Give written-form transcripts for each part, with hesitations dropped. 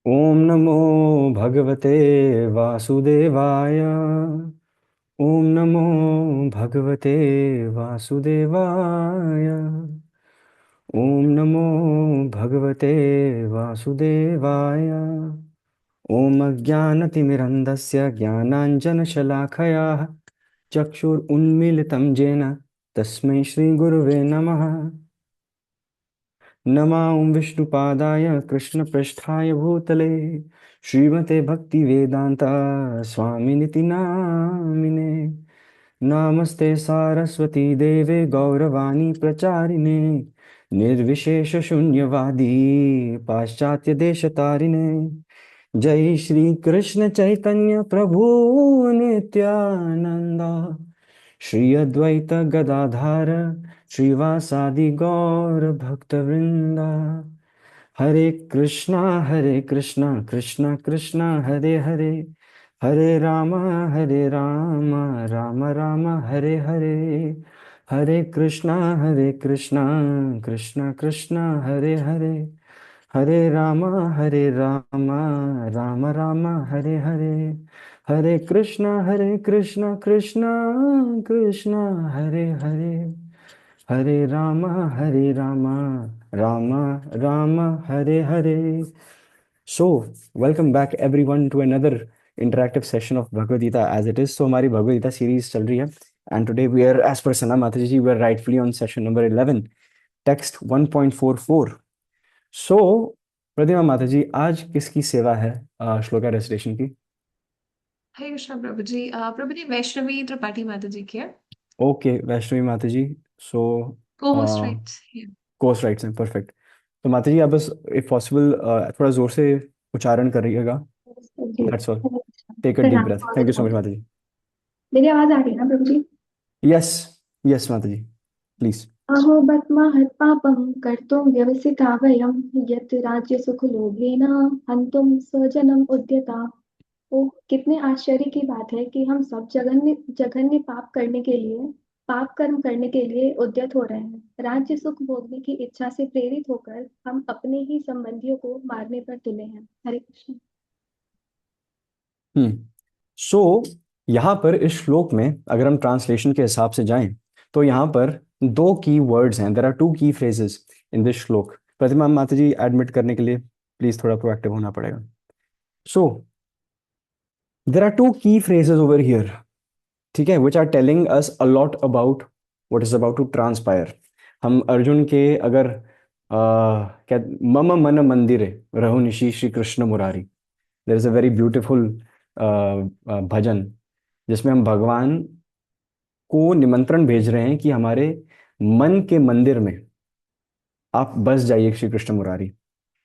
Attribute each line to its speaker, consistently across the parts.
Speaker 1: ओम नमो भगवते वासुदेवाय। ओम नमो भगवते वासुदेवाय। ओम नमो भगवते वासुदेवाय। ओम अज्ञानतिमिरन्धस्य ज्ञानाञ्जनशलाखया चक्षुरुन्मीलितं येन तस्मै श्रीगुरुवे नमः। नमां विष्णुपादाय कृष्णपृष्ठाय भूतले श्रीमते भक्तिवेदान्ता स्वामिनिति नामिने। नमस्ते सारस्वती देवे गौरवाणी प्रचारिणे निर्विशेषशून्यवादी पाश्चात्यदेशतारिणे। जय श्री कृष्ण चैतन्य प्रभु नित्यानंदा श्री अद्वैत गदाधर श्रीवासादि गौर भक्तवृंदा। हरे कृष्णा कृष्णा कृष्णा हरे हरे, हरे राम राम राम हरे हरे। हरे कृष्णा कृष्णा कृष्णा हरे हरे, हरे राम राम राम हरे हरे। हरे कृष्णा कृष्णा कृष्णा हरे हरे, हरे Ram Ram Ram Hare Hare. So, welcome back everyone to another interactive session of Bhagavad Gita as it is. So, हमारी Bhagavad Gita series चल रही है and today we are, as per Sana Mataji ji, we are rightfully on session number 11, text 1.44. So, प्रतिमा माता जी, आज किसकी सेवा है shloka recitation की?
Speaker 2: हरे कृष्णा प्रभु जी। प्रभु जी वैष्णवी त्रिपाठी माता जी की है।
Speaker 1: ओके, वैष्णवी माता जी। सो
Speaker 2: को होस्ट राइट्स।
Speaker 1: कोर्स राइट्स हैं, परफेक्ट। तो माता जी आप बस इफ पॉसिबल थोड़ा जोर से उच्चारण करिएगा।
Speaker 3: जी।
Speaker 1: That's all.
Speaker 3: Hare Krishna.
Speaker 1: Take a deep
Speaker 3: प्रणाम
Speaker 1: ब्रेथ। थैंक यू सो
Speaker 3: बहुत।
Speaker 1: मच माता जी।
Speaker 3: मेरी आवाज आ रही है ना प्रभु जी?
Speaker 1: यस, यस माता जी, प्लीज।
Speaker 3: अहो बद्महत् पापं कर्तुं व्यवसिता वयं यत् राज्य सुख लोभेन हन्तुं स्वजनम उद्यता। ओ, कितने आश्चर्य की बात है कि हम सब जघन्य जघन्य पाप कर्म करने के लिए उद्यत हो रहे हैं। राज्य सुख भोगने की इच्छा से प्रेरित होकर हम अपने ही संबंधियों को मारने पर तुले हैं। हरे कृष्ण।
Speaker 1: सो यहाँ पर इस श्लोक में अगर हम ट्रांसलेशन के हिसाब से जाएं तो यहाँ पर दो की वर्ड्स हैं। देर are two key phrases in this श्लोक। प्रतिमा माता जी एडमिट करने के लिए प्लीज थोड़ा प्रोएक्टिव होना पड़ेगा। So there are two key phrases over here, ठीक है, which are telling us a lot about what is about to transpire. हम अर्जुन के अगर क्या, मम मन मंदिरे रहु निशि Shri Krishna Murari, there is a very beautiful bhajan जिसमें हम भगवान को निमंत्रण भेज रहे हैं कि हमारे मन के मंदिर में आप बस जाइए श्री कृष्ण मुरारी।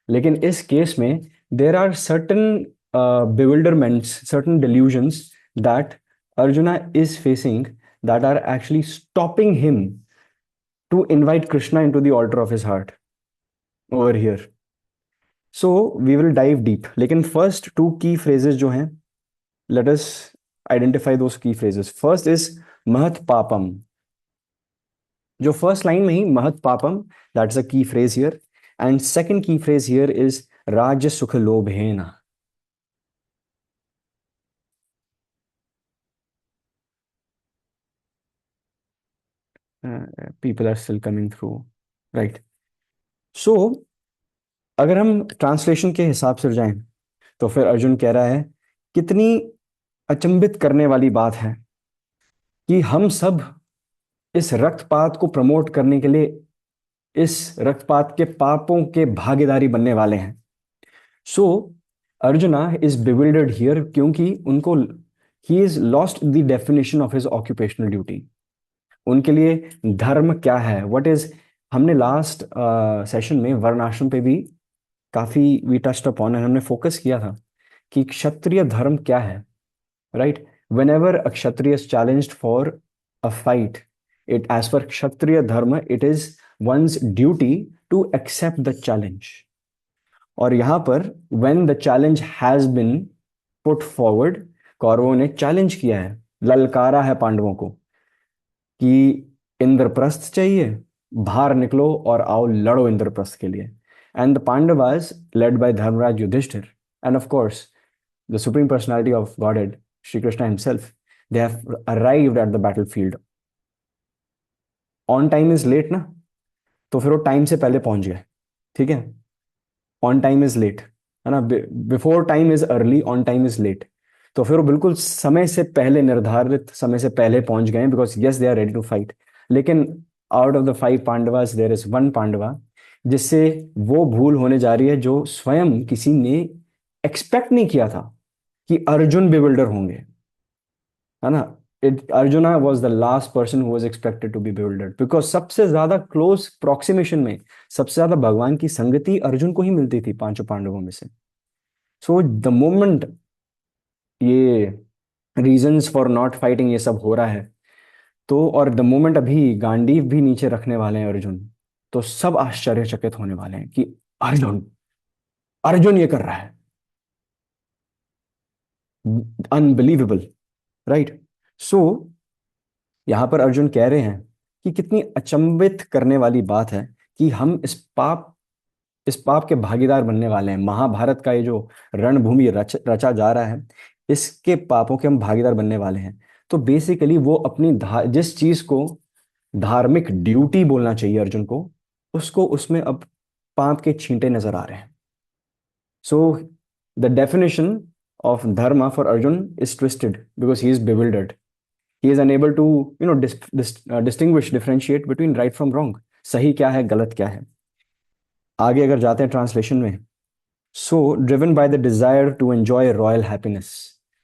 Speaker 1: लेकिन इस केस में there are certain bewilderments, certain delusions that Arjuna is facing that are actually stopping him to invite Krishna into the altar of his heart over here. So we will dive deep. लेकिन first two key phrases जो हैं, let us identify those key phrases. First is महत पापम। जो first line में ही महत पापम, that's a key phrase here. And second key phrase here is राज्य सुख लोभेन। People are still coming through, right. So अगर हम ट्रांसलेशन के हिसाब से जाएं तो फिर अर्जुन कह रहा है, कितनी अचंभित करने वाली बात है कि हम सब इस रक्तपात को प्रमोट करने के लिए इस रक्तपात के पापों के भागीदारी बनने वाले हैं। सो अर्जुना इज बिविल्डर्ड हियर क्योंकि उनको he is lost the definition of his occupational duty. उनके लिए धर्म क्या है, व्हाट इज। हमने लास्ट सेशन में वर्णाश्रम पे भी काफी वी टच्ड अपॉन है, हमने फोकस किया था कि क्षत्रिय धर्म क्या है, right. Whenever a Kshatriya is challenged for a fight, it as per Kshatriya dharma it is one's duty to accept the challenge. और यहां पर when the challenge has been put forward, कौरवों ने चैलेंज किया है, ललकारा है पांडवों को कि इंद्रप्रस्थ चाहिए, बाहर निकलो और आओ लड़ो इंद्रप्रस्थ के लिए। And the Pandavas led by Dharmaraj Yudhishthir and of course the supreme personality of Godhead, Shri Krishna himself, they have arrived at the battlefield. On time is late ना, तो फिर वो टाइम से पहले पहुंच गए, ठीक है। ऑन टाइम इज लेट, है ना, before time is early, on time is late. तो फिर वो बिल्कुल समय से पहले, निर्धारित समय से पहले पहुंच गए, because yes they are ready to fight. लेकिन out of the 5 Pandavas there is one Pandava जिससे वो भूल होने जा रही है जो स्वयं किसी ने एक्सपेक्ट नहीं किया था कि अर्जुन बिविल्डर होंगे, है ना। Arjuna was the last person who was expected to be bewildered, because सबसे ज्यादा क्लोज प्रोक्सीमेशन में, सबसे ज्यादा भगवान की संगति अर्जुन को ही मिलती थी 5 पांडवों में से। सो द मोमेंट ये रीजंस फॉर नॉट फाइटिंग ये सब हो रहा है, तो और द मोमेंट अभी गांडीव भी नीचे रखने वाले हैं अर्जुन, तो सब आश्चर्यचकित होने वाले हैं कि अर्जुन, अर्जुन ये कर रहा है, अनबिलीवेबल, राइट। सो यहां पर अर्जुन कह रहे हैं कि कितनी अचंभित करने वाली बात है कि हम इस पाप के भागीदार बनने वाले हैं। महाभारत का ये जो रणभूमि रचा जा रहा है, इसके पापों के हम भागीदार बनने वाले हैं। तो बेसिकली वो अपनी जिस चीज को धार्मिक ड्यूटी बोलना चाहिए अर्जुन को, उसको उसमें अब पाप के छींटे नजर आ रहे हैं। So the definition of Dharma for Arjun is twisted because he is bewildered. He is unable to distinguish, differentiate between right from wrong. सही क्या है, गलत क्या है। आगे अगर जाते हैं ट्रांसलेशन में, so driven by the desire to enjoy royal happiness,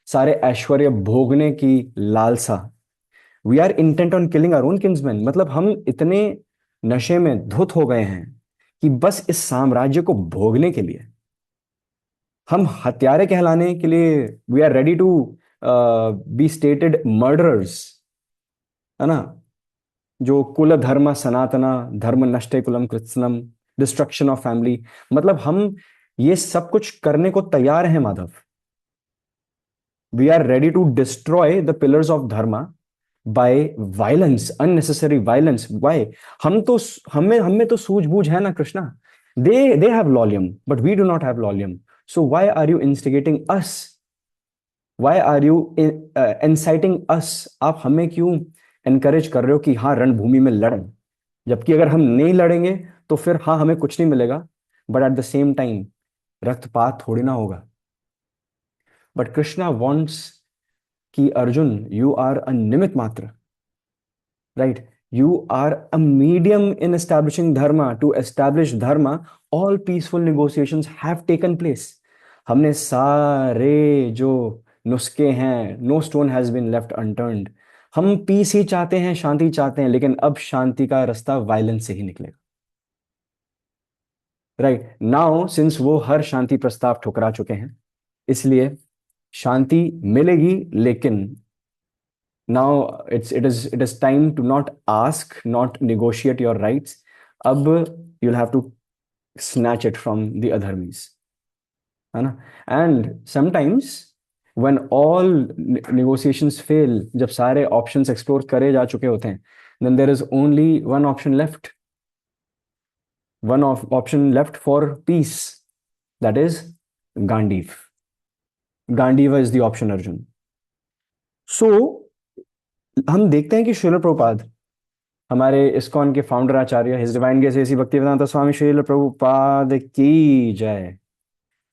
Speaker 1: सारे ऐश्वर्य भोगने की लालसा। We are intent on killing our own kinsmen, मतलब हम इतने नशे में धुत हो गए हैं कि बस इस साम्राज्य को भोगने के लिए हम हत्यारे कहलाने के लिए we are ready to be stated murderers, है ना। जो कुल धर्म सनातना धर्म नष्टे कुलम कृत्स्नम, डिस्ट्रक्शन ऑफ फैमिली, मतलब हम ये सब कुछ करने को तैयार हैं Madhav. We are ready to destroy the pillars of dharma by violence, unnecessary violence. Why? हमें तो सूझबूझ है ना Krishna. They have lolium but we do not have lolium. So why are you instigating us? Y are you inciting अस? आप हमें क्यों encourage कर रहे हो कि हाँ रणभूमि में लड़ें, जबकि अगर हम नहीं लड़ेंगे तो फिर हाँ हमें कुछ नहीं मिलेगा, but at the same time रक्तपात थोड़ी ना होगा। बट कृष्णा वॉन्ट्स कि Arjun, you are a nimitta matra, right. You are a medium in establishing dharma. To establish dharma all peaceful negotiations have taken place. हमने सारे जो नुस्खे हैं, no stone has been left unturned. हम पीस ही चाहते हैं, शांति चाहते हैं, लेकिन अब शांति का रास्ता वायलेंस से ही निकलेगा, राइट। नाउ सिंस वो हर शांति प्रस्ताव ठुकरा चुके हैं, इसलिए शांति मिलेगी, लेकिन now it is time to not ask, not negotiate your rights. अब you'll have to snatch it from the adharmis, है ना। and sometimes when all negotiations fail, जब सारे options explore करे जा चुके होते हैं, then there is only one option left, option left for peace, that is Gandiv. Gandiva is the option, Arjun. So हम देखते हैं कि श्रील प्रभुपाद, हमारे इस्कॉन के founder Acharya, his divine grace A C Bhaktivedanta Swami Srila Prabhupada की जय,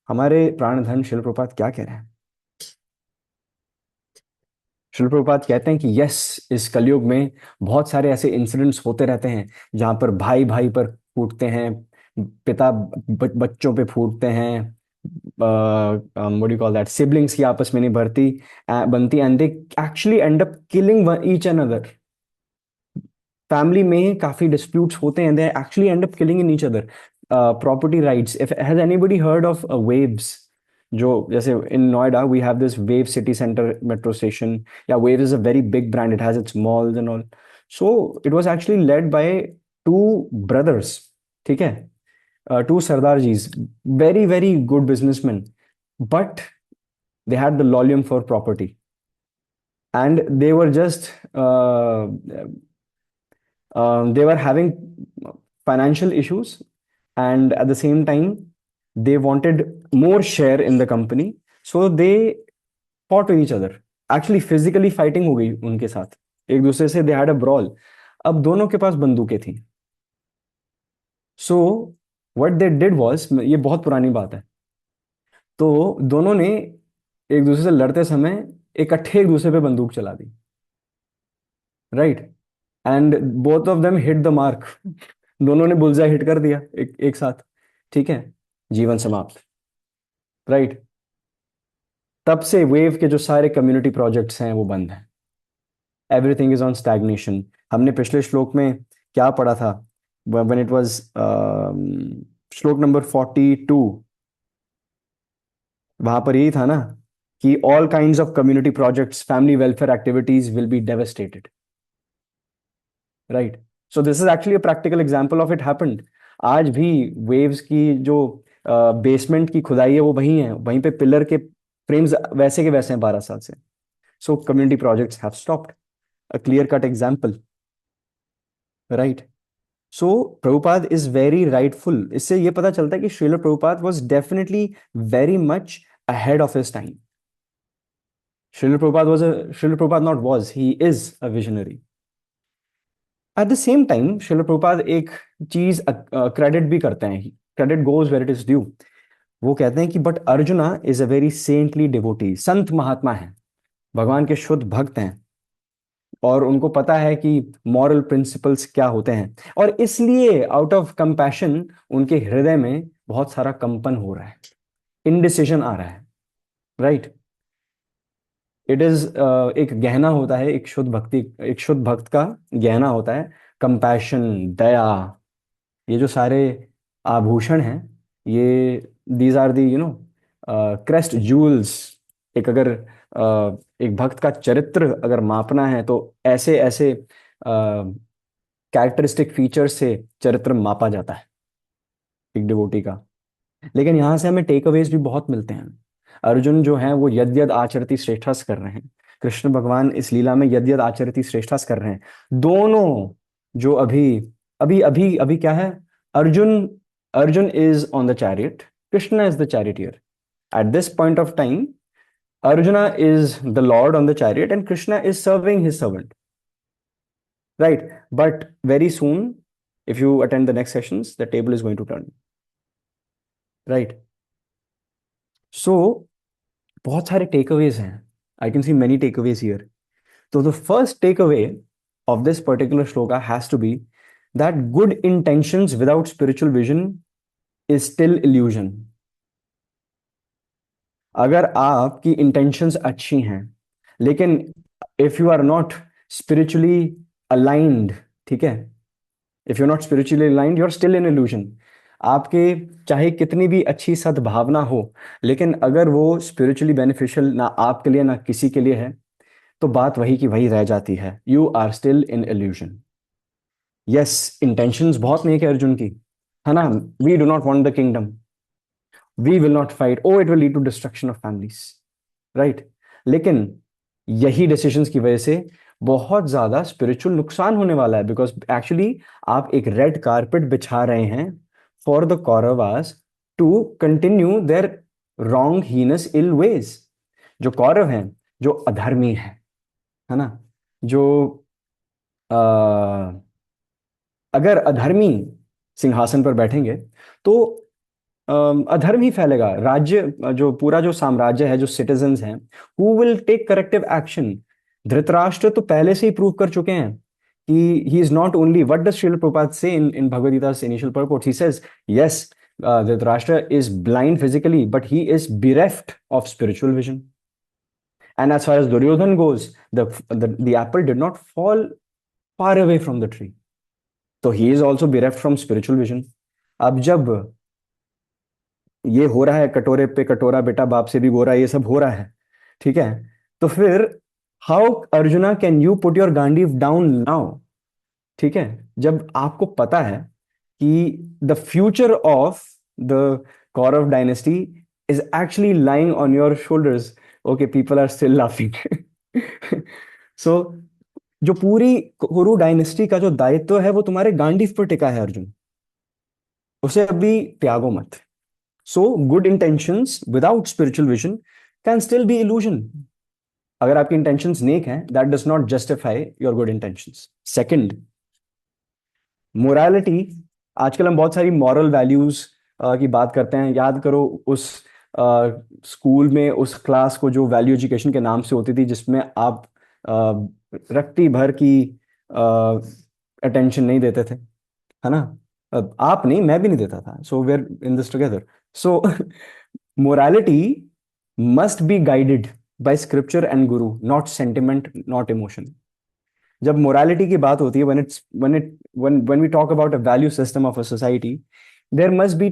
Speaker 1: हमारे प्राणधन श्रील प्रभुपाद क्या कह रहे हैं? श्रील प्रभुपाद कहते हैं कि यस, इस कलयुग में बहुत सारे ऐसे इंसिडेंट्स होते रहते हैं जहां पर भाई भाई पर फूटते हैं, पिता बच्चों पे फूटते हैं, what do you call that, siblings की आपस में नहीं बनती, and they actually end up killing each another. Family में काफी डिस्प्यूट्स होते हैं, they actually end up killing in each other. Property rights, if has anybody heard of waves? जो जैसे in Noida we have this Wave City Center metro station. Yeah, Wave is a very big brand, it has its malls and all. So it was actually led by two brothers, ठीक है, two Sardarjis, very very good businessmen, but they had the lolium for property, and they were just they were having financial issues, and at the same time they wanted more share in the company, so they fought to each other. Actually physically fighting हो गई उनके साथ, एक दूसरे से they had a brawl. अब दोनों के पास बंदूकें थी. So what they did was, ये बहुत पुरानी बात है, तो दोनों ने एक दूसरे से लड़ते समय इकट्ठे एक दूसरे पे बंदूक चला दी, right, and both of them hit the mark. दोनों ने बुलजाई हिट कर दिया एक साथ, ठीक है, जीवन समाप्त, राइट. तब से वेव के जो सारे कम्युनिटी प्रोजेक्ट्स हैं वो बंद हैं. Everything is on stagnation. हमने पिछले श्लोक में क्या पढ़ा था, व्हेन इट वाज श्लोक नंबर 42, वहां पर यही था ना कि all kinds of community projects, family welfare activities will be devastated, right. So this is actually a practical example of it happened. आज भी वेव्स की जो बेसमेंट की खुदाई है वो वहीं है, वहीं पे पिलर के फ्रेम्स वैसे के वैसे हैं 12 साल से. So community projects have stopped. A clear cut example, right. So Prabhupada is very rightful. इससे ये पता चलता है कि Srila Prabhupada was definitely very much ahead of his time. Srila Prabhupada not was, he is a visionary. At the same time Srila Prabhupada एक चीज credit भी करते हैं, credit goes where it is due. वो कहते हैं कि but Arjuna is a very saintly devotee. संत महात्मा है, भगवान के शुद्ध भक्त हैं, और उनको पता है कि मॉरल प्रिंसिपल्स क्या होते हैं, और इसलिए आउट ऑफ कंपैशन उनके हृदय में बहुत सारा कंपन हो रहा है, इनडिसिजन आ रहा है, राइट. इट इज एक गहना होता है, एक शुद्ध भक्त का गहना होता है कंपैशन, दया. ये जो सारे आभूषण हैं, ये these are the crest jewels. एक अगर एक भक्त का चरित्र अगर मापना है तो ऐसे ऐसे कैरेक्टरिस्टिक फीचर्स से चरित्र मापा जाता है एक डिवोटी का. लेकिन यहां से हमें टेक अवेज भी बहुत मिलते हैं. अर्जुन जो है वो यद यद आचरति श्रेष्ठस कर रहे हैं. कृष्ण भगवान इस लीला में यद यद आचरति श्रेष्ठस कर रहे हैं. दोनों जो अभी अभी अभी अभी क्या है, Arjun Arjun is on the chariot, Krishna is the charioteer. At this point of time Arjuna is the Lord on the chariot and Krishna is serving his servant. Right. But very soon, if you attend the next sessions, the table is going to turn. Right. So, बहुत सारे takeaways हैं. I can see many takeaways here. So the first takeaway of this particular shloka has to be that good intentions without spiritual vision is still illusion. अगर आपकी intentions अच्छी हैं, लेकिन if you are not spiritually aligned, ठीक है, if you are not spiritually aligned, you are still in illusion. आपके चाहे कितनी भी अच्छी सद्भावना हो, लेकिन अगर वो स्पिरिचुअली बेनिफिशियल ना आपके लिए ना किसी के लिए है, तो बात वही की वही रह जाती है. You are still in illusion. Yes, intentions बहुत नेक है अर्जुन की, है ना. We do not want the kingdom, we will not fight, oh it will lead to destruction of families, right. लेकिन यही डिसीजंस की वजह से बहुत ज्यादा स्पिरिचुअल नुकसान होने वाला है, बिकॉज एक्चुअली आप एक रेड कारपेट बिछा रहे हैं for the Kauravas to continue their wrong heinous ill ways. जो कौरव हैं, जो अधर्मी है ना, जो अगर अधर्मी सिंहासन पर बैठेंगे तो अधर्म ही फैलेगा. राज्य जो पूरा जो साम्राज्य है, जो सिटीजन्स हैं, who will take corrective action. Dhritarashtra तो पहले से ही प्रूव कर चुके हैं कि he is not only, what does Srila Prabhupada say in Bhagavad Gita's initial purport, he says yes, Dhritarashtra is blind physically but he is bereft of spiritual vision. And as far as Duryodhan goes, the apple did not fall far away from the tree, so he is also bereft from spiritual vision. अब जब ये हो रहा है, कटोरे पे कटोरा बेटा बाप से भी गोरा, ये सब हो रहा है, ठीक है, तो फिर how Arjuna can you put your Gandiva down now. ठीक है, जब आपको पता है कि the future of the Kaurava dynasty is actually lying on your shoulders. Okay, people are still laughing. So जो पूरी कुरु डायनेस्टी का जो दायित्व है वो तुम्हारे गांडीव पर टिका है अर्जुन, उसे अभी त्यागो मत. So good intentions without spiritual vision can still be illusion. अगर आपकी इंटेंशंस नेक हैं, that does not justify your good intentions. Second, morality. आजकल हम बहुत सारी मॉरल वैल्यूज की बात करते हैं. याद करो उस स्कूल में उस क्लास को जो वैल्यू एजुकेशन के नाम से होती थी, जिसमें आप रत्ती भर की अटेंशन नहीं देते थे, है ना. आप नहीं, मैं भी नहीं देता था. So we are in this together. So morality must be guided by scripture and guru, not sentiment, not emotion. जब मोरालिटी की बात होती है, when we talk about a value system of a society, there must be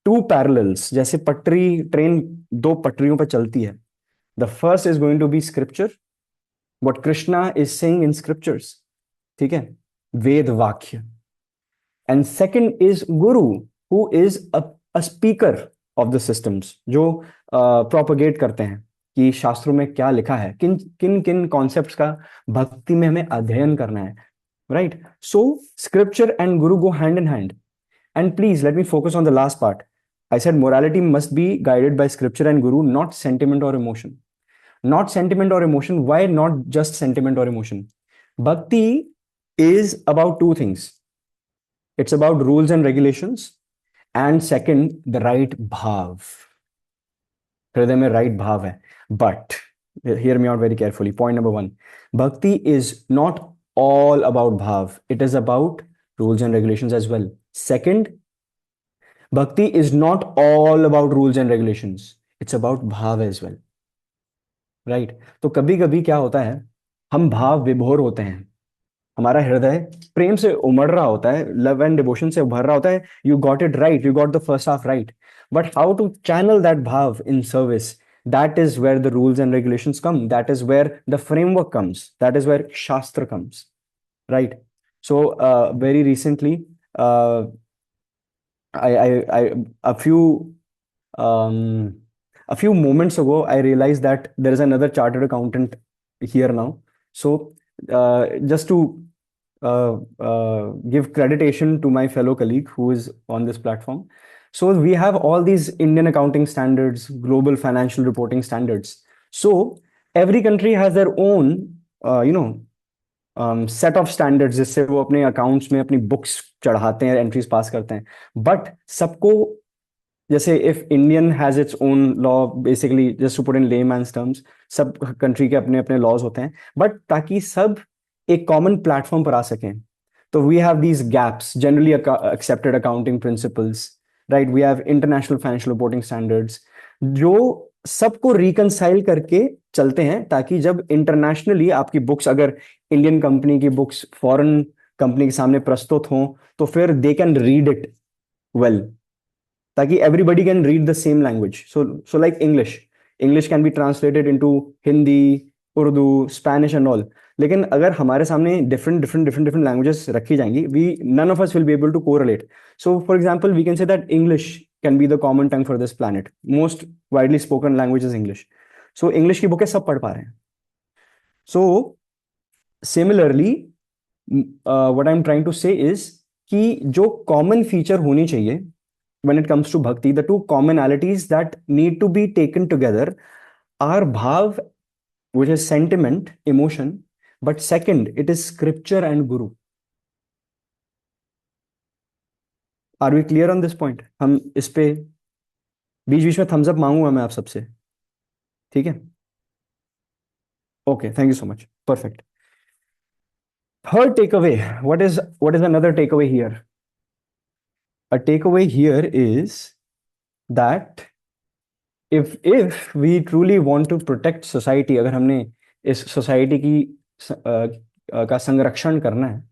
Speaker 1: two parallels. जैसे पटरी, train दो पटरियों पर चलती है. The first is going to be scripture, what Krishna is saying in scriptures, ठीक है, वेद वाक्य. And second is guru, who is a speaker of the systems, जो propagate करते हैं कि शास्त्रों में क्या लिखा है, किन किन किन कॉन्सेप्ट्स का भक्ति में हमें अध्ययन करना है. Right. So scripture and Guru go hand in hand. And please let me focus on the last part. I said morality must be guided by scripture and guru, not sentiment or emotion. Not sentiment or emotion. Why not just sentiment or emotion? Bhakti is about two things. It's about rules and regulations, and second, the right bhav. हृदय में right bhav है. But hear me out very carefully. Point number one: Bhakti is not all about bhav. It is about rules and regulations as well. Second, Bhakti is not all about rules and regulations. It's about bhav as well. Right? तो कभी कभी क्या होता है, हम भाव विभोर होते हैं. हमारा हृदय प्रेम से उमड़ रहा होता है, लव एंड डिवोशन से उभर रहा होता है. You got it right, you got the first half right, but how to channel that bhav in service, that is where the rules and regulations come. That is where the framework comes. That is where Shastra comes. Right? So very recently, a few moments ago, I realized that there is another chartered accountant here now. So just to give creditation to my fellow colleague who is on this platform. So we have all these Indian accounting standards, global financial reporting standards. So every country has their own, set of standards जिससे वो अपने accounts में अपनी books चढ़ाते हैं, entries पास करते हैं. But सबको, जैसे if Indian has its own law, basically just to put in layman's terms, सब country के अपने अपने laws होते हैं. But ताकि सब एक common platform पर आ सकें, तो we have these gaps, generally accepted accounting principles. Right. We have international financial reporting standards, जो सबको रिकंसाइल करके चलते हैं, ताकि जब इंटरनेशनली आपकी बुक्स, अगर इंडियन कंपनी की बुक्स फॉरेन कंपनी के सामने प्रस्तुत हों, तो फिर they can read it well, ताकि everybody can read the same language. So like English can be translated into Hindi, Urdu, Spanish and all. लेकिन अगर हमारे सामने डिफरेंट लैंग्वेजेस रखी जाएंगी, none of us will be able to correlate. So for example, we can say that English can be the common tongue for this planet. Most widely spoken language is English. So English की बुकें सब पढ़ पा रहे हैं. So similarly, what I'm trying to say is कि जो common feature होनी चाहिए when it comes to bhakti, the two commonalities that need to be taken together are bhav, which is sentiment, emotion. But second, it is scripture and guru. Are we clear on this point? हम इस पे बीच बीच में thumbs up मांगूंगा मैं आप सबसे, ठीक है? Okay, thank you so much. Perfect. Third takeaway. What is another takeaway here? A takeaway here is that if we truly want to protect society, अगर हमने इस society की का संरक्षण करना है,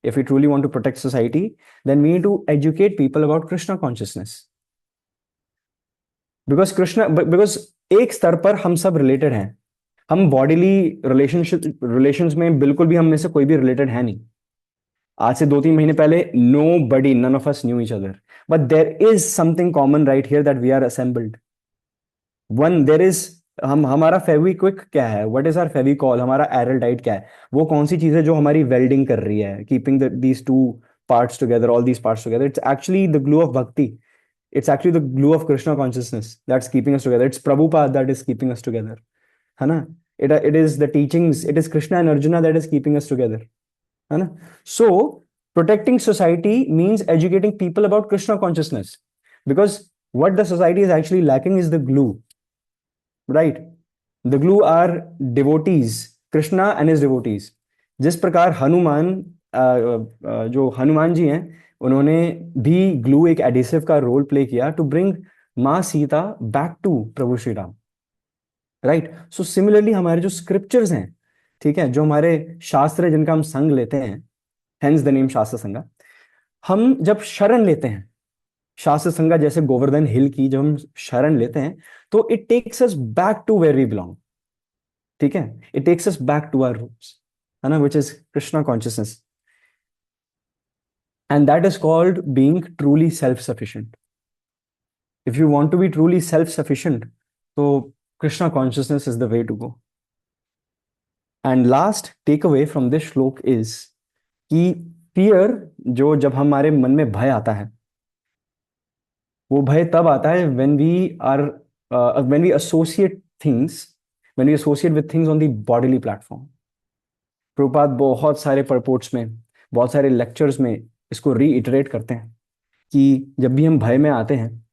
Speaker 1: if we truly want to protect society, then we need to educate people about Krishna consciousness. Because एक स्तर पर हम सब रिलेटेड हैं. हम बॉडीली रिलेशंस में बिल्कुल भी हम में से कोई भी रिलेटेड है नहीं. आज से 2-3 महीने पहले none of us knew each other, but there is something common right here that we are assembled. One, there is हमारा फेविक्विक क्या है, व्हाट इज आवर फेविकॉल, हमारा एरल्डाइट क्या है, वो कौन सी चीज है जो हमारी वेल्डिंग कर रही है, keeping these two parts together, all these parts together. It's actually the glue of भक्ति. It's actually the glue of Krishna consciousness that's keeping us together. It's Prabhupada that is keeping us together. है ना? It is the teachings, it is Krishna and Arjuna that is keeping us together. है ना? So protecting society means educating people about Krishna consciousness, because what the society is actually lacking is the glue, right? The glue are devotees, Krishna and his devotees. जिस प्रकार हनुमान जो हनुमान जी हैं, उन्होंने भी glue एक adhesive का रोल प्ले किया to bring maa Sita back to Prabhu Shri Ram, right? So similarly हमारे जो स्क्रिप्चर्स हैं, ठीक है, जो हमारे शास्त्र है जिनका हम संग लेते हैं, हेंस द नेम शास्त्र संगा, हम जब शरण लेते हैं शास्त्र संगा, जैसे गोवर्धन हिल की जब हम शरण लेते हैं, तो it takes us back to where we belong, ठीक है, it takes us back to our roots, है ना, which is Krishna consciousness, and that is called being truly self sufficient. If you want to be truly self sufficient, तो Krishna consciousness is the way to go. And last takeaway from this shloka is कि fear, जो जब हमारे मन में भय आता है, वो भय तब आता है when we associate things, when we associate with things on the bodily platform. Prabhupada बहुत सारे परपोर्ट्स में, बहुत सारे लेक्चर्स में इसको रीइटरेट करते हैं कि जब भी हम भय में आते हैं,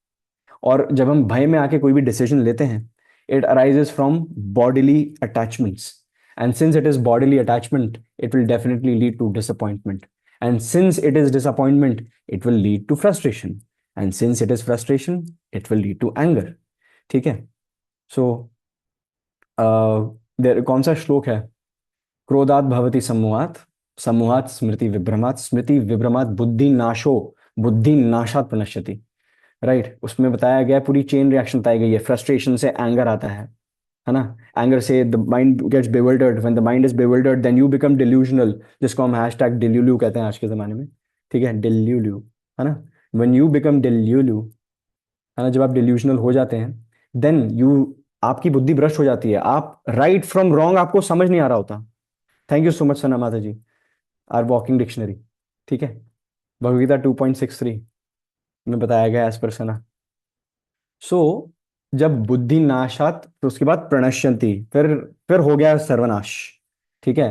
Speaker 1: और जब हम भय में आके कोई भी डिसीजन लेते हैं, it arises from bodily attachments, and since it is bodily attachment, it will definitely lead to disappointment, and since it is disappointment, it will lead to frustration, and since it is frustration, it will lead to anger. ठीक है? So कौन सा श्लोक है? क्रोधात भवति सम्मोहात्, सम्मोहात् स्मृति विभ्रमात्, स्मृति विभ्रमात् बुद्धि नाशो, बुद्धि नाशात् प्रणश्यति, right? उसमें बताया गया, पूरी चेन रिएक्शन बताई गई है. फ्रस्ट्रेशन से एंगर आता है ना? एंगर से the mind gets bewildered, when the mind is bewildered then you become delusional, जिसको हम हैशटैग डिल्यूल्यू कहते हैं आज के जमाने में, ठीक है, डिल्यूल्यू, है ना? व्हेन यू बिकम डिल्यूल्यू, है ना, जब आप डिल्यूशनल हो जाते हैं, देन आपकी बुद्धि भ्रष्ट हो जाती है, आप राइट फ्रॉम रॉन्ग आपको समझ नहीं आ रहा होता. Thank you so much Sana Mata ji, are walking dictionary, ठीक है, भगवदगीता 2.63 में बताया गया एज पर सना. सो जब बुद्धि नाशात, तो उसके बाद प्रणश्यंती, फिर हो गया सर्वनाश, ठीक है,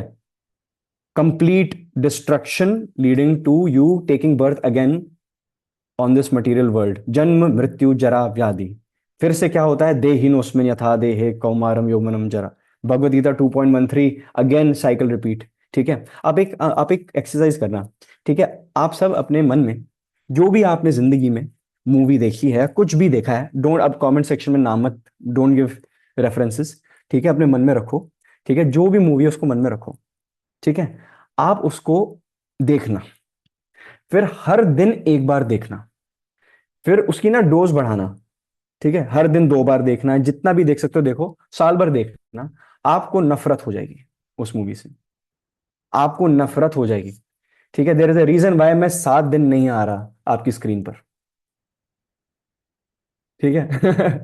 Speaker 1: complete destruction leading to you taking birth again on this material world, जन्म मृत्यु जरा व्याधि. फिर से क्या होता है? देहिनोस्मिन यथा देहे कौमारम यौवनम जरा. Bhagavad Gita 2.13 again cycle repeat, ठीक है. आप एक एक्सरसाइज करना, ठीक है, आप सब अपने मन में जो भी आपने जिंदगी में मूवी देखी है, कुछ भी देखा है, डोंट, अब कमेंट सेक्शन में नाम मत, डोंट गिव रेफरेंसेस, ठीक है, अपने मन में रखो, ठीक है, जो भी मूवी है उसको मन में रखो, ठीक है, आप उसको देखना, फिर हर दिन एक बार देखना, फिर उसकी ना डोज बढ़ाना, ठीक है, हर दिन 2 बार देखना है, जितना भी देख सकते हो देखो, साल भर देखना, आपको नफरत हो जाएगी उस मूवी से, आपको नफरत हो जाएगी, ठीक है. There is a reason why मैं 7 दिन नहीं आ रहा आपकी स्क्रीन पर, ठीक है.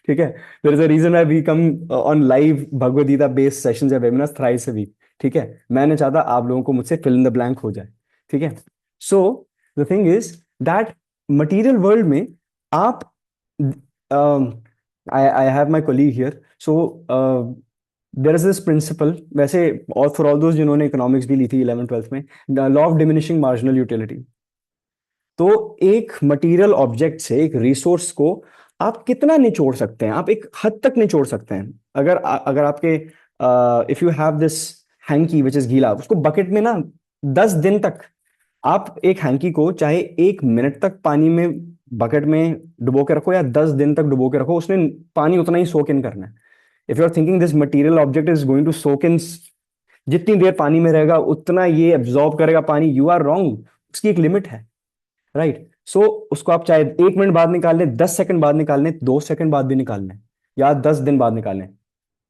Speaker 1: ठीक है, there is a reason why we come on live Bhagavad Gita based sessions या वेबिनार्स थ्राइस अ वीक, ठीक है. मैं नहीं चाहता आप लोगों को मुझसे फिल इन द ब्लैंक हो जाए, ठीक है. So the thing is that material world में आप, I have my colleague here. So there is this principle, वैसे और फॉर ऑल दोज जिन्होंने इकोनॉमिक्स भी ली थी 11th-12th में, the law of diminishing marginal utility. तो एक मटेरियल ऑब्जेक्ट से, एक रिसोर्स को आप कितना निचोड़ सकते हैं? आप एक हद तक निचोड़ सकते हैं. अगर आपके if you have this hanky which is गीला, उसको बकेट में ना 10 दिन तक, आप एक हैंकी को चाहे 1 मिनट तक पानी में बकेट में डुबो के रखो या 10 दिन तक डुबो के रखो, उसने पानी उतना ही सोक इन करना है. If you are thinking this material object is going to soak in, जितनी देर पानी में रहेगा उतना ये एब्जॉर्ब करेगा पानी, यू आर रॉन्ग. उसकी एक लिमिट है, राइट? सो उसको आप चाहे 1 मिनट बाद निकाल लें, 10 सेकंड बाद निकाल लें, 2 सेकंड बाद भी निकाल लें, या 10 दिन बाद निकाल लें,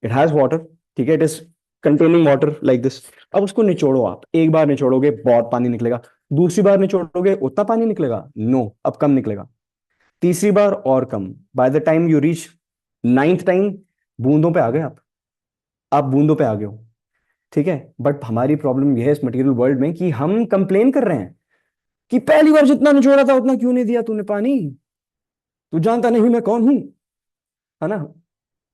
Speaker 1: इट हैज वाटर, ठीक है, it is containing water like this. अब उसको निचोड़ो, आप एक बार निचोड़ोगे बहुत पानी निकलेगा, दूसरी बार निचोड़ोगे उतना पानी निकलेगा? नो, अब कम निकलेगा, तीसरी बार और कम. By the time you reach 9th time, बूंदों पे आ गए आप बूंदों पे आ गए हो, ठीक है. बट हमारी प्रॉब्लम यह है इस मटेरियल वर्ल्ड में कि हम कंप्लेन कर रहे हैं कि पहली बार जितना निचोड़ा था उतना क्यों नहीं दिया तूने पानी, तू जानता नहीं मैं कौन हूं, है ना।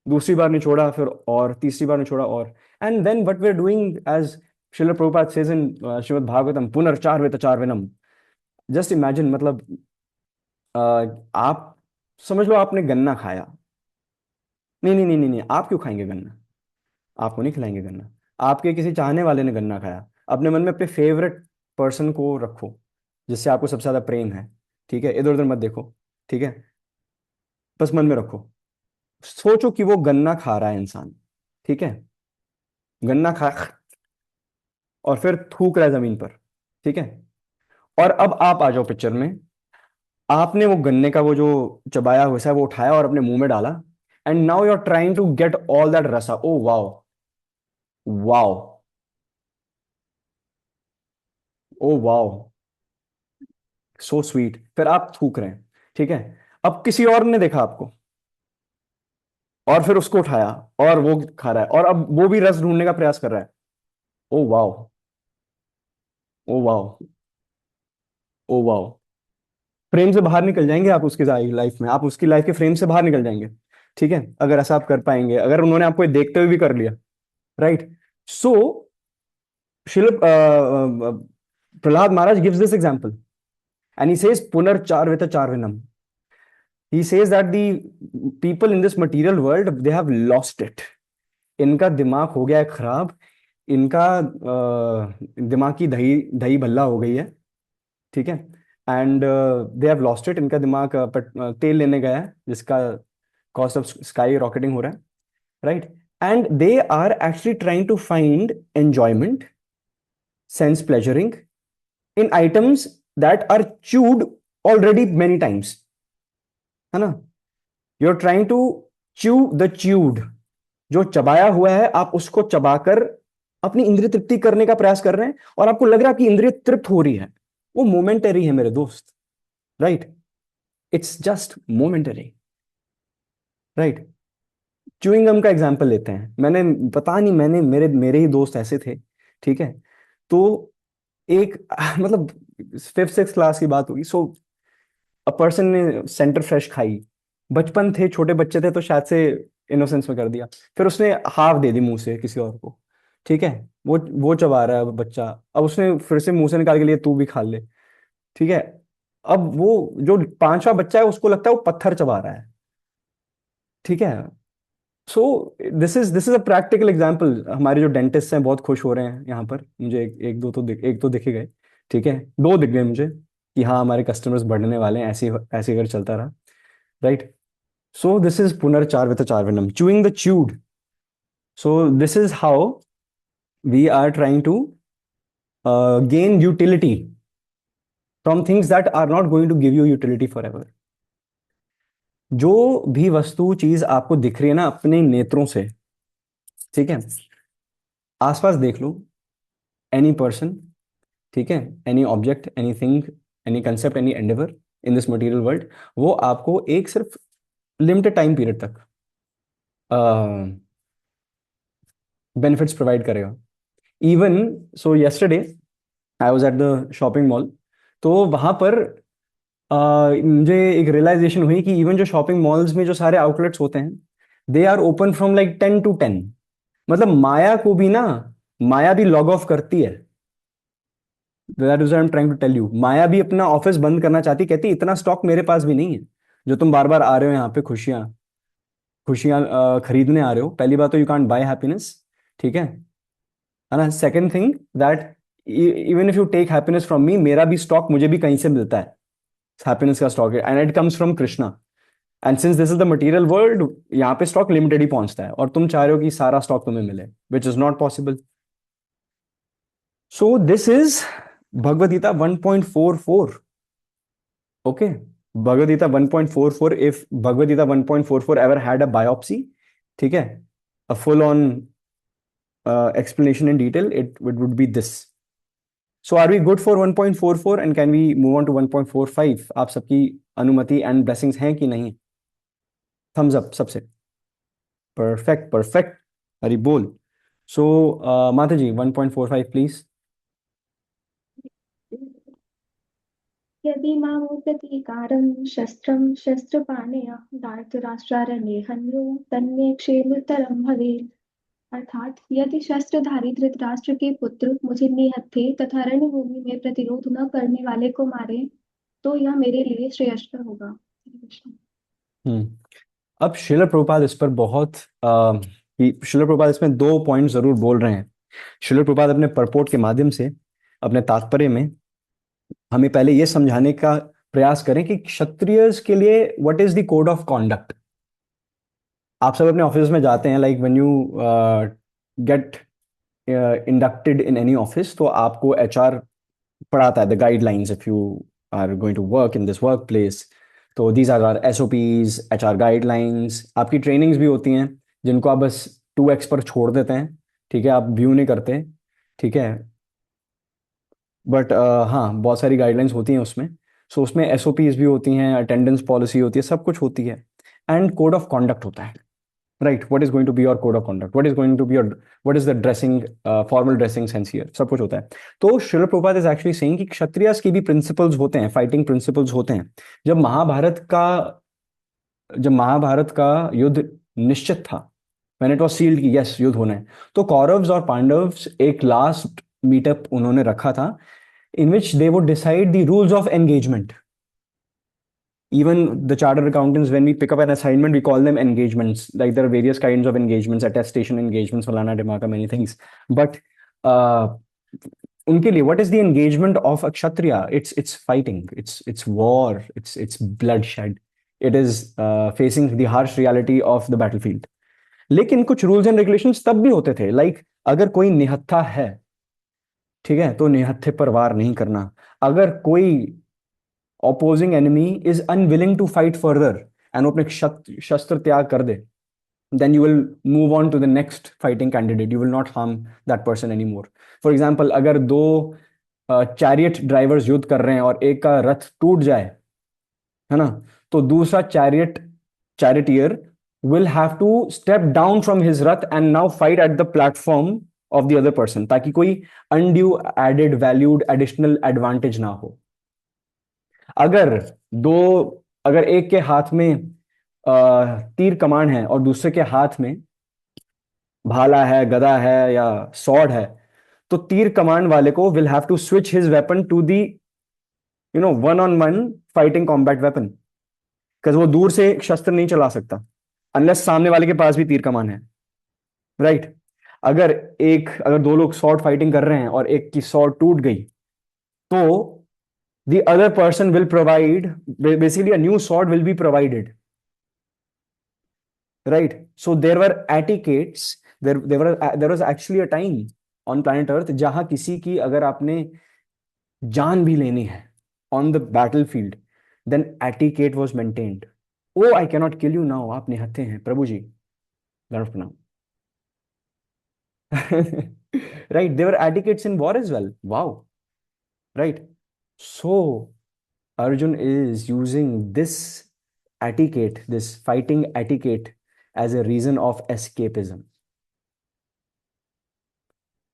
Speaker 1: दूसरी बार निचोड़ा, फिर और तीसरी बार निचोड़ा, और and then what we are doing as Srila Prabhupada says in Srimad Bhagavatam पुनर्चार्वेत चार्वनम। जस्ट इमेजिन, मतलब आप समझ लो आपने गन्ना खाया। नहीं नहीं नहीं नहीं नहीं, आप क्यों खाएंगे गन्ना? आपको नहीं खिलाएंगे गन्ना। आपके किसी चाहने वाले ने गन्ना खाया। अपने मन में अपने फेवरेट पर्सन को रखो, जिससे आपको सबसे ज्यादा प्रेम है। ठीक है, इधर उधर मत देखो। ठीक है, बस मन में रखो। सोचो कि वो गन्ना खा रहा है इंसान। ठीक है, गन्ना खा, और फिर थूक रहा है जमीन पर। ठीक है, और अब आप आ जाओ पिक्चर में। आपने वो गन्ने का वो जो चबाया हुआ है वो उठाया और अपने मुंह में डाला, and now you are trying to get all that rasa. Oh wow, wow, oh wow, so sweet. फिर आप थूक रहे हैं। ठीक है, अब किसी और ने देखा आपको, और फिर उसको उठाया, और वो खा रहा है, और अब वो भी रस ढूंढने का प्रयास कर रहा है। Oh wow, oh wow, oh wow. Frame से बाहर निकल जाएंगे आप उसकी लाइफ में, आप उसकी लाइफ के फ्रेम से बाहर निकल जाएंगे। ठीक है, अगर ऐसा आप कर पाएंगे, अगर उन्होंने आपको देखते हुए भी कर लिया। Right. So Srila Prahlad Maharaj gives this example, and he says पुनर्चार्वित चार्विनम। He says that the people in this material world, they have lost it. इनका दिमाग हो गया है खराब। इनका दिमाग की दही दही भल्ला हो गई है। ठीक है, and they have lost it. इनका दिमाग तेल लेने गया है, जिसका कॉस्ट ऑफ स्काई रॉकेटिंग हो रहा है। Right, and they are actually trying to find enjoyment, sense pleasuring in items that are chewed already many times, है ना। You are trying to chew the chewed, जो चबाया हुआ है आप उसको चबाकर अपनी इंद्रिय तृप्ति करने का प्रयास कर रहे हैं, और आपको लग रहा है कि इंद्रिय तृप्त हो रही है। वो मोमेंटरी है मेरे दोस्त। Right, it's just momentary. Right, chewing gum का एग्जांपल लेते हैं। मैंने, पता नहीं, मैंने मेरे मेरे ही दोस्त ऐसे थे। ठीक है, तो एक मतलब फिफ्थ सिक्स क्लास की बात होगी। सो अ पर्सन ने सेंटर फ्रेश खाई। बचपन थे, छोटे बच्चे थे, तो शायद से इनोसेंस में कर दिया। फिर उसने हाफ दे दी मुंह से किसी और को। ठीक है, वो चबा रहा है बच्चा। अब उसने फिर से मुंह से निकाल के लिए, तू भी खा ले। ठीक है, अब वो जो पांचवा बच्चा है उसको लगता है वो पत्थर चबा रहा है। ठीक है, so this is a practical example. हमारे जो डेंटिस्ट हैं बहुत खुश हो रहे हैं यहाँ पर। मुझे एक दो दिखे गए। ठीक है, दो दिख गए मुझे, कि हाँ हमारे कस्टमर्स बढ़ने वाले हैं, ऐसे ऐसे अगर चलता रहा। Right, so this is punarchar with a charvanam, chewing the chewed. So this is how we are trying to gain utility from things that are not going to give you utility forever. जो भी वस्तु चीज आपको दिख रही है ना अपने नेत्रों से, ठीक है, आसपास देख लो, एनी पर्सन, ठीक है, any object, anything, any concept, any Endeavour in this material world, वो आपको एक सिर्फ लिमिटेड टाइम पीरियड तक बेनिफिट्स प्रोवाइड करेगा। Even so yesterday I was at the shopping mall. तो वहां पर मुझे एक रियलाइजेशन हुई कि इवन जो शॉपिंग मॉल्स में जो सारे आउटलेट्स होते हैं, they are open from like 10 to 10। मतलब माया को भी ना, माया भी लॉग ऑफ करती है। That is I am trying to tell you. Maya भी अपना ऑफिस बंद करना चाहती, कहती इतना स्टॉक मेरे पास भी नहीं है जो तुम बार बार आ रहे हो यहाँ पे खुशियां खुशियां खरीदने आ रहे हो। पहली बात तो यू कांट बाय हैप्पीनेस। ठीक है ना। Second thing that even if you take happiness from me, मेरा भी स्टॉक मुझे भी कहीं से मिलता है। हैप्पीनेस का स्टॉक है, and it comes from Krishna. And since this is the material world, यहाँ पे स्टॉक लिमिटेड ही पहुंचता है, और तुम चाह रहे हो कि सारा स्टॉक तुम्हें मिले, which is not possible. So this is Bhagavad Gita 1.44। Okay, Bhagavad Gita 1.44। If Bhagavad Gita 1.44 ever had a biopsy, ठीक है, a full on explanation in detail, it would be this. So are we good for 1.44 and can we move on to 1.45? आप सबकी अनुमति and blessings हैं कि नहीं? Thums up सबसे। Perfect perfect, हरी बोल। सो माता जी 1.45 प्लीज।
Speaker 3: यदि मां प्रतीकारं शस्त्रं शस्त्रपाणेय धार्तराष्ट्रारण्ये हन्यो तन्मे क्षेमतरं भवेत्। अर्थात यदि शस्त्रधारी धृतराष्ट्र के पुत्र मुझे निहत्थे तथा रणभूमि में प्रतिरोध न करने वाले को मारे तो यह मेरे लिए श्रेयस्कर होगा। हरे कृष्ण।
Speaker 1: हम्म अब श्रील प्रभुपाद इस पर बहुत श्रील प्रभुपाद इसमें दो पॉइंट जरूर बोल रहे हैं। श्रील प्रभुपाद अपने परपोर्ट के माध्यम से, अपने तात्पर्य में, हमें पहले ये समझाने का प्रयास करें कि क्षत्रियस के लिए what is the code of conduct. आप सब अपने ऑफिस में जाते हैं, like when you get inducted in any office, तो आपको एचआर पढ़ाता है the guidelines if you are going to work in this work place. तो these are are SOPs, HR guidelines. आपकी ट्रेनिंग्स भी होती हैं जिनको आप बस 2x पर छोड़ देते हैं, ठीक है, आप व्यू नहीं करते, ठीक है, बट हाँ बहुत सारी गाइडलाइंस होती हैं उसमें। सो उसमें एसओपीज भी होती हैं, अटेंडेंस पॉलिसी होती है, सब कुछ होती है, एंड कोड ऑफ कॉन्डक्ट होता है, right. What is going to be your code of conduct, what is going to be your, what is the dressing, formal dressing sense here, सब कुछ होता है। तो Srila Prabhupada is actually saying कि क्षत्रियस की भी प्रिंसिपल्स होते हैं, फाइटिंग प्रिंसिपल्स होते हैं। जब महाभारत का जब महाभारत का युद्ध निश्चित था, व्हेन इट वाज सील्ड कि यस युद्ध होना है, तो कौरव्स और पांडव्स एक लास्ट मीटअप उन्होंने रखा था in which they would decide the rules of engagement. Even the chartered accountants, when we pick up an assignment, we call them engagements. Like there are various kinds of engagements, attestation engagements, falana dimaka, many things. But उनके लिए what is the engagement of a kshatriya? It's fighting, it's war, it's bloodshed. It is facing the harsh reality of the battlefield. लेकिन कुछ rules and regulations तब भी होते थे, like अगर कोई निहत्था है, ठीक है, तो निहत्थे पर वार नहीं करना। अगर कोई opposing enemy is unwilling to fight further and वो अपने शस्त्र त्याग कर दे, then you will move on to the next fighting candidate, you will not harm that person any more. For example, अगर दो चैरियट ड्राइवर्स युद्ध कर रहे हैं और एक का रथ टूट जाए, है ना, तो दूसरा charioteer will have to step down from his rath and now fight at the platform of the other person, ताकि कोई undue added valued additional advantage ना हो। अगर दो अगर एक के हाथ में तीर कमान है और दूसरे के हाथ में भाला है, गदा है या स्वॉर्ड है, तो तीर कमान वाले को will have to switch his weapon to the one on one fighting combat weapon, because वो दूर से शस्त्र नहीं चला सकता अनलेस सामने वाले के पास भी तीर कमान है, राइट। अगर दो लोग स्वॉर्ड फाइटिंग कर रहे हैं और एक की स्वॉर्ड टूट गई, तो the other person will provide, basically a new sword will be provided, right? So there were etiquettes, there was actually a time on planet earth जहां किसी की अगर आपने जान भी लेनी है on the battlefield, then etiquette was maintained. Oh, I cannot kill you now, आप निहत्थे हैं प्रभु जी, दंड प्रणाम। Right, there were etiquettes in war as well. Wow, right. So Arjun is using this etiquette, this fighting etiquette, as a reason of escapism.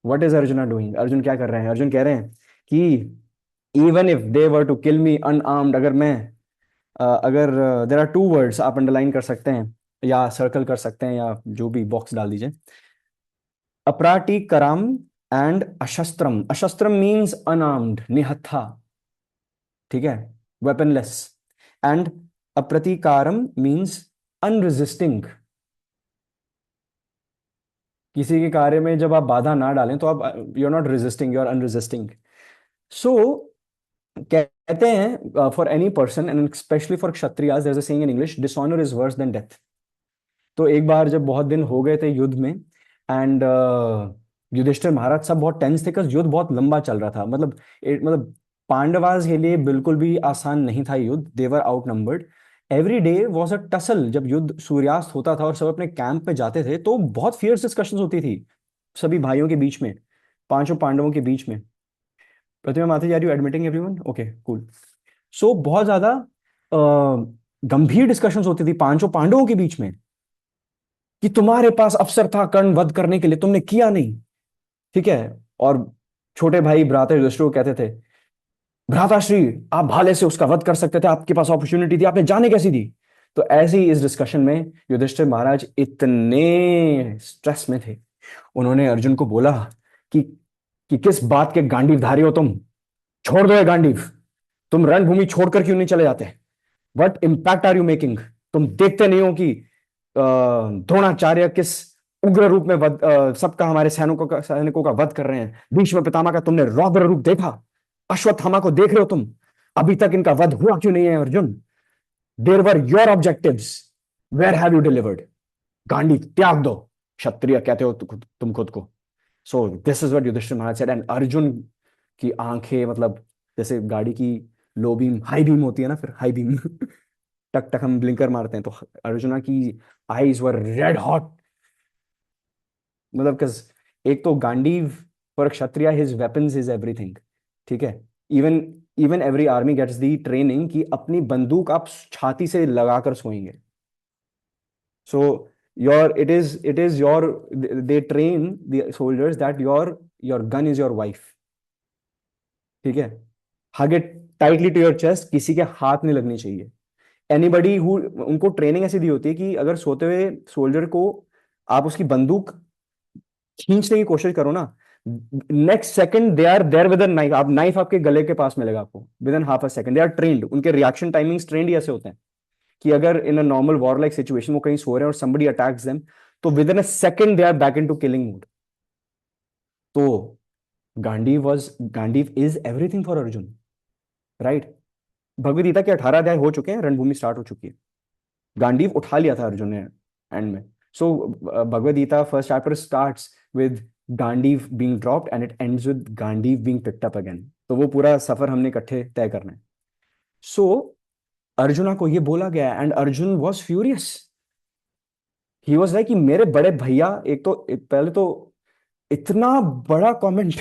Speaker 1: What is Arjuna doing? Arjun क्या कर रहे हैं? अर्जुन कह रहे हैं कि even if they were to kill me unarmed, अगर there are two words आप अंडरलाइन कर सकते हैं या सर्कल कर सकते हैं या जो भी बॉक्स डाल दीजिए, अपराटीकरम एंड अशस्त्रम। अशस्त्रम मीन्स अनआर्म्ड, निहत्था, ठीक है, वेपनलेस, एंड अप्रतीकारम मीन्स अनरेजिस्टिंग। किसी के कार्य में जब आप बाधा ना डालें तो आप you are not resisting, you are unresisting. So कहते हैं for any person and specially for Kshatriyas, there is a saying in English, dishonour is worse than death. तो एक बार जब बहुत दिन हो गए थे युद्ध में, एंड युधिष्ठिर महाराज सब बहुत टेंस थे, युद्ध बहुत लंबा चल रहा था, मतलब पांडवास के लिए बिल्कुल भी आसान नहीं था युद्ध, they were outnumbered. Every day was a tussle. जब युद्ध सूर्यास्त होता था और सब अपने कैंप पे जाते थे, तो बहुत फियर्स डिस्कशंस होती थी सभी भाइयों के बीच में, पांचों पांडवों के बीच में। Pratima Mata, are you admitting everyone? Okay, cool. So बहुत ज्यादा गंभीर डिस्कशंस होती थी पांचों पांडवों के बीच में कि तुम्हारे पास अवसर था कर्ण वध करने के लिए, तुमने किया नहीं, ठीक है। और छोटे भाई भ्राता युधिष्ठिर को कहते थे भ्राताश्री, आप भाले से उसका वध कर सकते थे, आपके पास अपॉर्चुनिटी थी, आपने जाने कैसी दी? तो ऐसे ही इस डिस्कशन में युधिष्ठिर महाराज इतने स्ट्रेस में थे, उन्होंने अर्जुन को बोला कि किस बात के गांडीवधारी हो तुम? छोड़ दो ये गांडीव, तुम रणभूमि छोड़कर क्यों नहीं चले जाते? What impact are you making? तुम देखते नहीं हो कि द्रोणाचार्य किस उग्र रूप में सबका, हमारे सैनिकों का वध कर रहे हैं। भीष्म पितामह का तुमने रौद्र रूप देखा, अश्वत्थामा को देख रहे हो तुम, अभी तक इनका वध हुआ क्यों नहीं है Arjun? There were your objectives, where have you delivered? गांडी त्याग दो, क्षत्रिय कहते हो तुम खुद को। So this is what Yudhishthir Maharaj said, and Arjun की आंखें, मतलब जैसे गाड़ी की लो बीम हाई बीम होती है ना, फिर हाई बीम टक टक हम ब्लिंकर मारते हैं, तो अर्जुना की आईज वर रेड हॉट। मतलब एक तो Gandiva for kshatriya, his weapons is everything, ठीक है। Even even every army gets the training कि अपनी बंदूक आप छाती से लगाकर सोएंगे। सो it is your, they train the soldiers that your gun is your wife, ठीक है। hug it tightly to your chest, किसी के हाथ नहीं लगनी चाहिए। एनीबडी हु, उनको ट्रेनिंग ऐसी दी होती है कि अगर सोते हुए सोल्जर को आप उसकी बंदूक खींचने की कोशिश करो ना, next second they are there with a knife, आप नाइफ आपके गले के पास मिलेगा आपको within half a second. They are trained, उनके रिएक्शन टाइमिंग्स ट्रेंड ही ऐसे होते हैं कि अगर in a normal war like situation वो कहीं सो रहे हैं और somebody attacks them, तो within a second they are back into killing mode. तो Gandiva is everything for Arjun, right. Bhagavad Gita के 18 अध्याय हो चुके हैं, रणभूमि स्टार्ट हो चुकी है, गांडीव उठा लिया था अर्जुन ने एंड में। So Bhagavad Gita first chapter starts with Gandiva being dropped and it ends with Gandiva being picked up again. तो वो पूरा सफर हमने इकट्ठे तय करना है। सो अर्जुना को ये बोला गया and Arjun was furious. He was like कि मेरे बड़े भैया, पहले तो इतना बड़ा कमेंट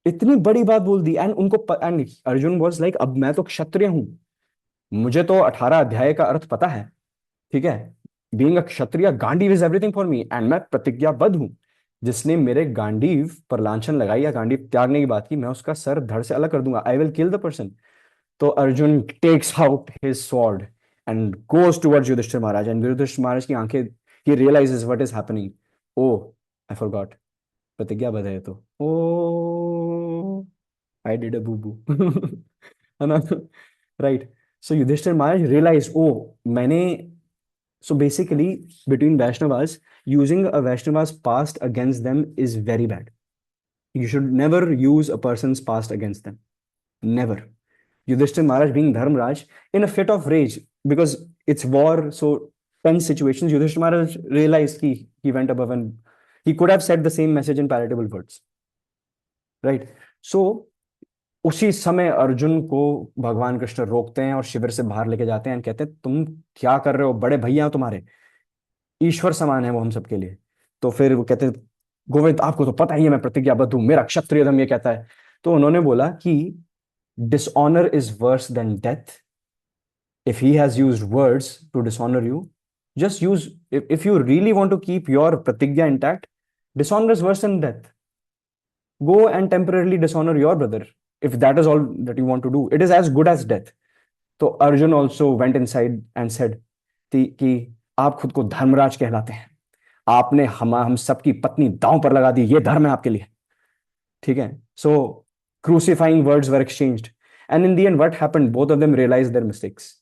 Speaker 1: इतनी बड़ी बात बोल दी, and and Arjun was like, अब मैं तो क्षत्रिय हूं, मुझे तो 18 अध्याय का अर्थ पता है, ठीक है। Being a kshatriya, Gandiva is everything for me, and मैं प्रतिज्ञाबद्ध हूं, जिसने मेरे गांडीव पर लांछन लगाई या गांडीव त्यागने की बात की, मैं उसका सर धड़ से अलग कर दूंगा, I will kill the person. तो Arjun takes out his sword and goes towards Yudhishthir Maharaj, and Yudhishthir Maharaj की आंखें, he realises what is happening. Oh, I forgot, प्रतिज्ञाबद्ध है तो, ओ आई डिड अ बू बू है ना, राइट। सो युधिष्ठिर महाराज रियलाइज, ओ मैंने, so basically between Vaishnavas, using a Vaishnava's past against them is very bad. You should never use a person's past against them, never. Yudhishthir Maharaj, being Dharmraj, in a fit of rage, because it's war, so tense situations, Yudhishthir Maharaj realized he went above and he could have said the same message in palatable words, right? So उसी समय अर्जुन को भगवान कृष्ण रोकते हैं और शिविर से बाहर लेके जाते हैं, कहते हैं तुम क्या कर रहे हो, बड़े भैया तुम्हारे, ईश्वर समान है वो हम सबके लिए। तो फिर वो कहते हैं, गोविंद आपको तो पता ही है मैं प्रतिज्ञाबद्ध हूं, मेरा क्षत्रिय धर्म ये कहता है। तो उन्होंने बोला कि dishonour is worse than death. If he has used words to dishonour you, just use, if you really want to keep your pratigya intact, dishonor is worse than death. Go and temporarily dishonor your brother, if that is all that you want to do. It is as good as death. तो Arjun also went inside and said कि आप खुद को धर्मराज कहलाते हैं, आपने हम सबकी पत्नी दांव पर लगा दी, ये धर्म है आपके लिए, ठीक है। So crucifying words were exchanged, and in the end what happened, both of them realised their mistakes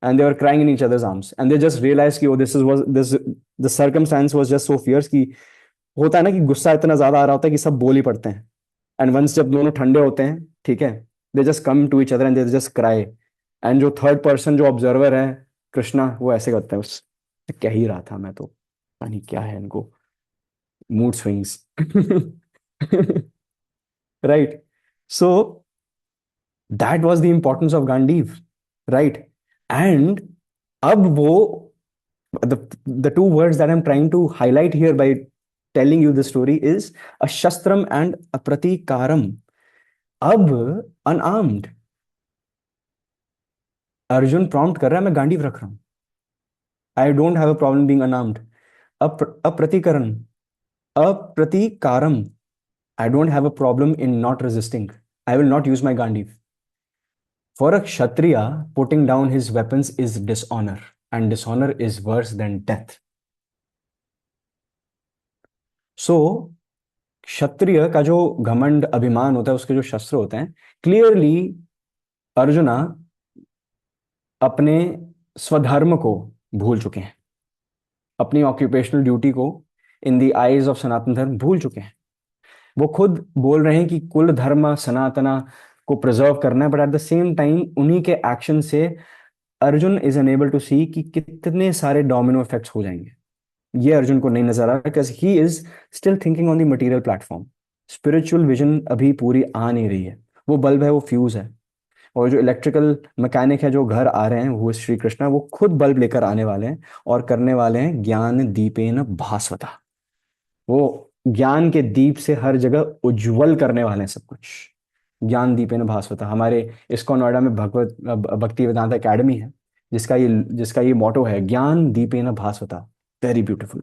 Speaker 1: and they were crying in each other's arms, and they just realized कि oh, the circumstance was just so fierce कि होता है ना कि गुस्सा इतना ज्यादा आ रहा होता है कि सब बोल ही पड़ते हैं, एंड वंस जब दोनों ठंडे होते हैं, ठीक है, they just come to each other and they just cry. And जो थर्ड पर्सन, जो ऑब्जर्वर है कृष्णा, वो ऐसे करते हैं, उस कह ही रहा था मैं तो, पता नहीं क्या है इनको, mood swings right. So that was the importance of Gandiva, right. And अब वो, the two words that I'm trying to highlight here by telling you the story is a shastram and a pratikaram. अब unarmed, Arjun prompt कर रहा है, मैं गांडीव रख रहा हूं, I don't have a problem being unarmed. अप्रतिकरण, अप्रतिकारम, I don't have a problem in not resisting. I will not use my Gandhi. For a Kshatriya, putting down his weapons is dishonor, and dishonor is worse than death. So, क्षत्रिय का जो घमंड अभिमान होता है, उसके जो शस्त्र होते हैं, क्लियरली अर्जुना अपने स्वधर्म को भूल चुके हैं, अपनी ऑक्यूपेशनल ड्यूटी को इन द आईज ऑफ सनातन धर्म भूल चुके हैं. वो खुद बोल रहे हैं कि कुल धर्म सनातना को प्रिजर्व करना है, but at the same time उन्हीं के एक्शन से अर्जुन इज अनेबल टू सी कि कितने सारे डोमिनो इफेक्ट्स हो जाएंगे. ये अर्जुन को नहीं नजर आ रहा, because he is still thinking on the material platform. Spiritual vision अभी पूरी आ नहीं रही है. वो बल्ब है, वो फ्यूज है, और जो इलेक्ट्रिकल मैकेनिक है जो घर आ रहे हैं वो श्री कृष्णा, वो खुद बल्ब लेकर आने वाले हैं और करने वाले हैं ज्ञान दीपेन भास्वता. वो ज्ञान के दीप से हर जगह उज्जवल करने वाले हैं सब कुछ. ज्ञान दीपेन भास्वता. हमारे इस्कॉन नोएडा में भक्ति वेदांत एकेडमी है, जिसका ये मोटो है ज्ञान दीपेन भास्वता. Very beautiful.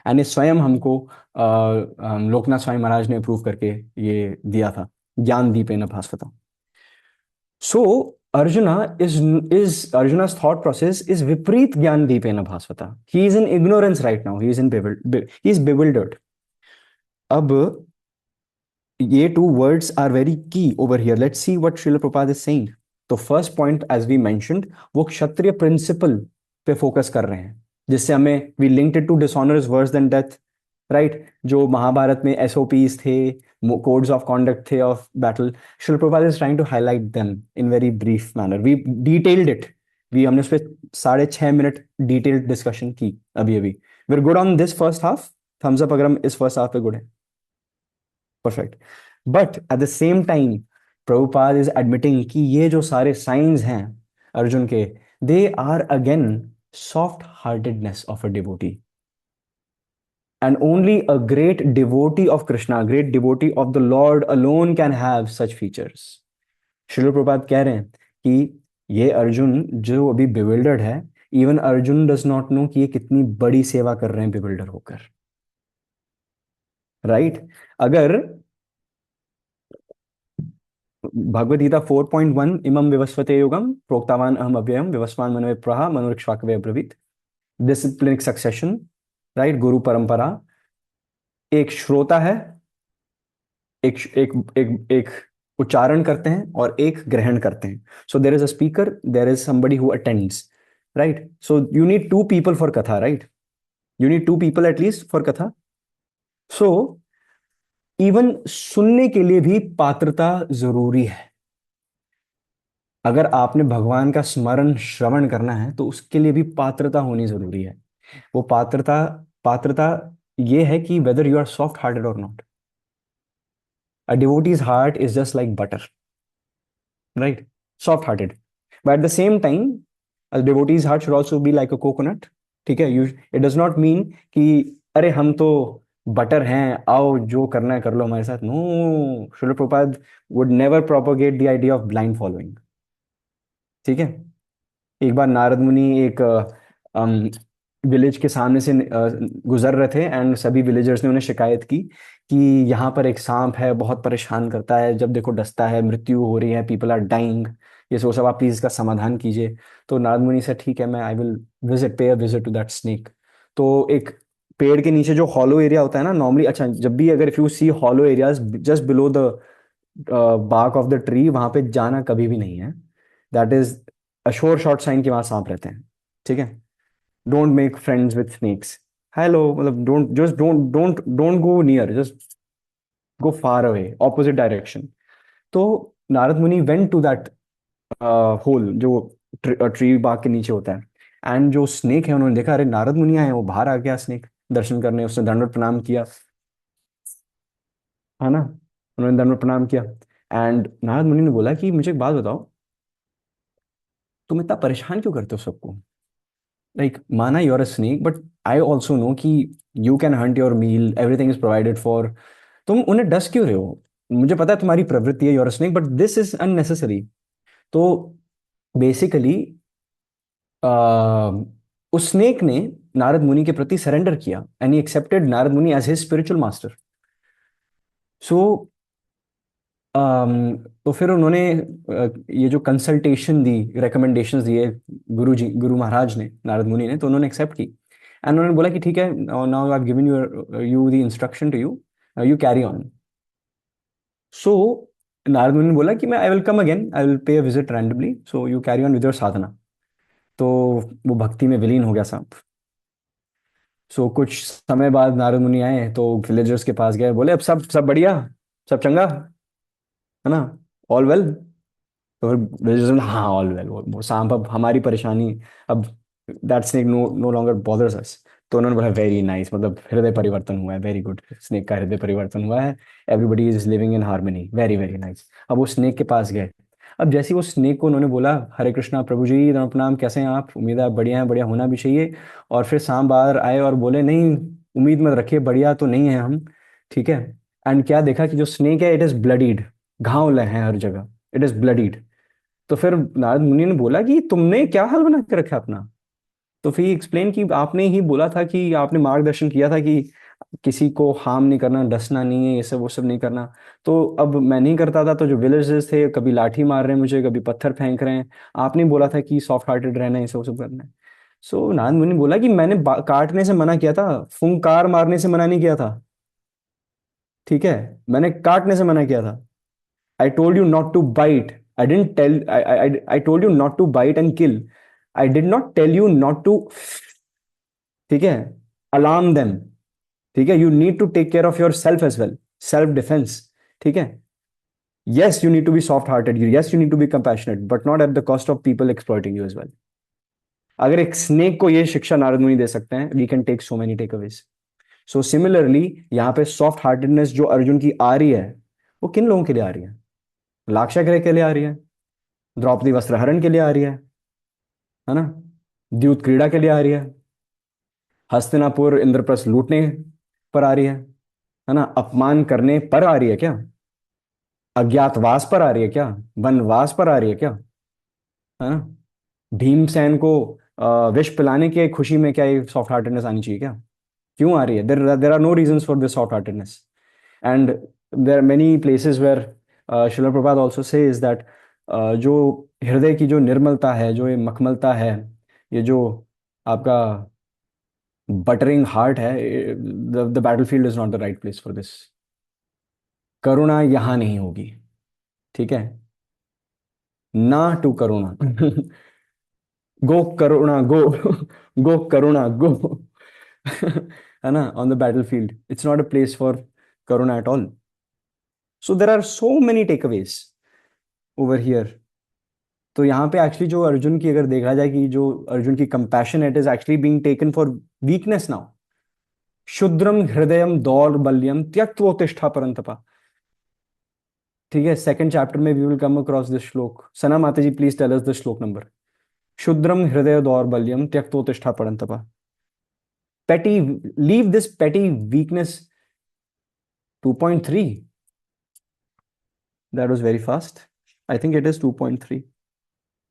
Speaker 1: एंड ये स्वयं हमको लोकनाथ स्वामी महाराज ने अप्रूव करके ये दिया था, ज्ञान दीपेन भास्वता. So Arjuna's thought process is Vipreet Gyan Deepena Bhasvata. He is in ignorance right now. He is bewildered. अब ये two words are very key over here. Let's see what Srila Prabhupada is saying. तो first point as we mentioned, वो क्षत्रिय principle पे focus कर रहे हैं, जिससे हमें we linked it to dishonor is worse than death. Right. जो महाभारत में एसओपीज थे, कोड्स ऑफ कॉन्डक्ट थे of battle, Srila Prabhupada is trying to highlight them in very brief manner. We detailed it. हमने उस पर 6.5 मिनट डिटेल्ड डिस्कशन की अभी. We are good on this first half. Thumbs up अगर हम इस फर्स्ट हाफ पे गुड है. Perfect. But at the same time Prabhupada is admitting कि ये जो सारे साइंस हैं अर्जुन के, they are again soft heartedness of a devotee. And only a great devotee of Krishna, a great devotee of the Lord alone can have such features. Srila Prabhupada कह रहे हैं कि ये अर्जुन जो अभी bewildered है, even Arjun does not know कि ये कितनी बड़ी सेवा कर रहे हैं bewildered होकर. Right? अगर भगवद गीता 4.1 इमं विवस्वते युगम प्रोक्तावान अहम अव्ययम विवस्वान मनवे प्रहा मनोरिक्ष्वाकवे अब्रवीत. डिसिप्लिनिक सक्सेशन, राइट, गुरु परंपरा. एक श्रोता है, एक एक एक एक उच्चारण करते हैं और एक ग्रहण करते हैं. So there is a speaker, there is somebody who attends, right. So you need 2 people for katha, right. You need 2 people at least for katha. So even सुनने के लिए भी पात्रता जरूरी है. अगर आपने भगवान का स्मरण श्रवण करना है तो उसके लिए भी पात्रता होनी जरूरी है. वो पात्रता ये है कि whether you are soft hearted or not. A devotee's heart is just like butter, right? Soft hearted. But at the same time, a devotee's heart should also be like a coconut. ठीक है. It does not mean कि अरे हम तो butter हैं, आओ जो करना है कर लो हमारे साथ. No, Srila Prabhupada would never propagate the idea of blind following. ठीक है. एक बार नारद मुनि एक विलेज के सामने से गुजर रहे थे, एंड सभी विलेजर्स ने उन्हें शिकायत की कि यहाँ पर एक सांप है, बहुत परेशान करता है, जब देखो डसता है, मृत्यु हो रही है, पीपल आर डाइंग, ये सब आप प्लीज इसका समाधान कीजिए. तो नारद मुनि से ठीक है, मैं I will pay a visit to that snake. तो एक पेड़ के नीचे जो हॉलो एरिया होता है ना नॉर्मली, अच्छा जब भी अगर if you see hollow areas just below the bark of the tree, वहां पे जाना कभी भी नहीं है. That is a sure shot sign कि वहां सांप रहते हैं. ठीक है. Don't make friends with snakes. Hello, मतलब don't go near. Just go far away, opposite direction. तो नारद मुनि went to that hole जो ट्री बाग के नीचे होता है, एंड जो स्नेक है उन्होंने देखा, अरे नारद मुनि आए, वो बाहर आ गया स्नेक दर्शन करने. उसने दंडवत प्रणाम किया, है ना. उन्होंने दंडवत प्रणाम किया, एंड नारद मुनि ने बोला कि मुझे एक बात बताओ, तुम इतना परेशान क्यों करते हो सबको. Like, माना you're a snake, but I also know कि you can hunt your meal, everything is provided for. तुम उन्हें डस क्यों रहे हो. मुझे पता है तुम्हारी प्रवृत्ति है, you're a snake, but this is unnecessary. तो बेसिकली उस स्नेक ने नारद मुनि के प्रति सरेंडर किया, एंड ही एक्सेप्टेड नारद मुनि एज हिज स्पिरिचुअल मास्टर. सो तो फिर उन्होंने ये जो कंसल्टेशन दी, रिकमेंडेशंस दिए गुरु जी, गुरु महाराज ने, नारद मुनि ने, तो उन्होंने एक्सेप्ट की एंड उन्होंने बोला कि ठीक है, now I have given you the instruction to you, you carry on. So Narad Muni ने बोला कि मैं I will come again, I will pay a visit randomly, so you carry on with your sadhana. तो वो भक्ति में विलीन हो गया सांप। सो कुछ समय बाद नारद मुनि आए तो विलेजर्स के पास गए, बोले अब सब सब बढ़िया, सब चंगा है ना, ऑल वेल। तो फिर विलेजर्स ने हाँ ऑल वेल, वो सांप अब हमारी परेशानी, अब that snake no no longer bothers us. तो उन्होंने बोला वेरी नाइस, मतलब हृदय परिवर्तन हुआ है, वेरी गुड, स्नेक का हृदय परिवर्तन हुआ है, everybody is living in harmony, very very nice. अब वो स्नेक के पास गए। अब जैसे ही वो स्नेक को उन्होंने बोला हरे कृष्णा प्रभु जी राम प्रणाम, कैसे हैं आप, उम्मीद है आप बढ़िया हैं, बढ़िया होना भी चाहिए। और फिर सांप बाहर आए और बोले नहीं, उम्मीद मत रखिए, बढ़िया तो नहीं है हम, ठीक है। एंड क्या देखा कि जो स्नेक है इट इज ब्लडीड, घाव लगे हैं हर जगह, इट इज ब्लडीड। तो फिर नारद मुनि ने बोला कि तुमने क्या हाल बना के रखा है अपना। तो फिर एक्सप्लेन कि आपने ही बोला था, कि आपने मार्गदर्शन किया था कि किसी को हार्म नहीं करना, डसना नहीं है, ये सब वो सब नहीं करना। तो अब मैं नहीं करता था, तो जो विलेजर्स थे कभी लाठी मार रहे हैं मुझे, कभी पत्थर फेंक रहे हैं, आपने बोला था कि सॉफ्ट हार्टेड रहना है, ये सब वो सब करना है। सो नारद मुनि बोला कि मैंने काटने से मना किया था, फुंकार मारने से मना नहीं किया था, ठीक है, मैंने काटने से मना किया था। I told you not to bite. I didn't tell. I told you not to bite and kill. I did not tell you not to, ठीक है, alarm them. ठीक है, you need to take care of yourself as well. Self defense. ठीक है. Yes, you need to be soft hearted. Yes, you need to be compassionate, but not at the cost of people exploiting you as well. अगर एक snake को ये शिक्षा नारद मुनि दे सकते हैं, we can take so many takeaways. So similarly यहाँ पे सॉफ्ट हार्टेडनेस जो अर्जुन की आ रही है, वो किन लोगों के लिए आ रही है? लाक्षागृह के लिए आ रही है, द्रौपदी वस्त्रहरण के लिए आ रही है ना, द्यूत क्रीड़ा के लिए आ रही है, हस्तिनापुर इंद्रप्रस्थ लूटने पर आ रही है ना, अपमान करने पर आ रही है क्या, अज्ञातवास पर आ रही है क्या, वनवास पर आ रही है क्या, है ना, भीमसेन को विष पिलाने की खुशी में क्या ये सॉफ्ट हार्टेडनेस आनी चाहिए क्या? क्यों आ रही है? There are no reasons for this soft heartedness. And there are many places where Srila Prabhupada also says that जो हृदय की जो निर्मलता है, जो ये मखमलता है, ये जो आपका बटरिंग हार्ट है, the battlefield is not the right place for this. करुणा यहां नहीं होगी, ठीक है, ना to Karuna. Go Karuna go, go Karuna go, है ना, on the battlefield it's not a place for करुणा at all. So there are so many takeaways over here. तो यहाँ पे एक्चुअली जो अर्जुन की अगर देखा जाए कि जो अर्जुन की compassion, it is actually being taken for weakness now. क्षुद्रम हृदयम दौर्बल्यम त्यक्त्वोत्तिष्ठा परंतपा, ठीक है, सेकंड चैप्टर में we will come across this shloka. Sana Mata ji please tell us the shloka number. क्षुद्रम हृदय दौर्बल्यम त्यक्त्वोत्तिष्ठा परंतपा, petty, leave this petty weakness। 2.3, that was very fast, I think it is 2.3,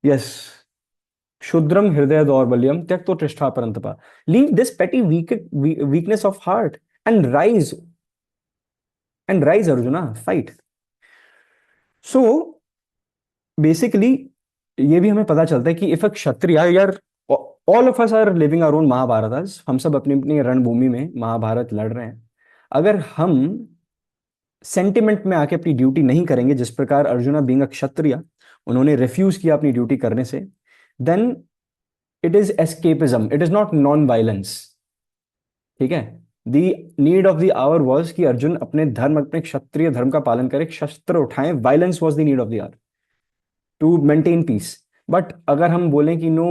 Speaker 1: yes। क्षुद्रम हृदय दौर्बल्यम त्यक्त्वोत्तिष्ठा परंतपा, लीव दिस पेटी weakness of heart and rise, arjuna, fight. So basically ये भी हमें पता चलता है कि इफ अ क्षत्रिय, यार all of us are living our own Mahabharata, हम सब अपनी अपनी रणभूमि में महाभारत लड़ रहे हैं। अगर हम सेंटिमेंट में आके अपनी ड्यूटी नहीं करेंगे, जिस प्रकार अर्जुना बीइंग अ क्षत्रिय उन्होंने रिफ्यूज किया अपनी ड्यूटी करने से, then it is escapism, it is not non violence, ठीक है। The need of the hour was कि अर्जुन अपने धर्म, अपने क्षत्रिय धर्म का पालन करे, शस्त्र उठाएं, violence was the need of the hour to maintain peace. But अगर हम बोलें कि नो,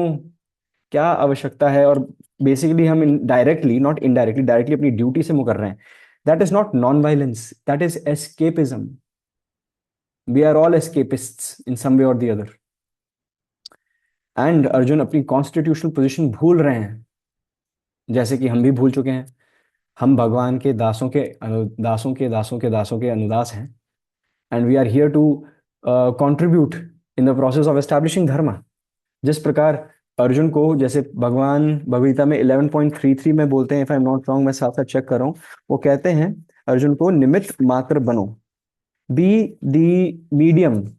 Speaker 1: क्या आवश्यकता है, और बेसिकली हम डायरेक्टली, नॉट इनडायरेक्टली, डायरेक्टली अपनी ड्यूटी से मुकर रहे हैं, that is not non violence, that is escapism. We are all escapists in some way or the other. And Arjun अपनी कॉन्स्टिट्यूशनल पोजीशन भूल रहे हैं, जैसे कि हम भी भूल चुके हैं। हम भगवान के दासों के दासों के दासों के दासों के अनुदास हैं, and we are here to contribute in the process of establishing dharma. जिस प्रकार अर्जुन को, जैसे भगवान भगवद गीता में 11.33 में बोलते हैं, if I am not wrong, मैं साथ साथ चेक कर रहा हूँ, वो कहते हैं अर्जुन को निमित्त मात्र बनो, be the medium,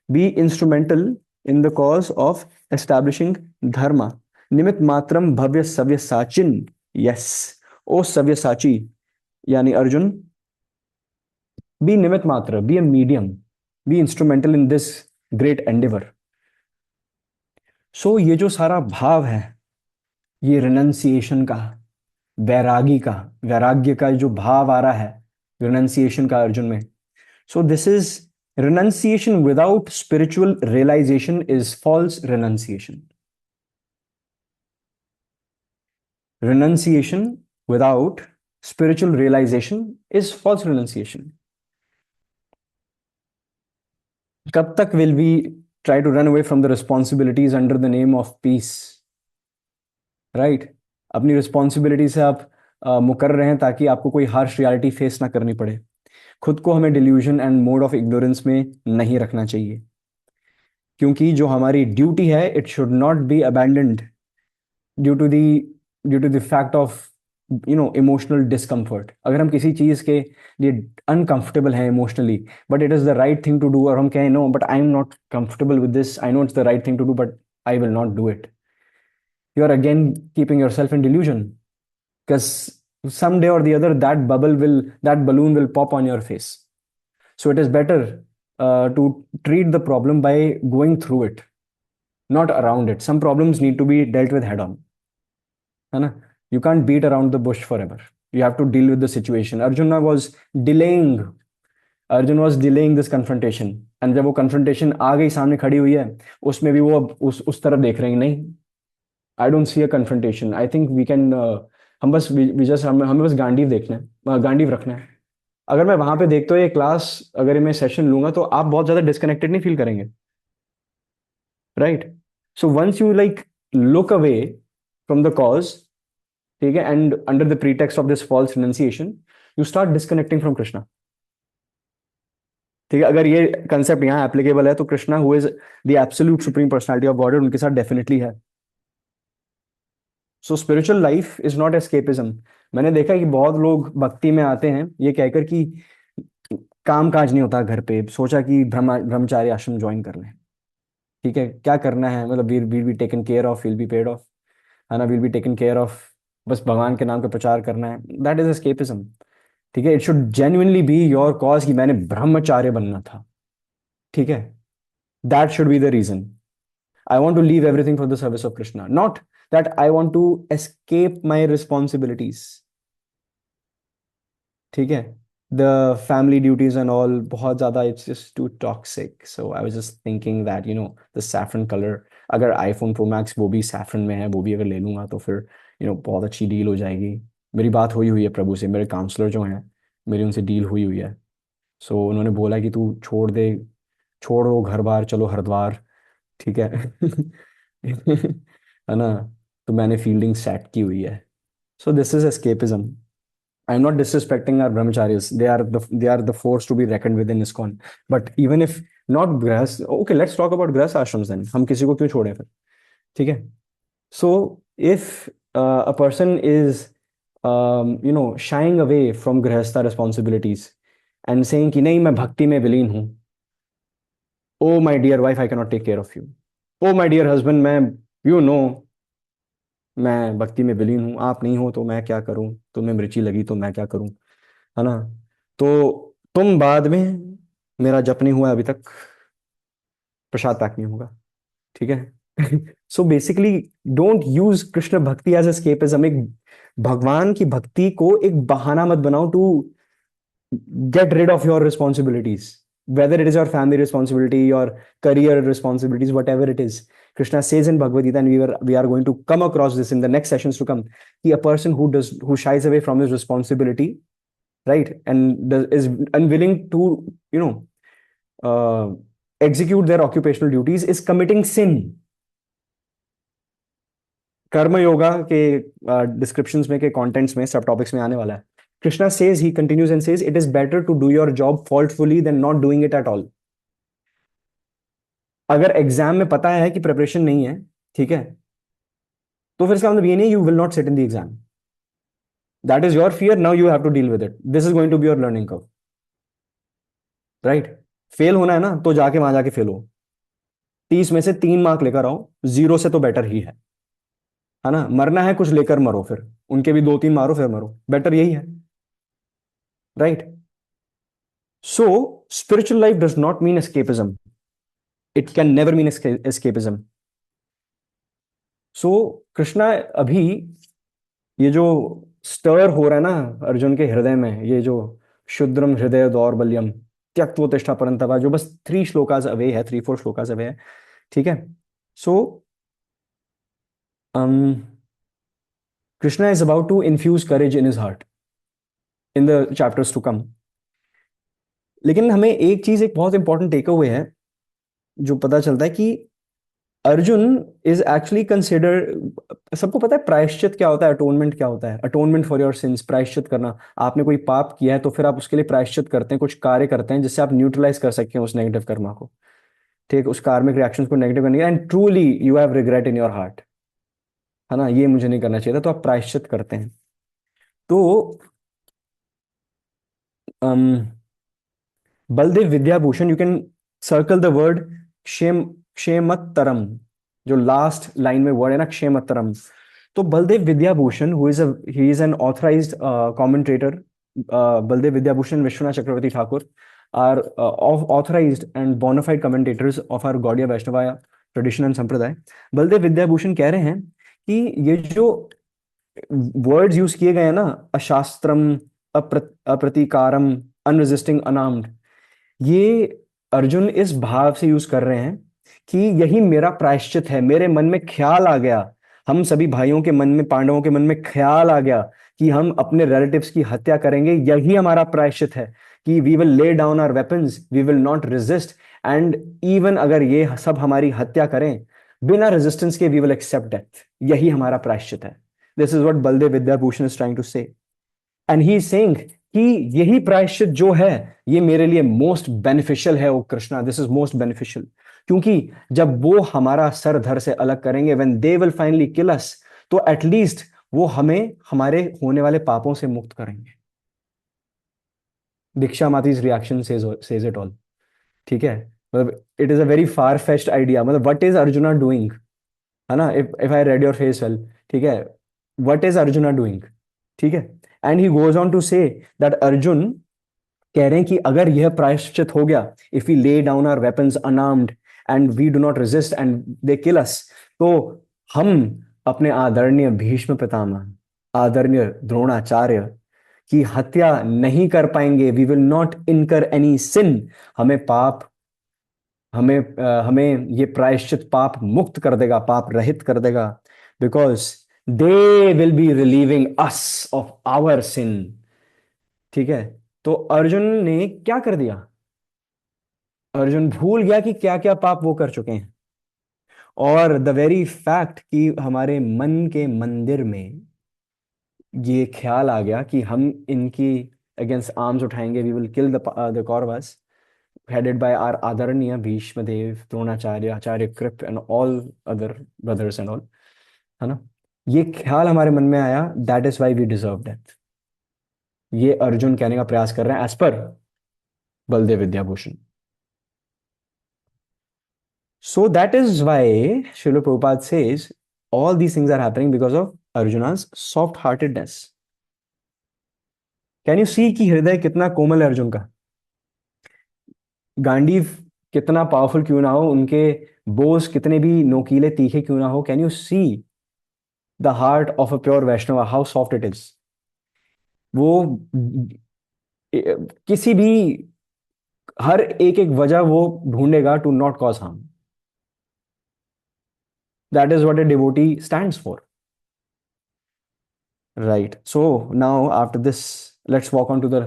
Speaker 1: be instrumental in the cause of establishing dharma. Nimit Mataram Bhavya सव्य Sachin. Yes, ओ सव्य साची यानी अर्जुन, be निमित मात्र, be a medium, be instrumental in this great endeavor. So ये जो सारा भाव है, ये रिनंसिएशन का, वैरागी का, वैराग्य का जो भाव आ रहा है रिनंसिएशन का अर्जुन में. So this is renunciation without spiritual realization is false renunciation. Renunciation without spiritual realization is false renunciation. कब तक will we try to run away from the responsibilities under the name of peace? Right? अपनी responsibility से आप मुकर रहे हैं ताकि आपको कोई हार्श रियलिटी फेस ना करनी पड़े. खुद को हमें delusion and mode of ignorance में नहीं रखना चाहिए, क्योंकि जो हमारी ड्यूटी है it should not be abandoned due to the fact of emotional discomfort. अगर हम किसी चीज के लिए अनकंफर्टेबल हैं emotionally, but it is the right thing to do, और हम कहें no but I am not comfortable with this, I know it's the right thing to do but I will not do it, you are again keeping yourself in delusion, because someday or the other that balloon will pop on your face. So it is better to treat the problem by going through it, not around it. Some problems need to be dealt with head on, है ना? You can't beat around the bush forever. You have to deal with the situation. Arjun was delaying this confrontation, and जब वो confrontation आ गई सामने खड़ी हुई है, उसमें भी वो उस तरफ देख रहे हैं. नहीं, I don't see a confrontation. I think we can हम बस we just हमें बस गांडीव देखना है, गांडीव रखना है. अगर मैं वहां पे देखता हूँ ये क्लास, अगर मैं सेशन लूंगा तो आप बहुत ज्यादा डिस्कनेक्टेड नहीं फील करेंगे, right? So once you like look away from the cause, ठीक है, and under the pretext of this false renunciation you start disconnecting from Krishna. ठीक है, अगर ये कंसेप्ट यहाँ एप्लीकेबल है तो Krishna who is the absolute supreme personality of God उनके साथ डेफिनेटली है. So spiritual life is not escapism. मैंने देखा कि बहुत लोग भक्ति में आते हैं ये कहकर कि काम काज नहीं होता घर पे, सोचा कि ब्रह्मचार्य आश्रम ज्वाइन कर लें. ठीक है, क्या करना है, मतलब will be taken care of, will be paid off, है ना, will be taken care of, बस भगवान के नाम का प्रचार करना है. That is escapism. ठीक है, it should genuinely be your cause कि मैंने ब्रह्मचार्य बनना था. ठीक है, that should be the reason. I want to leave everything for the service of Krishna, not that I want to escape my responsibilities. ठीक है, the family duties and all बहुत ज़्यादा it's just too toxic. So I was just thinking that the saffron color, अगर iPhone Pro Max वो भी saffron में है, वो भी अगर ले लूँगा तो फिर बहुत अच्छी डील हो जाएगी. मेरी बात हुई है प्रभु से, मेरे काउंसलर जो हैं मेरी उनसे डील हुई है. सो उन्होंने बोला कि तू छोड़ दो घर बार, चलो हरिद्वार. ठीक है है ना, तो मैंने फील्डिंग सेट की हुई है. So this is escapism. I am not disrespecting our brahmacharis, they are the force to be reckoned with in ISKCON. But even if not grihastha, okay let's talk about grihastha ashrams then. हम किसी को क्यों छोड़ें फिर? ठीक है, so if a person is shying away from grihastha responsibilities and saying कि नहीं मैं भक्ति में विलीन हूं, oh my dear wife I can not take care of you, oh my dear husband मैं मैं भक्ति में विलीन हूं, आप नहीं हो तो मैं क्या करूं, तुम्हें मिर्ची लगी तो मैं क्या करूं, है ना, तो तुम बाद में, मेरा जप नहीं हुआ अभी तक, प्रसाद पैक नहीं होगा. ठीक है so basically don't use Krishna भक्ति एज एस्केपिज्म. एक भगवान की भक्ति को एक बहाना मत बनाओ to get rid of your responsibilities, whether it is your family responsibility, your career responsibilities, whatever it is. Krishna says in Bhagavad Gita, and we are going to come across this in the next sessions to come, a person who shies away from his responsibility, right, and is unwilling to execute their occupational duties is committing sin. कर्म योगा के descriptions में के contents में सब topics में आने वाला है. Krishna says, he continues and says, it is better to do your job faultfully than not doing it at all. अगर एग्जाम में पता है कि प्रिपरेशन नहीं है, ठीक है, तो फिर इसका मतलब ये नहीं, you will not sit in the exam. That is your fear. Now you have to deal with it. This is going to be your learning curve. Right? Fail होना है ना, तो जाके वहां जाके फेल हो, 30 में से 3 मार्क लेकर आओ, 0 से तो बेटर ही है ना? मरना है कुछ लेकर मरो, फिर उनके भी 2-3 मारो फिर मरो, बेटर यही है, right? So spiritual life does not mean escapism, it can never mean escapism. So Krishna अभी ये जो स्टर हो रहा है ना अर्जुन के हृदय में, ये जो शुद्रम हृदय दौर्बल्यम त्यक्त्वा तिष्ठा परंतप, जो बस 3 श्लोकास अवे है, 3-4 श्लोकास अवे है, ठीक है? So Krishna is about to infuse courage in his heart in the chapters to come. लेकिन हमें एक चीज, एक बहुत इंपॉर्टेंट टेक अवे है जो पता चलता है कि अर्जुन इज एक्चुअली कंसिडर, सबको पता है प्रायश्चित क्या होता है, अटोनमेंट क्या होता है, अटोनमेंट फॉर योर सिंस, प्रायश्चित करना. आपने कोई पाप किया है तो फिर आप उसके लिए प्रायश्चित करते हैं, कुछ कार्य करते हैं जिससे आप न्यूट्रलाइज कर सकते हैं उस नेगेटिव कर्मा को, ठीक, उस कार्मिक रिएक्शंस को नेगेटिव करने के, and truly you have regret in your heart, है ना, ये मुझे नहीं करना चाहिए था, तो आप प्रायश्चित करते हैं. तो Baladeva Vidyabhushan, you can circle the word क्षेम, क्षेमत्तरम, जो लास्ट लाइन में वर्ड है ना, क्षेमत्तरम. तो Baladeva Vidyabhushana, he is an authorised commentator, Baladeva Vidyabhushana Vishwanath Chakravarti Thakur are authorized and bona fide commentators of our Gaudiya Vaishnava tradition and संप्रदाय. बलदेव विद्याभूषण कह रहे हैं कि ये जो वर्ड्स यूज किए गए हैं ना, अशास्त्रम, अप्रतिकारम, अनरेजिस्टिंग, अनार्म्ड, ये अर्जुन इस भाव से यूज कर रहे हैं कि यही मेरा प्रायश्चित है. मेरे मन में ख्याल आ गया, हम सभी भाइयों के मन में, पांडवों के मन में ख्याल आ गया कि हम अपने रिलेटिव्स की हत्या करेंगे, यही हमारा प्रायश्चित है कि we will lay down our weapons, we will not resist, and even अगर ये सब हमारी हत्या करें बिना रेजिस्टेंस के, वी विल एक्सेप्ट डेथ. यही हमारा प्रायश्चित है. This is what Baladeva Vidyabhushana is trying to say. And he is saying कि यही प्रायश्चित जो है ये मेरे लिए मोस्ट बेनिफिशियल है. Oh Krishna, this is most beneficial, क्योंकि जब वो हमारा सर धर से अलग करेंगे, when they will finally kill us, तो एटलीस्ट वो हमें हमारे होने वाले पापों से मुक्त करेंगे. दीक्षा मातीज रिएक्शन सेज इट ऑल, ठीक है? मतलब it is a very far fetched idea. मतलब व्हाट इज अर्जुना डूइंग, है ना? If I read your face well, ठीक है, व्हाट इज अर्जुना डूइंग, ठीक है? And he goes on to say that Arjun कह रहे हैं कि अगर यह प्रायश्चित हो गया, if we lay down our weapons unarmed and we do not resist and they kill us, तो हम अपने आदरणीय भीष्म पितामह, आदरणीय द्रोणाचार्य की हत्या नहीं कर पाएंगे. वी विल नॉट इनकर एनी सिन. हमें पाप, हमें ये प्रायश्चित पाप मुक्त कर देगा, पाप रहित कर देगा, because they will be relieving us of our sin. ठीक है? तो अर्जुन ने क्या कर दिया? अर्जुन भूल गया कि क्या क्या पाप वो कर चुके हैं, और द वेरी फैक्ट कि हमारे मन के मंदिर में ये ख्याल आ गया कि हम इनकी अगेंस्ट आर्म्स उठाएंगे, we will kill the Kauravas headed by our आदरणीय Bhishma Dev, Dronacharya, Acharya Kripa and all other brothers and all, है ना? ये ख्याल हमारे मन में आया, that is why we deserve death. ये अर्जुन कहने का प्रयास कर रहे हैं as per Baldev Vidyabhushan. So that is why Srila Prabhupada says all these things are happening because of Arjuna's soft-heartedness. Can you see कि हृदय कितना कोमल है अर्जुन का? गांडीव कितना पावरफुल क्यों ना हो, उनके बोस कितने भी नोकीले तीखे क्यों ना हो, can you see the heart of a pure Vaishnav, how soft it is? वो किसी भी, हर एक एक वजह वो ढूंढेगा to not cause harm. That is what a devotee stands for. Right. So now after this, let's walk on to the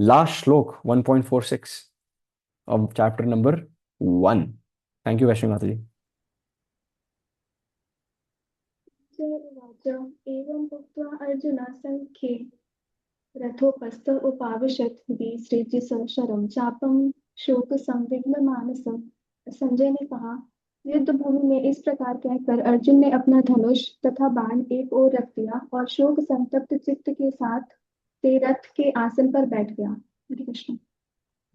Speaker 1: last shlok, 1.46 of chapter number 1. Thank you, Vaishnavi Mataji.
Speaker 3: उवाच एवम् उक्त्वा अर्जुनः संख्ये रथोपस्थ उपाविशत् विसृज्य शरं चापं शोकसंविग्नमानसं. संजय ने कहा, युद्ध भूमि में इस प्रकार कहकर अर्जुन ने अपना धनुष तथा बाण एक ओर रख दिया और शोक संतप्त चित्त के साथ ते रथ के आसन पर बैठ गया. हरे कृष्ण.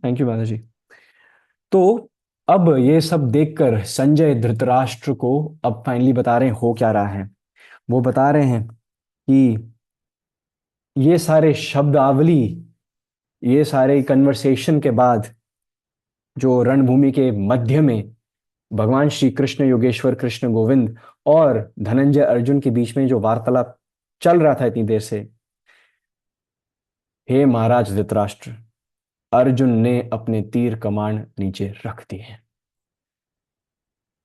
Speaker 1: Thank you, Mataji. तो अब ये सब देखकर संजय धृतराष्ट्र को अब फाइनली बता रहे हैं हो क्या रहा है। वो बता रहे हैं कि ये सारे शब्दावली, ये सारे कन्वर्सेशन के बाद जो रणभूमि के मध्य में भगवान श्री कृष्ण योगेश्वर कृष्ण गोविंद और धनंजय अर्जुन के बीच में जो वार्तालाप चल रहा था इतनी देर से, हे महाराज धृतराष्ट्र, अर्जुन ने अपने तीर कमान नीचे रख दिए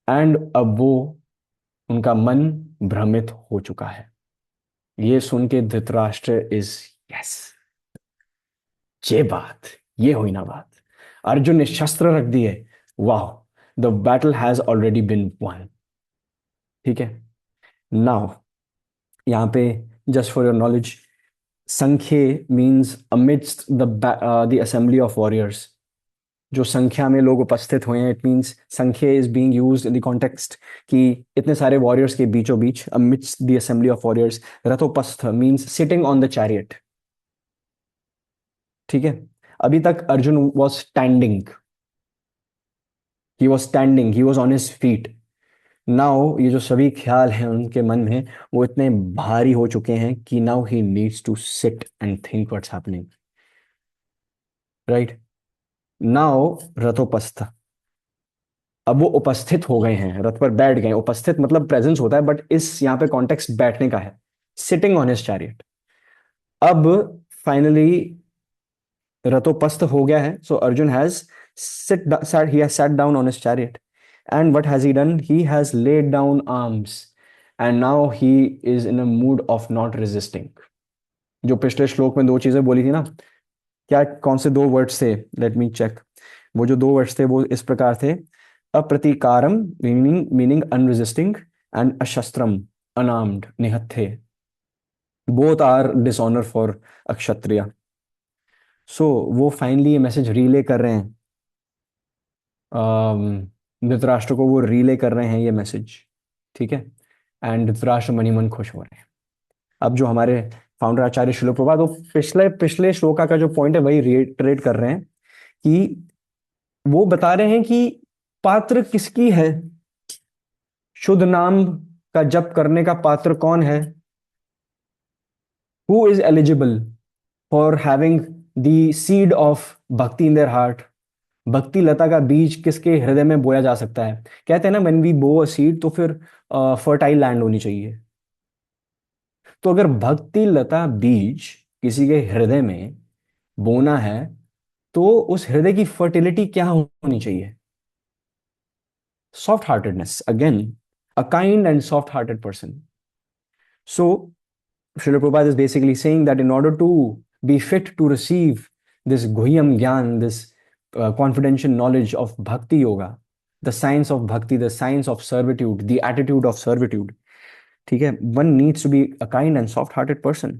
Speaker 1: एंड अब वो उनका मन भ्रमित हो चुका है। ये सुन के धृतराष्ट्र इज यस, ये बात, ये हुई ना बात, अर्जुन ने शस्त्र रख दिए, वाह, the battle has already been won. ठीक है, नाउ यहां पे जस्ट फॉर योर नॉलेज, संख्ये means amidst the assembly of warriors. जो संख्या में लोग उपस्थित हुए हैं, इट मीन्स संख्या is being used in the context कि इतने सारे वॉरियर्स के बीचों बीच, amidst the assembly of warriors. रथोपस्थ means sitting on the chariot. ठीक है, अभी तक Arjun was standing, he was standing, he was on his feet. Now ये जो सभी ख्याल हैं उनके मन में, वो इतने भारी हो चुके हैं कि now he needs to sit and think what's happening. Right, now रथोपस्थ, अब वो उपस्थित हो गए हैं, रथ पर बैठ गए। उपस्थित मतलब प्रेजेंस होता है, बट इस यहाँ पे कॉन्टेक्स्ट बैठने का है, सिटिंग ऑन हिज चैरियट। अब फाइनली रथोपस्थ हो गया है, so Arjun has he has sat down on his chariot, and what has he done? He has laid down arms, and now he is in a mood of not resisting. जो पिछले श्लोक में दो चीजें बोली थी ना, क्या कौन से दो वर्ड्स थे, लेट मी चेक। वो जो दो वर्ड्स थे वो इस प्रकार थे, अप्रतीकारम मीनिंग अनरेजिस्टिंग, एंड अशस्त्रम अनार्म्ड निहत्थे। बोथ आर डिसऑनर फॉर अक्षत्रिय। सो वो फाइनली ये मैसेज रिले कर रहे हैं, धृतराष्ट्र को वो रिले कर रहे हैं ये मैसेज। ठीक है, एंड धृतराष्ट्र मनी मन खुश हो रहे हैं। अब जो हमारे फाउंडर आचार्य श्रील प्रभुपाद, वो पिछले पिछले श्लोका का जो पॉइंट है वही रिएटरेट कर रहे हैं कि वो बता रहे हैं कि पात्र किसकी है, शुद्ध नाम का जप करने का पात्र कौन है, who is eligible for having the seed of भक्ति इन देयर हार्ट। भक्ति लता का बीज किसके हृदय में बोया जा सकता है। कहते हैं ना, व्हेन वी बो अ सीड, तो फिर फर्टाइल लैंड होनी चाहिए। तो अगर भक्ति लता बीज किसी के हृदय में बोना है, तो उस हृदय की फर्टिलिटी क्या होनी चाहिए? Soft heartedness, again a kind and soft hearted person. So Srila Prabhupada is basically saying that in order to be fit to receive this Guhyam Gyan, this confidential knowledge of Bhakti Yoga, the science of Bhakti, the science of servitude, the attitude of servitude, ठीक है, one needs to be a kind and soft-hearted person.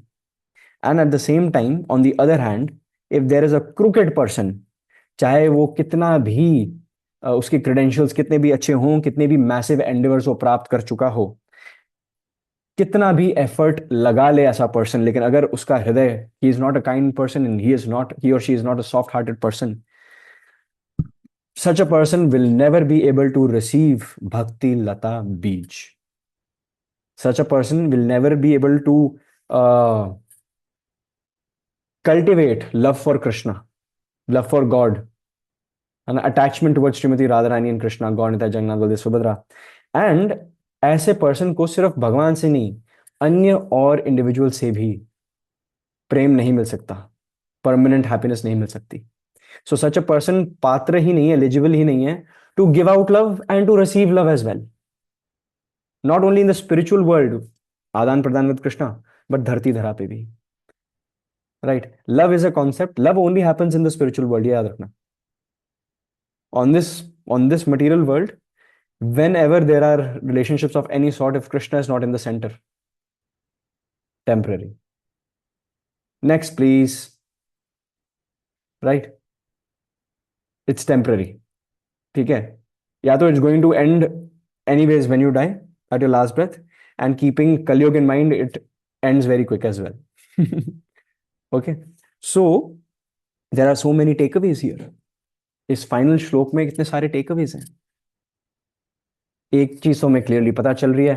Speaker 1: And at the same time, on the other hand, if there is a crooked person, चाहे वो कितना भी उसके credentials कितने भी अच्छे हों, कितने भी massive endeavors वो प्राप्त कर चुका हो, कितना भी एफर्ट लगा ले ऐसा पर्सन, लेकिन अगर उसका हृदय, he is not a kind person and he or she is not a soft hearted person, such a person will never be able to receive bhakti lata beej. Such a person will never be able to cultivate love for Krishna, love for God, an attachment towards Srimati Radharani and Krishna, God Nitya Jagannath Baldev Subhadra. And ऐसे person को सिर्फ भगवान से नहीं, अन्य और individual से भी प्रेम नहीं मिल सकता, परमानेंट हैप्पीनेस नहीं मिल सकती। सो सच अ पर्सन पात्र ही नहीं है, एलिजिबल ही नहीं है to give out love and to receive love as well, not only in the spiritual world, आदान प्रदान विद कृष्णा, बट धरती धरा पे भी। Right, love is a concept, love only happens in the spiritual world, याद रखना। On this material world, whenever there are relationships of any sort, if Krishna is not in the center, temporary. Next, please. Right? It's temporary. ठीक है, या तो it's going to end anyways when you die at your last breath, and keeping Kali Yuga in mind, it ends very quick as well. Okay, so there are so many takeaways here. इस final श्लोक में कितने सारे takeaways हैं। एक चीज तो हमें क्लियरली पता चल रही है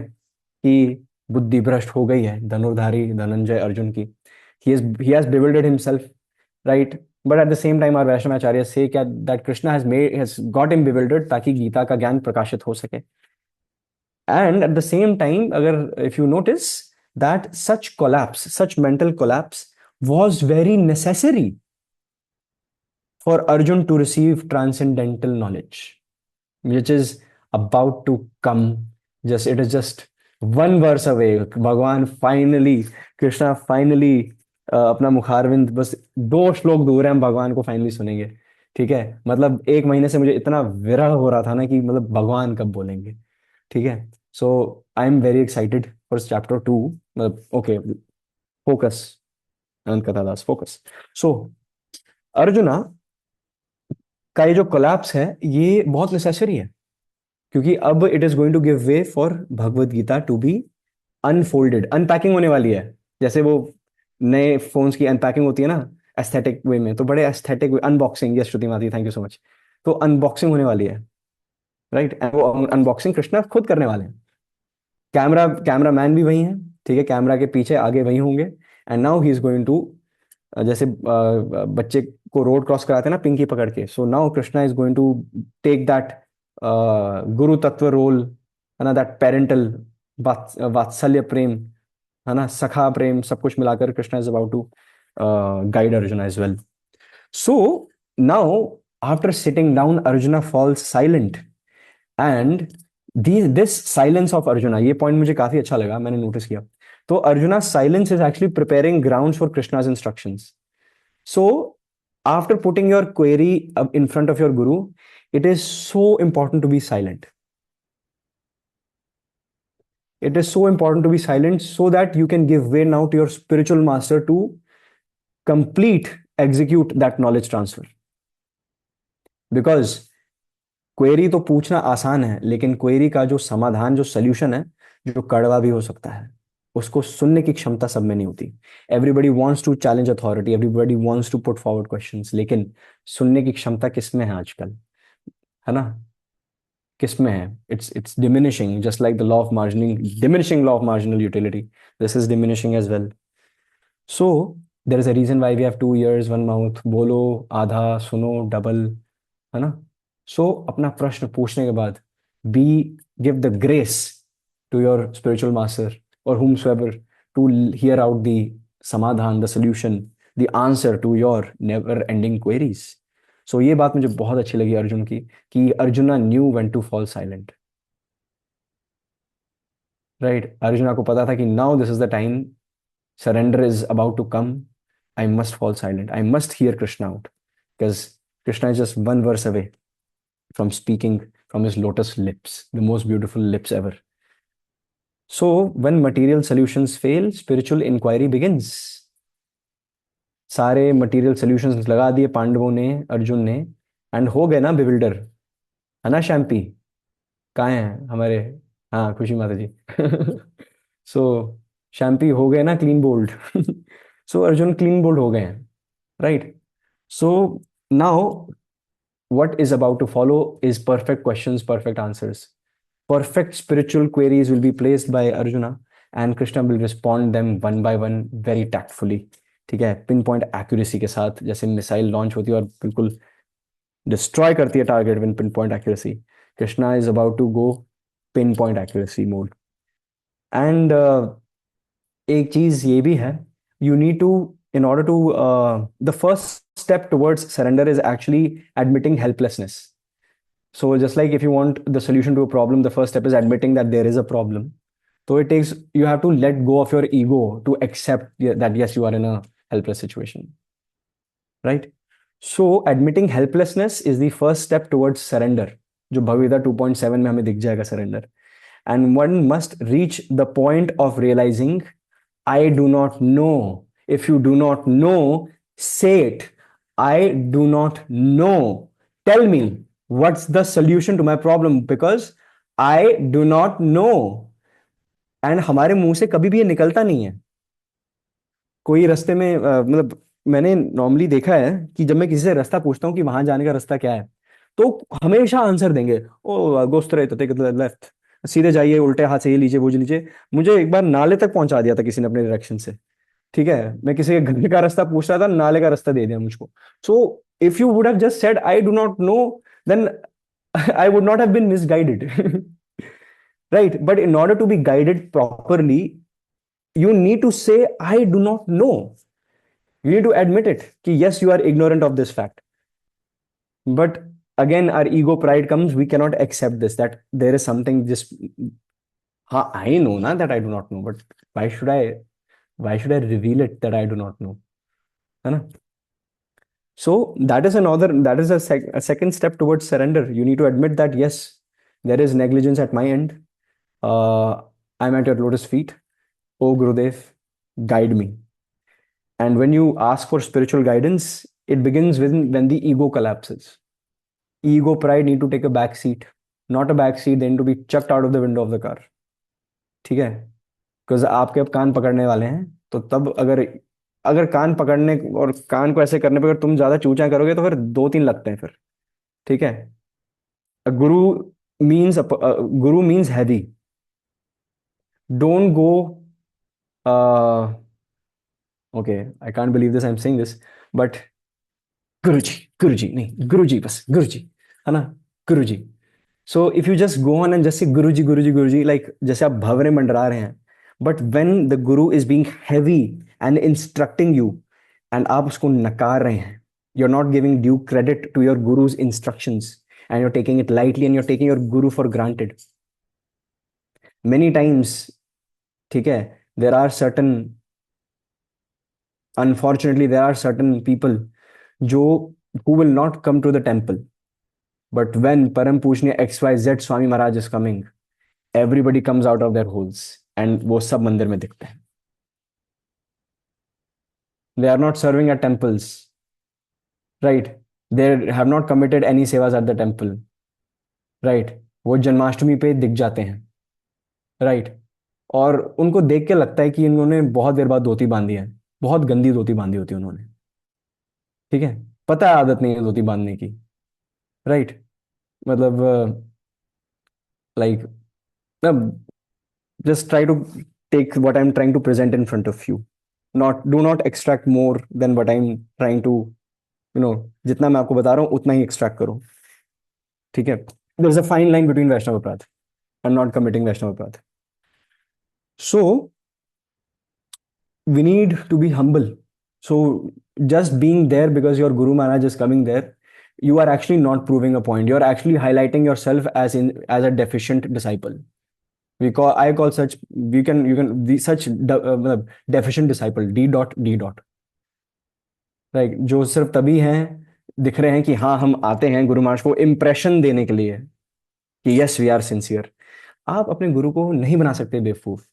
Speaker 1: कि बुद्धि भ्रष्ट हो गई है धनुर्धारी धनंजय अर्जुन की। he has bewildered himself, right? But at the same time our वैष्णव आचार्य से क्या that Krishna has got him bewildered ताकि गीता का ज्ञान प्रकाशित हो सके। And at the same time अगर if you notice that such mental collapse was very necessary for Arjun to receive transcendental knowledge which is about to come. Just it is just one verse away. भगवान finally, Krishna finally अपना मुखारविंद बस 2 श्लोक दूर है, हम भगवान को फाइनली सुनेंगे। ठीक है, मतलब 1 महीने से मुझे इतना विरह हो रहा था ना कि मतलब भगवान कब बोलेंगे। ठीक है, so I am very excited for chapter 2। मतलब okay, focus Ananta Kathadas, focus. So Arjuna का ये जो कोलैप्स है ये बहुत नेसेसरी है, क्योंकि अब it is going to give way for Bhagavad Gita to be unfolded. Unpacking होने वाली है, जैसे वो नए फोन्स की अनपैकिंग होती है ना एस्थेटिक वे में, तो बड़े एस्थेटिक वे अनबॉक्सिंग। यस श्रुति माती, थैंक यू सो मच। तो अनबॉक्सिंग होने वाली है, राइट? एंड वो अनबॉक्सिंग कृष्णा खुद करने वाले हैं। कैमरा मैन भी वही है, ठीक है, कैमरा के पीछे आगे वही होंगे। And now he is going to, जैसे बच्चे को रोड क्रॉस कराते हैं ना पिंकी पकड़ के, so now Krishna is going to take that guru तत्व रोल, है ना, दैट पेरेंटल वात्सल्य प्रेम, है ना, सखा प्रेम, सब कुछ मिलाकर Krishna is about to guide Arjuna as well. So now after sitting down Arjuna falls silent and this silence of Arjuna, ये पॉइंट मुझे काफी अच्छा लगा, मैंने नोटिस किया। तो arjuna silence is actually preparing ground for Krishna's instructions. So, after putting your query up in front of your guru, it is so important to be silent. It is so important to be silent so that you can give way now to your spiritual master to execute that knowledge transfer. Because query तो पूछना आसान है, लेकिन query का जो समाधान, जो solution है, जो कड़वा भी हो सकता है, उसको सुनने की क्षमता सब में नहीं होती। Everybody wants to challenge authority, everybody wants to put forward questions, लेकिन सुनने की क्षमता किसमें है आजकल, है ना, किसमें है? It's diminishing, just like the law of margining, diminishing law of marginal utility, this is diminishing as well. So there is a reason why we have 2 ears 1 mouth, बोलो आधा, सुनो डबल, है ना। सो अपना प्रश्न पूछने के बाद be give the grace to your spiritual master और whomsoever to hear out the समाधान, the solution, the answer to your never ending queries. So ये बात मुझे बहुत अच्छी लगी अर्जुन की, कि Arjuna knew when to fall silent, right? Arjuna को पता था कि now this is the time, surrender is about to come, I must fall silent, I must hear Krishna out, because Krishna is just 1 verse away from speaking from his lotus lips, the most beautiful lips ever. So, when material solutions fail, spiritual inquiry begins. सारे material solutions लगा दिए पांडवों ने, अर्जुन ने, and हो गए ना bewilder, है ना शैम्पी? कहाँ हैं हमारे? हाँ, खुशी माता जी। सो शैम्पी हो गए ना क्लीन बोल्ड। सो अर्जुन क्लीन बोल्ड हो गए हैं, right? So now what is about to follow is perfect questions, perfect answers. Perfect spiritual queries will be placed by Arjuna and Krishna will respond them one by one very tactfully. ठीक है, pin point accuracy के साथ, जैसे missile launch होती है और बिल्कुल destroy करती है target with pin point accuracy, Krishna is about to go pin point accuracy mode. And एक चीज ये भी है, you need to, in order to, the first step towards surrender is actually admitting helplessness. So just like if you want the solution to a problem, the first step is admitting that there is a problem. So it takes, you have to let go of your ego to accept that yes, you are in a helpless situation, right? So admitting helplessness is the first step towards surrender, जो भगवद 2.7 में हमें दिख जाएगा surrender. And one must reach the point of realizing I do not know. If you do not know, say it. I do not know. Tell me what's the solution to my problem, because I do not know. And हमारे मुंह से कभी भी ये निकलता नहीं है। कोई रास्ते में मतलब मैंने नॉर्मली देखा है कि जब मैं किसी से रास्ता पूछता हूँ कि वहां जाने का रास्ता क्या है, तो हमेशा आंसर देंगे, ओ गो स्ट्रेट, टेक लेफ्ट, सीधे जाइए, उल्टे हाथ से ये लीजिए वो लीजिए। मुझे एक बार नाले तक पहुंचा दिया था किसी ने अपने डायरेक्शन से। ठीक है, मैं किसी के घर का रास्ता पूछ रहा था, नाले का रास्ता दे दिया मुझको। So if you would have just said I do not know, then I would not have been misguided. Right, but in order to be guided properly, you need to say I do not know. You need to admit it कि yes, you are ignorant of this fact. But again, our ego pride comes, we cannot accept this, that there is something just, हाँ I know ना that I do not know, but why should I reveal it that I do not know, है ना? So that is a second step towards surrender. You need to admit that yes, there is negligence at my end. I'm at your lotus feet. Oh Gurudev, guide me. And when you ask for spiritual guidance, it begins when the ego collapses. Ego, pride need to take a back seat, not a back seat, then to be chucked out of the window of the car. ठीक है, because आपके अब कान पकड़ने वाले हैं, तो तब अगर अगर कान पकड़ने और कान को ऐसे करने पर अगर तुम ज्यादा चूचा करोगे तो फिर दो तीन लगते हैं फिर। ठीक है, guru means heavy. Don't go, okay, I can't believe this, I am saying this, but guruji नहीं, गुरुजी, बस गुरुजी, है ना, guruji. So if you just go on and just say guruji Guruji Guruji, like जैसे आप भंवरे मंडरा रहे हैं, but when the guru is being heavy and instructing you, and आप उसको नकार रहे हैं, you are not giving due credit to your guru's instructions, and you are taking it lightly, and you are taking your guru for granted many times. ठीक है, there are certain, unfortunately there are certain people who will not come to the temple, but when Param Pujnya XYZ Swami Maharaj is coming, everybody comes out of their holes and वो सब मंदिर में दिखते हैं। They are not serving at temples, right? They have not committed any sevas at the temple, right? वो जन्माष्टमी पे दिख जाते हैं, right? और उनको देख के लगता है कि इन्होंने बहुत देर बाद धोती बांधी है, बहुत गंदी धोती बांधी होती है उन्होंने। ठीक है, पता है आदत नहीं है धोती बांधने की, राइट? मतलब like, just try to take what I'm trying to present in front of you. Do not extract more than what I'm trying to, जितना मैं आपको बता रहा हूँ उतना ही extract करो। ठीक है, there's a fine line between Vaishnava अपराध and not committing Vaishnava अपराध. So we need to be humble. So just being there because your Guru Maharaj is coming there, you are actually not proving a point. You are actually highlighting yourself as a deficient disciple. I call such, you can such deficient disciple, D dot D dot, right? जो सिर्फ तभी हैं, दिख रहे हैं कि हाँ हम आते हैं गुरु महाराज को इम्प्रेशन देने के लिए कि यस वी आर सिंसियर। आप अपने गुरु को नहीं बना सकते बेवकूफ,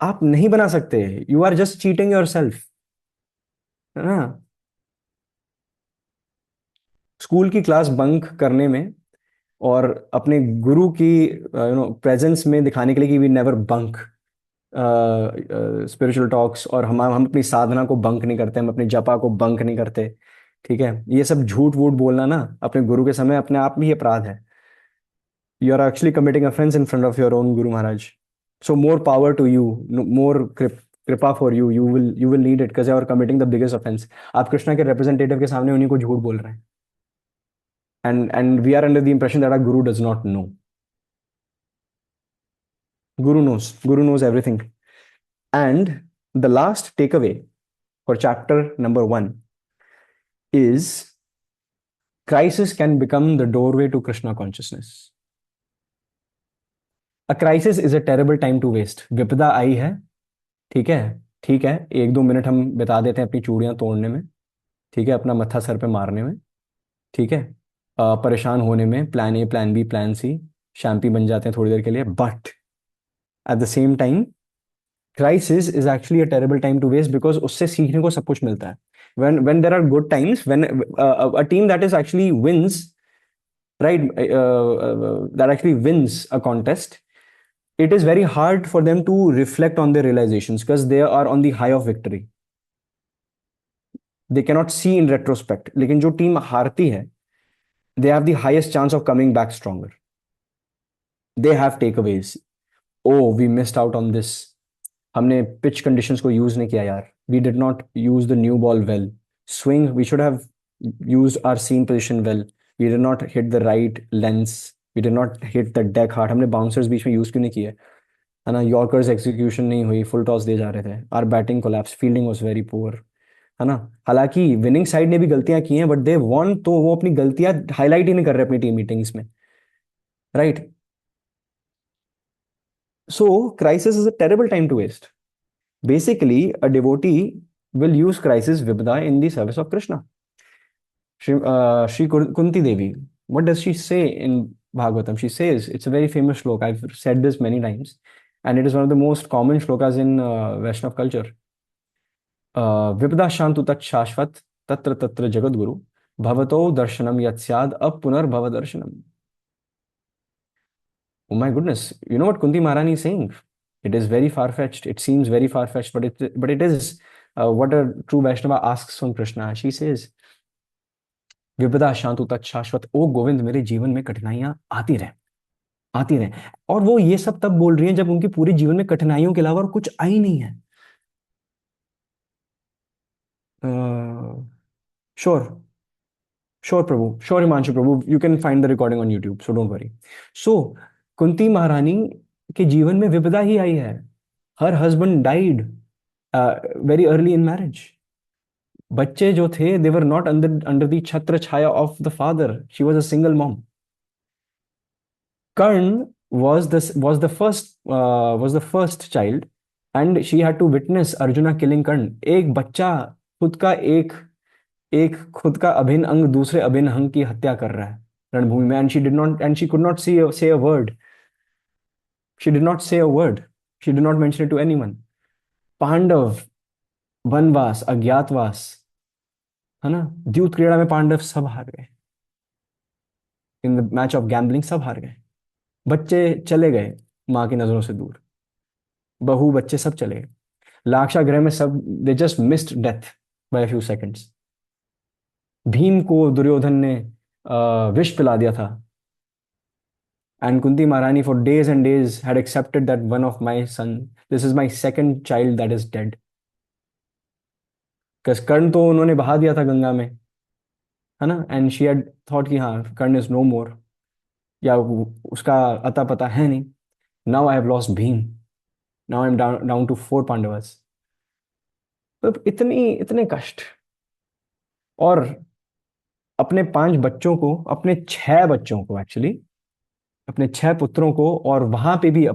Speaker 1: आप नहीं बना सकते, you are just cheating yourself, है ना? स्कूल की क्लास बंक करने में और अपने गुरु की प्रेजेंस में दिखाने के लिए कि we never bunk spiritual talks, और हम अपनी साधना को बंक नहीं करते, हम अपने जपा को बंक नहीं करते। ठीक है, ये सब झूठ वूठ बोलना ना अपने गुरु के समय अपने आप में ही अपराध है। You are actually committing offence in front of your own guru Maharaj. So more power to you, more कृपा for you, you will need it because you are committing the biggest offence. आप कृष्णा के रिप्रेजेंटेटिव के सामने उन्हीं को झूठ बोल रहे हैं, and we are under the impression that our guru does not know. Guru knows everything. And the last takeaway for chapter number 1 is crisis can become the doorway to Krishna consciousness. A crisis is a terrible time to waste. विपदा आई है, ठीक है, ठीक है, 1-2 minute हम बिता देते हैं अपनी चूड़ियां तोड़ने में, ठीक है, अपना मत्था सर पे मारने में, ठीक है, परेशान होने में, plan A plan B plan C, शैम्पी बन जाते हैं थोड़ी देर के लिए, but at the same time crisis is actually a terrible time to waste, because उससे सीखने को सब कुछ मिलता है। when there are good times, when a team that is actually wins, right, that actually wins a contest, it is very hard for them to reflect on their realizations because they are on the high of victory. They cannot see in retrospect. लेकिन जो team हारती है, they have the highest chance of coming back stronger. They have takeaways. Oh, we missed out on this. हमने pitch conditions को use नहीं किया यार. We did not use the new ball well. Swing, we should have used our seam position well. We did not hit the right lengths. We did not hit the deck hard. हमने bouncers बीच में use क्यों नहीं किए, है ना. Yorkers execution नहीं हुई, full toss दे जा रहे थे. Our batting collapse, fielding was very poor, है ना. हालांकि विनिंग साइड ने भी गलतियां की हैं, बट दे वॉन, तो वो अपनी गलतियां हाईलाइट ही नहीं कर रहे अपनी टीम मीटिंग्स में, right. So crisis is a terrible time to waste. Basically, a devotee will use crisis vipda in the service of Krishna. Shri Kunti Devi, what does she say in Bhagavatam? She says, it's a very famous shloka. I've said this many times, and it is one of the most common shlokas in Vaishnav culture. Vipda shantu tat shashvat tatra tatra jagat guru bhavato darshanam yat syad ab punar bhava darshanam. Oh my goodness, you know what Kunti Maharani is saying? It is very far-fetched. It seems very far-fetched, but it is what a true Vaishnava asks from Krishna. She says, विपदा शांतु तत् शाश्वत. ओ गोविंद, मेरे जीवन में कठिनाइयां आती रहे, आती रहे. और वो ये सब तब बोल रही हैं जब उनके पूरे जीवन में कठिनाइयों के अलावा और कुछ आई नहीं है. Sure, sure Prabhu, sure Himanshu Prabhu, you can find the recording on YouTube, so don't worry. So Kunti महारानी के जीवन में विपदा ही आई है. Her husband died very early in marriage. बच्चे जो थे, they were not under the छत्र छाया of the father. She was a single mom. Karna was the first child, and she had to witness Arjuna killing Karn. एक बच्चा खुद का खुद का अभिन्न अंग दूसरे अभिन्न अंग की हत्या कर रहा है रणभूमि में, and she could not say a word. She did not say a word. She did not mention it to anyone. Pandav, वनवास, अज्ञातवास, है ना. द्यूत क्रीड़ा में पांडव सब हार गए. In the match of gambling सब हार गए. बच्चे चले गए माँ की नजरों से दूर. बहू बच्चे सब चले गए. लाक्षागृह में सब, they just missed death by a few seconds. Bhim को दुर्योधन ने विष पिला दिया था. And Kunti Maharani for days and days had accepted that one of my son, this is my second child that is dead. Because Karn तो उन्होंने बहा दिया था गंगा में, है ना. And she had thought कि हाँ, Karn is no more, या उसका अता पता है नहीं. Now I have lost Bhim. Now I'm down to 4 Pandavas. तो इतने कष्ट. और अपने 5 बच्चों को, अपने 6 बच्चों को एक्चुअली, अपने 6 पुत्रों को, और वहां पे भी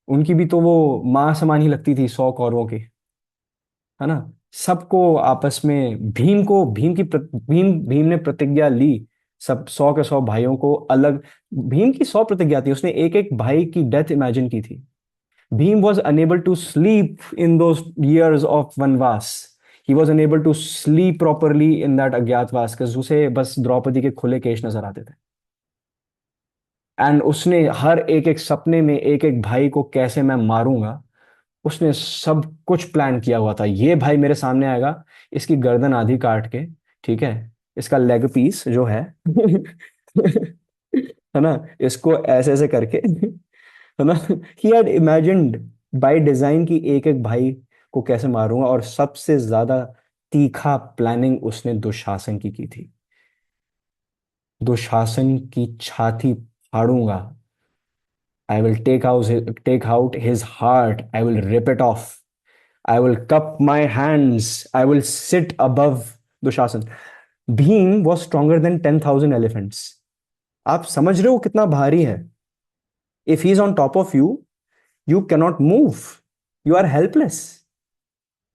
Speaker 1: उनकी भी तो वो मां समान ही लगती थी 100 कौरवों की, है ना. सबको आपस में भीम ने प्रतिज्ञा ली, सब 100 के 100 भाइयों को अलग. भीम की 100 प्रतिज्ञा थी, उसने एक एक भाई की डेथ इमेजिन की थी. Bhim was unable to sleep in those years of वनवास. He was unable to sleep properly in that अज्ञातवास, बिकॉज उसे बस द्रौपदी के खुले केश नजर आते थे. एंड उसने हर एक एक सपने में एक एक भाई को कैसे मैं मारूंगा, उसने सब कुछ प्लान किया हुआ था. ये भाई मेरे सामने आएगा, इसकी गर्दन आधी काट के, ठीक है, इसका लेग पीस जो है है ना, इसको ऐसे ऐसे करके, है ना. He had imagined by design की एक एक भाई को कैसे मारूंगा. और सबसे ज्यादा तीखा प्लानिंग उसने दुशासन की थी. दुशासन की छाती फाड़ूंगा. I will take out his heart. I will rip it off. I will cup my hands. I will sit above Dushasan. Bhim was stronger than 10,000 elephants. आप समझ रहे हो कितना भारी है. If he is on top of you, you cannot move. You are helpless.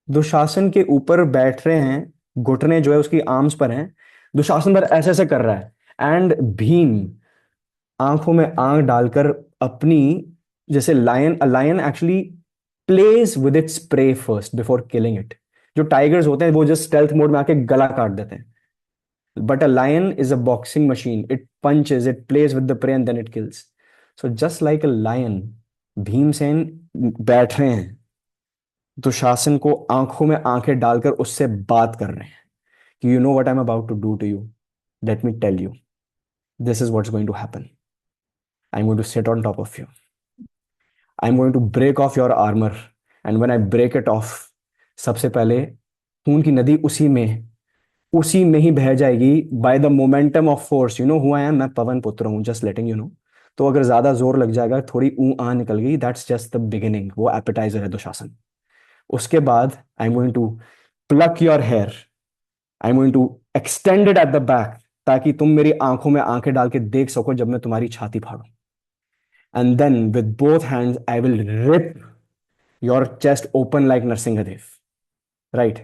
Speaker 1: Dushasan के ऊपर बैठ रहे हैं, घुटने जो है उसकी आर्म्स पर हैं. दुशासन पर ऐसे ऐसे कर रहा है. एंड भीम आंखों में आंख डालकर अपनी, जैसे lion actually plays with its prey first before killing it. जो टाइगर्स होते हैं वो जस्ट स्टेल्थ मोड में आके गला काट देते हैं. But a lion is a boxing machine. It punches, it plays with the prey and then it kills. So just like a lion, Bhimsen बैठ रहे हैं, दुशासन को आंखों में आंखें डालकर उससे बात कर रहे हैं कि you know what I am about to do to you, let me tell you. this is what's going to happen. I'm going to sit on top of you. I'm going to break off your armor. And when I break it off, सबसे पहले खून की नदी उसी में ही बह जाएगी by the momentum of force. You know who I am, मैं पवन पुत्र हूं, जस्ट लेटिंग यू नो. तो अगर ज्यादा जोर लग जाएगा, थोड़ी ऊ आ निकल गई, दैट्स जस्ट द बिगिनिंग. वो एपेटाइजर है दुशासन. उसके बाद I am going to pluck your hair. I am going to extend it at the back, ताकि तुम मेरी आंखों में आंखें डाल के देख सको जब मैं तुम्हारी छाती फाड़ू. And then with both hands I will rip your chest open like Narasimhadev. Right.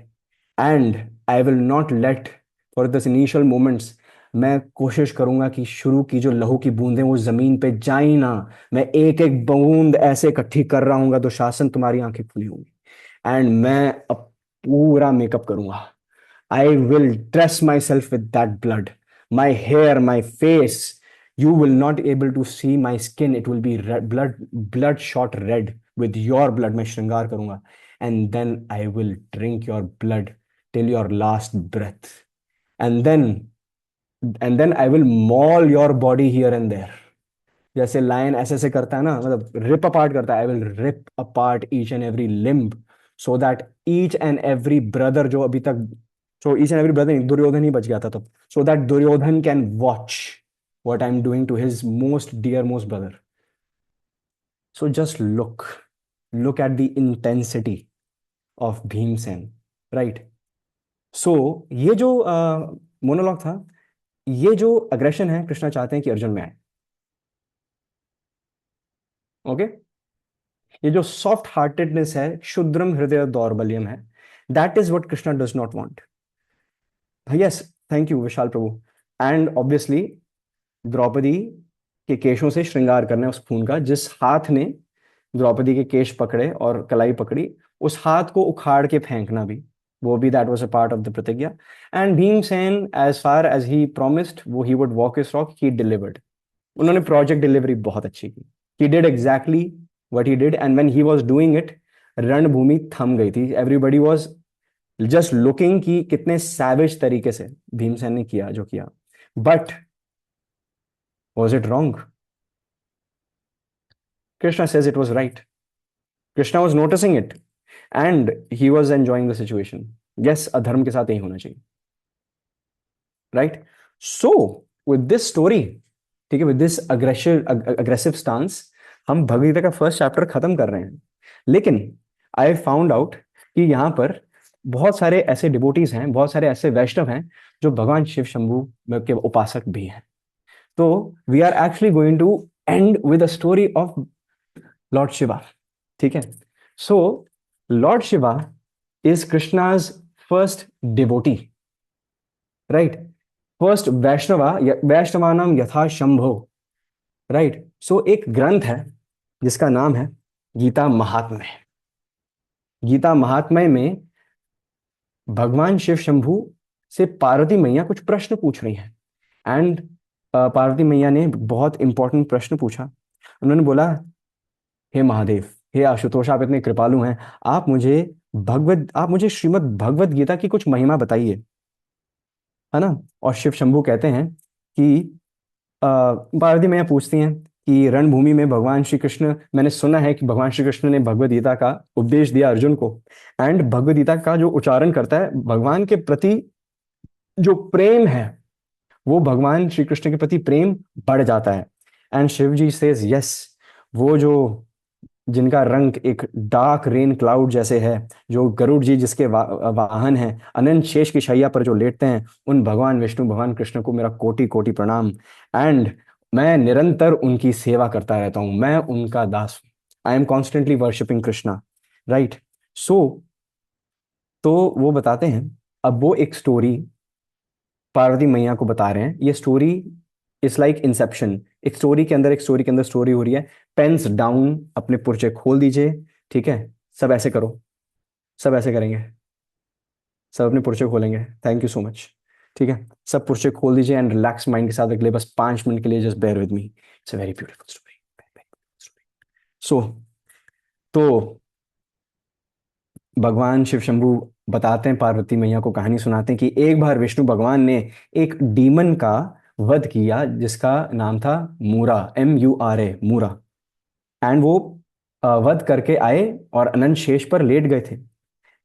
Speaker 1: And I will not let for this initial moments, मैं कोशिश करूंगा कि शुरू की जो लहू की बूंदें वो जमीन पे जाई ना. मैं एक एक बूंद ऐसे इकट्ठी कर रहा हूँ, दुशासन तुम्हारी आंखें खुली होंगी. एंड मैं अब पूरा मेकअप करूंगा. I will dress myself with that blood, my hair, my face. You will not able to see my skin, it will be bloodshot red with your blood. मैं श्रृंगार करूंगा. And then I will drink your blood till your last breath. And then I will maul your body here and there. जैसे lion ऐसे ऐसे करता है ना, मतलब रिप अपार्ट करता है. I will rip apart each and every limb, so that each and every brother जो अभी तक, so each and every brother, Duryodhana ही बच गया था तब, so that Duryodhana can watch what I'm doing to his most dearmost brother. So just look at the intensity of Bhimsen, right? सो ये जो मोनोलॉग था, ये जो अग्रेशन है, कृष्णा चाहते हैं कि अर्जुन में आए. ओके. ये जो सॉफ्ट हार्टेडनेस है, शुद्रम हृदय दौर्बल्यम है, that is what Krishna does not want. Yes, thank you Vishal Prabhu. And obviously Draupadi के केशों से श्रृंगार करना है उस खून का. जिस हाथ ने द्रौपदी के केश पकड़े और कलाई पकड़ी, उस हाथ को उखाड़ के फेंकना भी, वो भी that was a part of the प्रतिज्ञा. And Bhimsen, as far as he promised, वो he would walk his rock, he delivered. उन्होंने प्रोजेक्ट डिलीवरी बहुत अच्छी की. He did exactly what he did. And when he was doing it, रणभूमि थम गई थी. एवरीबडी वाज जस्ट लुकिंग कि कितने सैवेज तरीके से भीमसेन ने किया जो किया. But was it wrong? Krishna says it was right. Krishna was noticing it and he was enjoying the situation. Yes, अधर्म के साथ यही होना चाहिए. Right? So, with this story, ठीक है, with this aggressive stance, हम भगवद गीता का फर्स्ट चैप्टर खत्म कर रहे हैं. लेकिन I found out कि यहाँ पर बहुत सारे ऐसे डिवोटीज हैं, बहुत सारे ऐसे वैष्णव हैं जो भगवान शिव शंभू के उपासक भी हैं. तो we are actually going to end with a story of lord Shiva. ठीक है. So lord Shiva is Krishna's first devotee, right? First वैष्णवानाम यथा शंभो, राइट? सो एक ग्रंथ है जिसका नाम है गीता महात्म्य. गीता महात्म्य में भगवान शिव शंभू से पार्वती मैया कुछ प्रश्न पूछ रही हैं. एंड पार्वती मैया ने बहुत इंपॉर्टेंट प्रश्न पूछा. उन्होंने बोला, हे महादेव, हे आशुतोष, आप इतने कृपालु हैं, आप मुझे श्रीमद् भगवत गीता की कुछ महिमा बताइए, है ना? और शिव शंभू कहते हैं कि पार्वती मैया पूछती हैं कि रणभूमि में भगवान श्री कृष्ण, मैंने सुना है कि भगवान श्री कृष्ण ने भगवद गीता का उपदेश दिया अर्जुन को. एंड भगवद गीता का जो उच्चारण करता है, भगवान के प्रति जो प्रेम है, वो भगवान श्री कृष्ण के प्रति प्रेम बढ़ जाता है. And Shiv ji says yes, वो जो जिनका रंग एक डार्क रेन क्लाउड जैसे है, जो गरुड़ जी जिसके वाहन हैं, अनंत शेष की शैया पर जो लेटते हैं, उन भगवान विष्णु भगवान कृष्ण को मेरा कोटि कोटि प्रणाम. एंड मैं निरंतर उनकी सेवा करता रहता हूं, मैं उनका दास हूं. I am constantly worshipping Krishna, right? So तो वो बताते हैं, अब वो एक स्टोरी पार्वती मैया को बता रहे हैं. ये स्टोरी इट्स लाइक इंसेप्शन. एक स्टोरी के अंदर स्टोरी हो रही है. पेन्स डाउन, अपने पुर्जे खोल दीजिए. ठीक है, सब ऐसे करो, सब ऐसे करेंगे, सब अपने पुर्जे खोलेंगे. Thank you so much. ठीक है, सब पुर्जे खोल दीजिए एंड रिलैक्स माइंड के साथ अगले बस 5 मिनट के लिए just bear with me. It's a very beautiful story. So तो भगवान शिव शंभू बताते हैं, पार्वती मैया को कहानी सुनाते हैं कि एक बार विष्णु भगवान ने एक डीमन का वध किया, जिसका नाम था मूरा, MURA, मूरा। एंड वो वध करके आए और अनंत शेष पर लेट गए थे।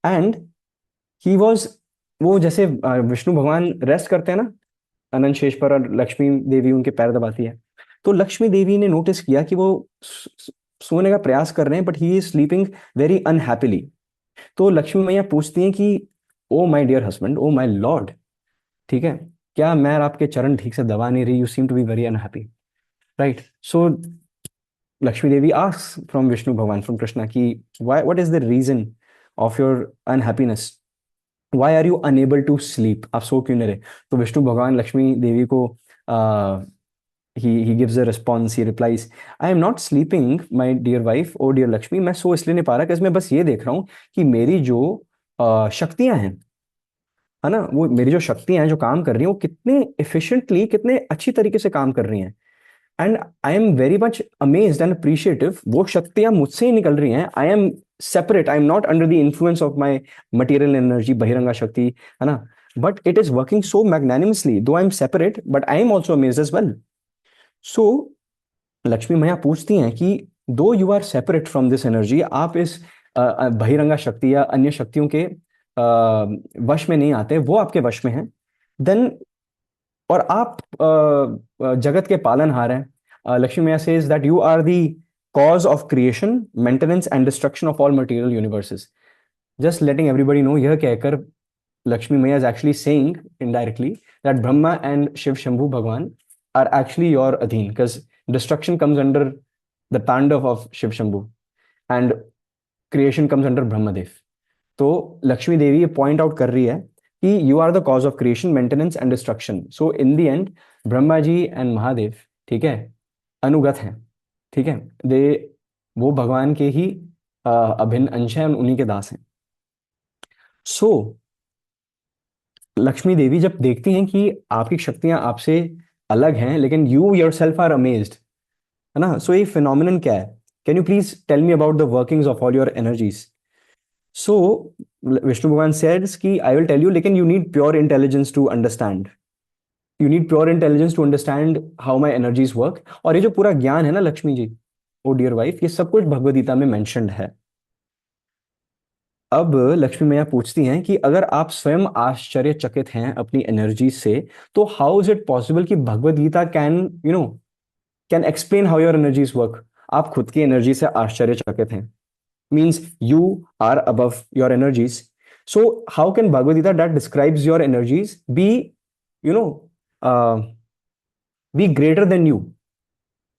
Speaker 1: एंड ही वॉज, वो जैसे विष्णु भगवान रेस्ट करते हैं ना अनंत शेष पर, और लक्ष्मी देवी उनके पैर दबाती है, तो लक्ष्मी देवी ने नोटिस किया कि वो सोने का प्रयास कर रहे हैं, but he is sleeping very unhappily. तो लक्ष्मी मैया पूछती हैं कि oh my dear husband, oh my lord, ठीक है, क्या मैं आपके चरण ठीक से दबा नहीं रही? You seem to be very unhappy, right? So Lakshmi Devi asks from Vishnu Bhagwan, from Krishna, कि why, what is the reason of your unhappiness, why are you unable to sleep, आप सो क्यों नहीं रहे? तो विष्णु भगवान लक्ष्मी देवी को he gives a response, he replies, I am not sleeping my dear wife, oh dear Lakshmi, मैं सो इसलिए नहीं पा रहा कि मैं बस ये देख रहा हूँ कि मेरी जो शक्तियां हैं, है ना, वो मेरी जो शक्तियां हैं जो काम कर रही हैं, वो कितने efficiently, कितने अच्छी तरीके से काम कर रही हैं। And I am very much amazed and appreciative, वो शक्तियां मुझसे ही निकल रही हैं। I am separate, I am not under the influence of my material energy, बहिरंगा शक्ति, है ना, but it is working so magnanimously, though I am separate but I am also amazed as well. So Lakshmi मैया पूछती हैं कि though you are separate from this energy, आप इस बहिरंगा शक्ति या अन्य शक्तियों के वश में नहीं आते, वो आपके वश में हैं, देन, और आप जगत के पालनहार हैं। लक्ष्मी मैया says that you are the cause of creation, maintenance and destruction of all material universes. Just letting everybody know, यह कहकर लक्ष्मी मैया is actually saying indirectly that Brahma and Shiv Shambhu भगवान आर एक्चुअली योर अधीन, because destruction comes under the tandav of Shiv Shambhu and creation comes under Brahmadev. तो लक्ष्मी देवी ये point out कर रही है कि you are the cause of creation, maintenance and destruction. So in the end Brahma ji and Mahadev, ठीक है, अनुगत हैं, ठीक है, दे, वो भगवान के ही अभिन्न अंश हैं, उन्हीं के दास हैं। सो लक्ष्मी देवी जब देखती हैं कि आपकी शक्तियां आपसे अलग हैं, लेकिन यू योरसेल्फ आर अमेज्ड, है ना, सो ये फिनोमिनन क्या है? Can you please tell me about the workings of all your energies? So Vishnu भगवान says कि आई विल टेल यू, लेकिन you need pure intelligence to understand, you need pure intelligence to understand how my energies work. और ये जो पूरा ज्ञान है ना Lakshmi ji, oh dear wife, ये सब कुछ भगवद गीता में मेंशन्ड है। अब लक्ष्मी मैया पूछती हैं कि अगर आप स्वयं आश्चर्यचकित हैं अपनी एनर्जी से, तो हाउ इज इट पॉसिबल कि Bhagavad Gita can, you know, can explain how your energies work? आप खुद की एनर्जी से आश्चर्यचकित हैं, means you are above your energies. So how can Bhagavad Gita that describes your energies be, you know, uh, be greater than you?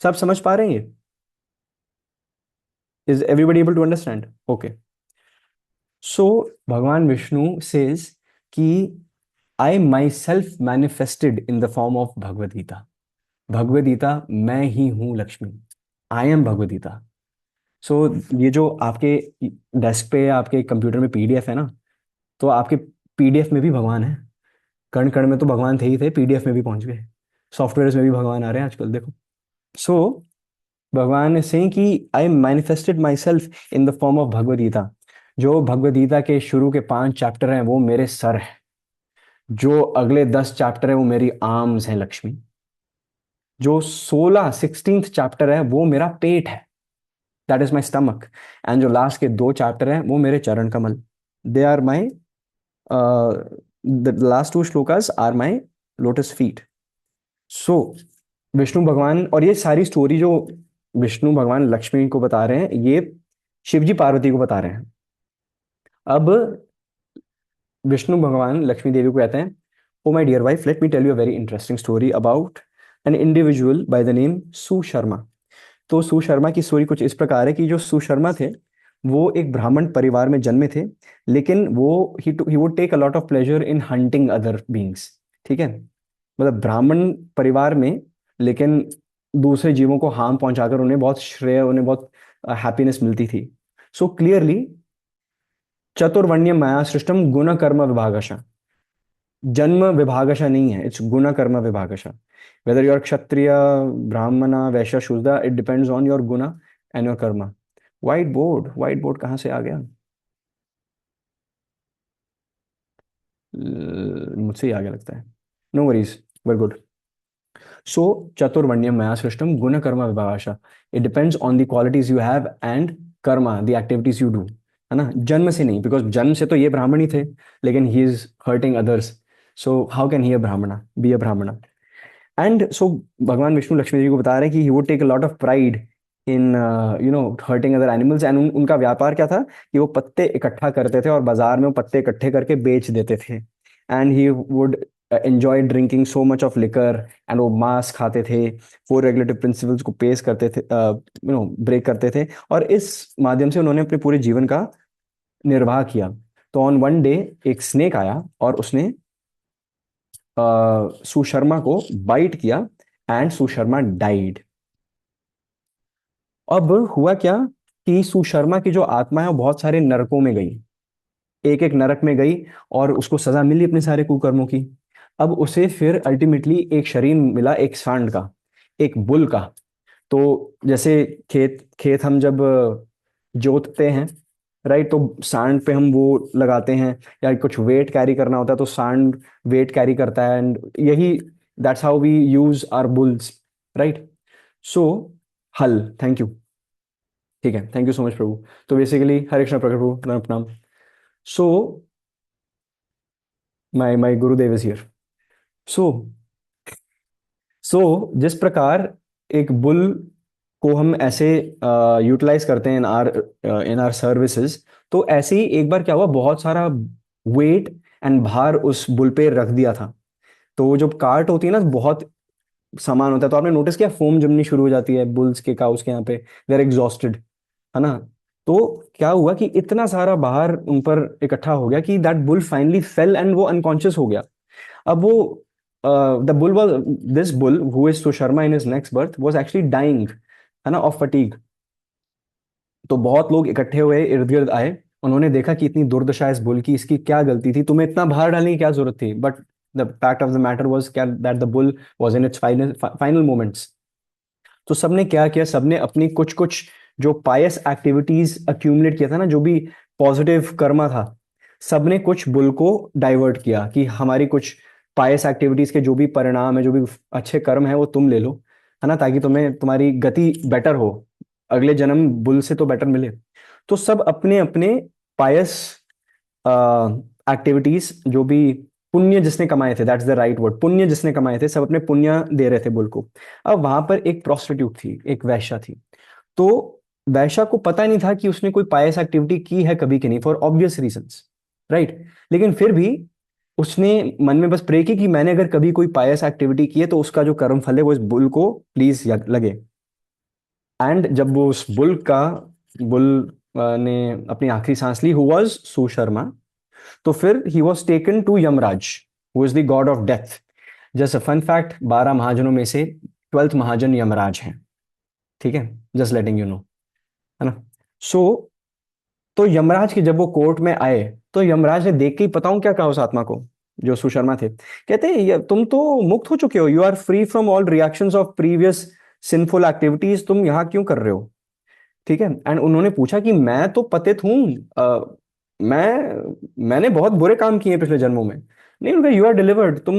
Speaker 1: सब समझ पा रहे हैं ये? Is everybody able to understand? Okay. So भगवान विष्णु says कि I myself manifested in the form of Bhagavad Gita. Bhagavad Gita मैं ही हूं लक्ष्मी, I am भगवद गीता। सो ये जो आपके डेस्क पे या आपके कंप्यूटर में पीडीएफ है ना, तो आपके पीडीएफ में भी भगवान है। कण कण में तो भगवान थे ही थे, पीडीएफ में भी पहुंच गए, सॉफ्टवेयर में भी भगवान आ रहे हैं आजकल, देखो। सो भगवान ने सेइंग कि I manifested myself in the form of Bhagavad Gita. जो भगवद गीता के शुरू के 5 चैप्टर हैं वो मेरे सर हैं, जो अगले 10 चैप्टर हैं वो मेरी आर्म्स हैं लक्ष्मी, जो 16th चैप्टर है वो मेरा पेट है, that is my stomach, and जो लास्ट के 2 चैप्टर हैं वो मेरे चरण कमल, they are my, the last 2 shlokas are my lotus feet. So Vishnu भगवान, और ये सारी स्टोरी जो विष्णु भगवान लक्ष्मी को बता रहे हैं, ये शिव जी पार्वती को बता रहे हैं। अब विष्णु भगवान लक्ष्मी देवी को कहते हैं, oh my dear wife, let me tell you a very interesting story about an individual by the name Susharma. तो सुशर्मा की स्टोरी कुछ इस प्रकार है कि जो सुशर्मा थे वो एक ब्राह्मण परिवार में जन्मे थे, लेकिन वो he would take a lot of pleasure in hunting other beings, ठीक है, मतलब ब्राह्मण परिवार में, लेकिन दूसरे जीवों को हार्म पहुंचाकर उन्हें बहुत श्रेय, उन्हें बहुत हैप्पीनेस मिलती थी। सो क्लियरली चतुर्वर्ण्य माया सृष्टम गुण कर्म विभागश, जन्म विभागश नहीं है, इट्स गुण कर्म विभागश। वेदर यू आर क्षत्रिय, ब्राह्मण, वैश्य, शूद्र, इट डिपेंड्स ऑन योर गुण एंड योर कर्म। व्हाइट बोर्ड, व्हाइट बोर्ड कहाँ से आ गया? मुझसे ही आ गया लगता है। No worries, very good. So चतुर्वर्ण्यम मया सृष्टम गुण कर्म विभाषा, it depends on the qualities you have and karma, the activities you do, है ना, जन्म से नहीं, बिकॉज जन्म से तो ये ब्राह्मण ही थे, लेकिन he is hurting others, so how can he a Brahmana be अ ब्राह्मणा। एंड सो भगवान विष्णु लक्ष्मी जी को बता रहे हैं कि he would take a lot of pride in hurting other animals, and उनका व्यापार क्या था कि वो पत्ते इकट्ठा करते थे और बाजार में वो पत्ते इकट्ठे करके बेच देते थे। And he would enjoy drinking so much of liquor, and वो मांस खाते थे, फोर रेगुलेटिव प्रिंसिपल्स को पेश करते थे, ब्रेक करते थे, और इस माध्यम से उन्होंने अपने पूरे जीवन का निर्वाह किया। तो ऑन वन डे एक स्नेक आया और उसने सुशर्मा को बाइट किया, एंड सुशर्मा डाइड। अब हुआ क्या कि सुशर्मा की जो आत्मा है वो बहुत सारे नरकों में गई, एक एक नरक में गई, और उसको सजा मिली अपने सारे कुकर्मों की। अब उसे फिर अल्टीमेटली एक शरीर मिला, एक सांड का, एक बुल का। तो जैसे खेत खेत हम जब जोतते हैं, राइट, तो सांड पे हम वो लगाते हैं, या कुछ वेट कैरी करना होता है तो सांड वेट कैरी करता है, एंड यही that's how we use our bulls, right. So हल, थैंक यू, ठीक है, thank you so much Prabhu. तो बेसिकली हरे कृष्ण प्रकट प्रभु, प्रणाम प्रणाम। So my Gurudev is here. So जिस प्रकार एक बुल को हम ऐसे यूटिलाइज करते हैं इन आर सर्विसेज, तो ऐसे ही एक बार क्या हुआ, बहुत सारा वेट एंड भार उस बुल पे रख दिया था। तो वो जब कार्ट होती है ना, बहुत सामान होता है, तो आपने नोटिस किया फोम जमनी शुरू हो जाती है बुल्स के, काउस के यहाँ पे, दे आर एग्जॉस्टेड, है ना। तो क्या हुआ कि इतना सारा बाहर उन पर इकट्ठा हो गया कि that bull finally fell and वो अनकॉन्शियस हो गया। अब वो the bull was this bull who is Susharma in his next birth was actually dying, है ना, ऑफ फटीग। तो बहुत लोग इकट्ठे हुए, इर्द गिर्द आए, उन्होंने देखा कि इतनी दुर्दशा है इस बुल की, इसकी क्या गलती थी, तुम्हें इतना भार डालने की क्या जरूरत थी, but the fact of the matter was क्या, that the bull was in its final final moments. तो सबने क्या किया, सबने अपनी कुछ कुछ जो पायस एक्टिविटीज अक्यूमुलेट किया था ना, जो भी पॉजिटिव कर्मा था, सबने कुछ बुल को डाइवर्ट किया कि हमारी कुछ पायस एक्टिविटीज के जो भी परिणाम है, जो भी अच्छे कर्म है, वो तुम ले लो, है ना, ताकि तुम्हें तुम्हारी गति बेटर हो, अगले जन्म बुल से तो बेटर मिले। तो सब अपने अपने पायस एक्टिविटीज, जो भी पुण्य जिसने कमाए थे, दैट्स द राइट वर्ड, पुण्य जिसने कमाए थे, सब अपने पुण्य दे रहे थे बुल को। अब वहां पर एक प्रोस्टिट्यूट थी, एक वैश्या थी। तो वैश्या को पता नहीं था कि उसने कोई पायस एक्टिविटी की है कभी कि नहीं, फॉर ऑब्वियस रीजंस, राइट। लेकिन फिर भी उसने मन में बस प्रे की कि मैंने अगर कभी कोई पायस एक्टिविटी की है तो उसका जो कर्म फल है वो इस बुल को प्लीज लगे। एंड जब वो उस बुल ने अपनी आखिरी सांस ली, हु वाज सुशर्मा, तो फिर he was taken to Yamraj, who is the god of death. Just a fun fact, 12 महाजनों में से 12th महाजन यमराज हैं, ठीक है, जस्ट लेटिंग यू नो, है ना। सो तो यमराज के जब वो कोर्ट में आए, तो यमराज ने देख के ही, बताऊं क्या कहा उस आत्मा को, जो सुशर्मा थे, कहते हैं तुम तो मुक्त हो चुके हो, you are free from all reactions of previous sinful activities, तुम यहाँ क्यों कर रहे हो, ठीक है। एंड उन्होंने पूछा कि मैं तो पतित हूँ, मैंने बहुत बुरे काम किए हैं पिछले जन्मों में। नहीं, उनका यू आर डिलीवर्ड, तुम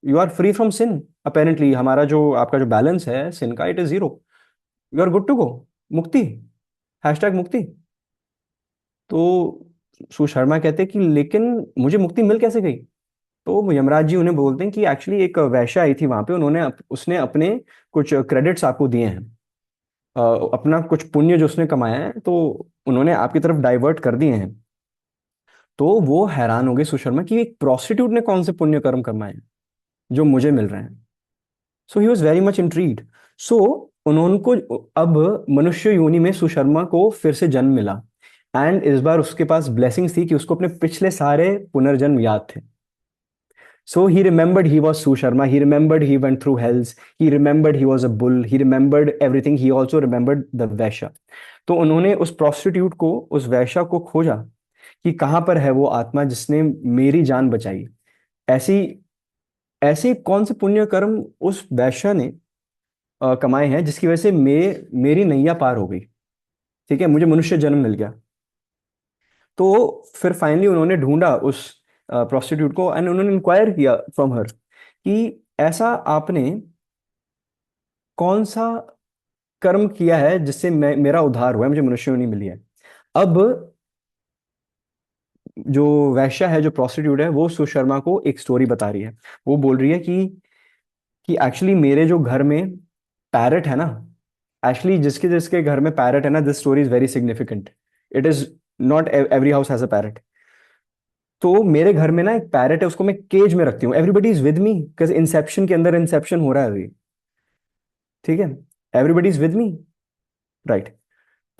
Speaker 1: you are free from sin, apparently हमारा जो आपका जो बैलेंस है सिन का, it is zero, you are good to go, मुक्ति, हैशटैग मुक्ति। तो सुशर्मा कहते कि लेकिन मुझे मुक्ति मिल कैसे गई। तो यमराज जी उन्हें बोलते हैं कि एक्चुअली एक वैश्या आई थी वहां पे, उसने अपने कुछ क्रेडिट्स आपको दिए हैं, अ, अपना कुछ पुण्य जो उसने कमाया है, तो उन्होंने आपकी तरफ डाइवर्ट कर दिए हैं। तो वो हैरान हो गए सुशर्मा कि एक प्रोस्टिट्यूट ने कौन से पुण्य कर्म कमाए हैं जो मुझे मिल रहे हैं। So he was very much intrigued. So उन्होंने को अब मनुष्य योनि में सुशर्मा को फिर से जन्म मिला, एंड इस बार उसके पास ब्लेसिंग्स थी कि उसको अपने पिछले सारे पुनर्जन्म याद थे। So he remembered he was Susharma. He remembered he went through hells. He remembered he was a bull. He remembered everything. He also remembered the वैश्या। तो उन्होंने उस प्रोस्टिट्यूट को, उस वैश्या को खोजा कि कहाँ पर है वो आत्मा जिसने मेरी जान बचाई। ऐसी ऐसे कौन से पुण्य कर्म उस वैश्या ने कमाए हैं जिसकी वजह से मेरी नैया पार हो गई, ठीक है, मुझे मनुष्य जन्म मिल गया। तो फिर फाइनली उन्होंने ढूंढा उस प्रोस्टिट्यूट को, एंड उन्होंने इंक्वायर किया फ्रॉम हर कि ऐसा आपने कौन सा कर्म किया है जिससे मेरा उद्धार हुआ है, मुझे मनुष्य योनि मिली है। अब जो वैश्या है, जो प्रोस्टिट्यूट है, वो सुशर्मा को एक स्टोरी बता रही है। वो बोल रही है कि एक्चुअली मेरे जो घर में पैरट है ना, एक्चुअली जिसके जिसके घर में पैरट है ना, this story is very significant. It is not every house has a parrot. तो मेरे घर में ना एक पैरट है, उसको मैं केज में रखती हूँ। Everybody is with me because Inception के अंदर इंसेप्शन हो रहा है अभी। ठीक है, everybody is with me, right.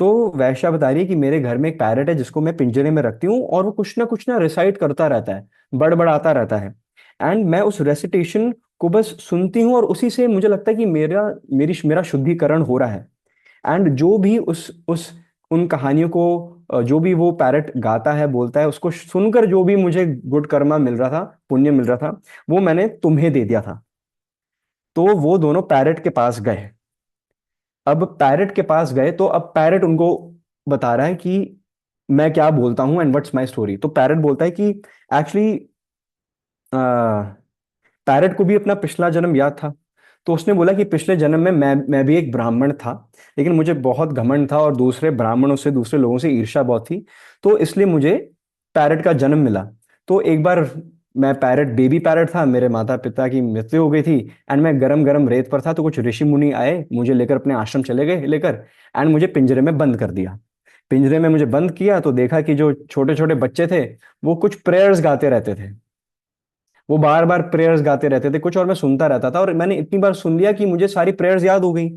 Speaker 1: तो वैश्या बता रही है कि मेरे घर में एक पैरट है जिसको मैं पिंजरे में रखती हूँ, और वो कुछ ना रिसाइट करता रहता है, बड़बड़ाता रहता है। एंड मैं उस रेसिटेशन को बस सुनती हूँ, और उसी से मुझे लगता है कि मेरा शुद्धिकरण हो रहा है। एंड जो भी उस उन कहानियों को जो भी वो पैरट गाता है, बोलता है, उसको सुनकर जो भी मुझे गुड कर्मा मिल रहा था, पुण्य मिल रहा था, वो मैंने तुम्हें दे दिया था। तो वो दोनों पैरट के पास गए। अब पैरट के पास गए तो अब पैरट उनको बता रहा है कि मैं क्या बोलता हूँ एंड व्हाट्स माय स्टोरी। तो पैरट बोलता है कि एक्चुअली पैरट को भी अपना पिछला जन्म याद था। तो उसने बोला कि पिछले जन्म में मैं भी एक ब्राह्मण था, लेकिन मुझे बहुत घमंड था और दूसरे ब्राह्मणों से, दूसरे लोगों से ईर्ष्या बहुत थी। तो इसलिए मुझे पैरट का जन्म मिला। तो एक बार मैं पैरट, बेबी पैरट था, मेरे माता पिता की मृत्यु हो गई थी, एंड मैं गरम गरम रेत पर था। तो कुछ ऋषि मुनि आए, मुझे लेकर अपने आश्रम चले गए लेकर, एंड मुझे पिंजरे में बंद कर दिया। पिंजरे में मुझे बंद किया तो देखा कि जो छोटे छोटे बच्चे थे, वो कुछ प्रेयर्स गाते रहते थे। वो बार बार प्रेयर्स गाते रहते थे कुछ, और मैं सुनता रहता था, और मैंने इतनी बार सुन लिया कि मुझे सारी प्रेयर्स याद हो गई।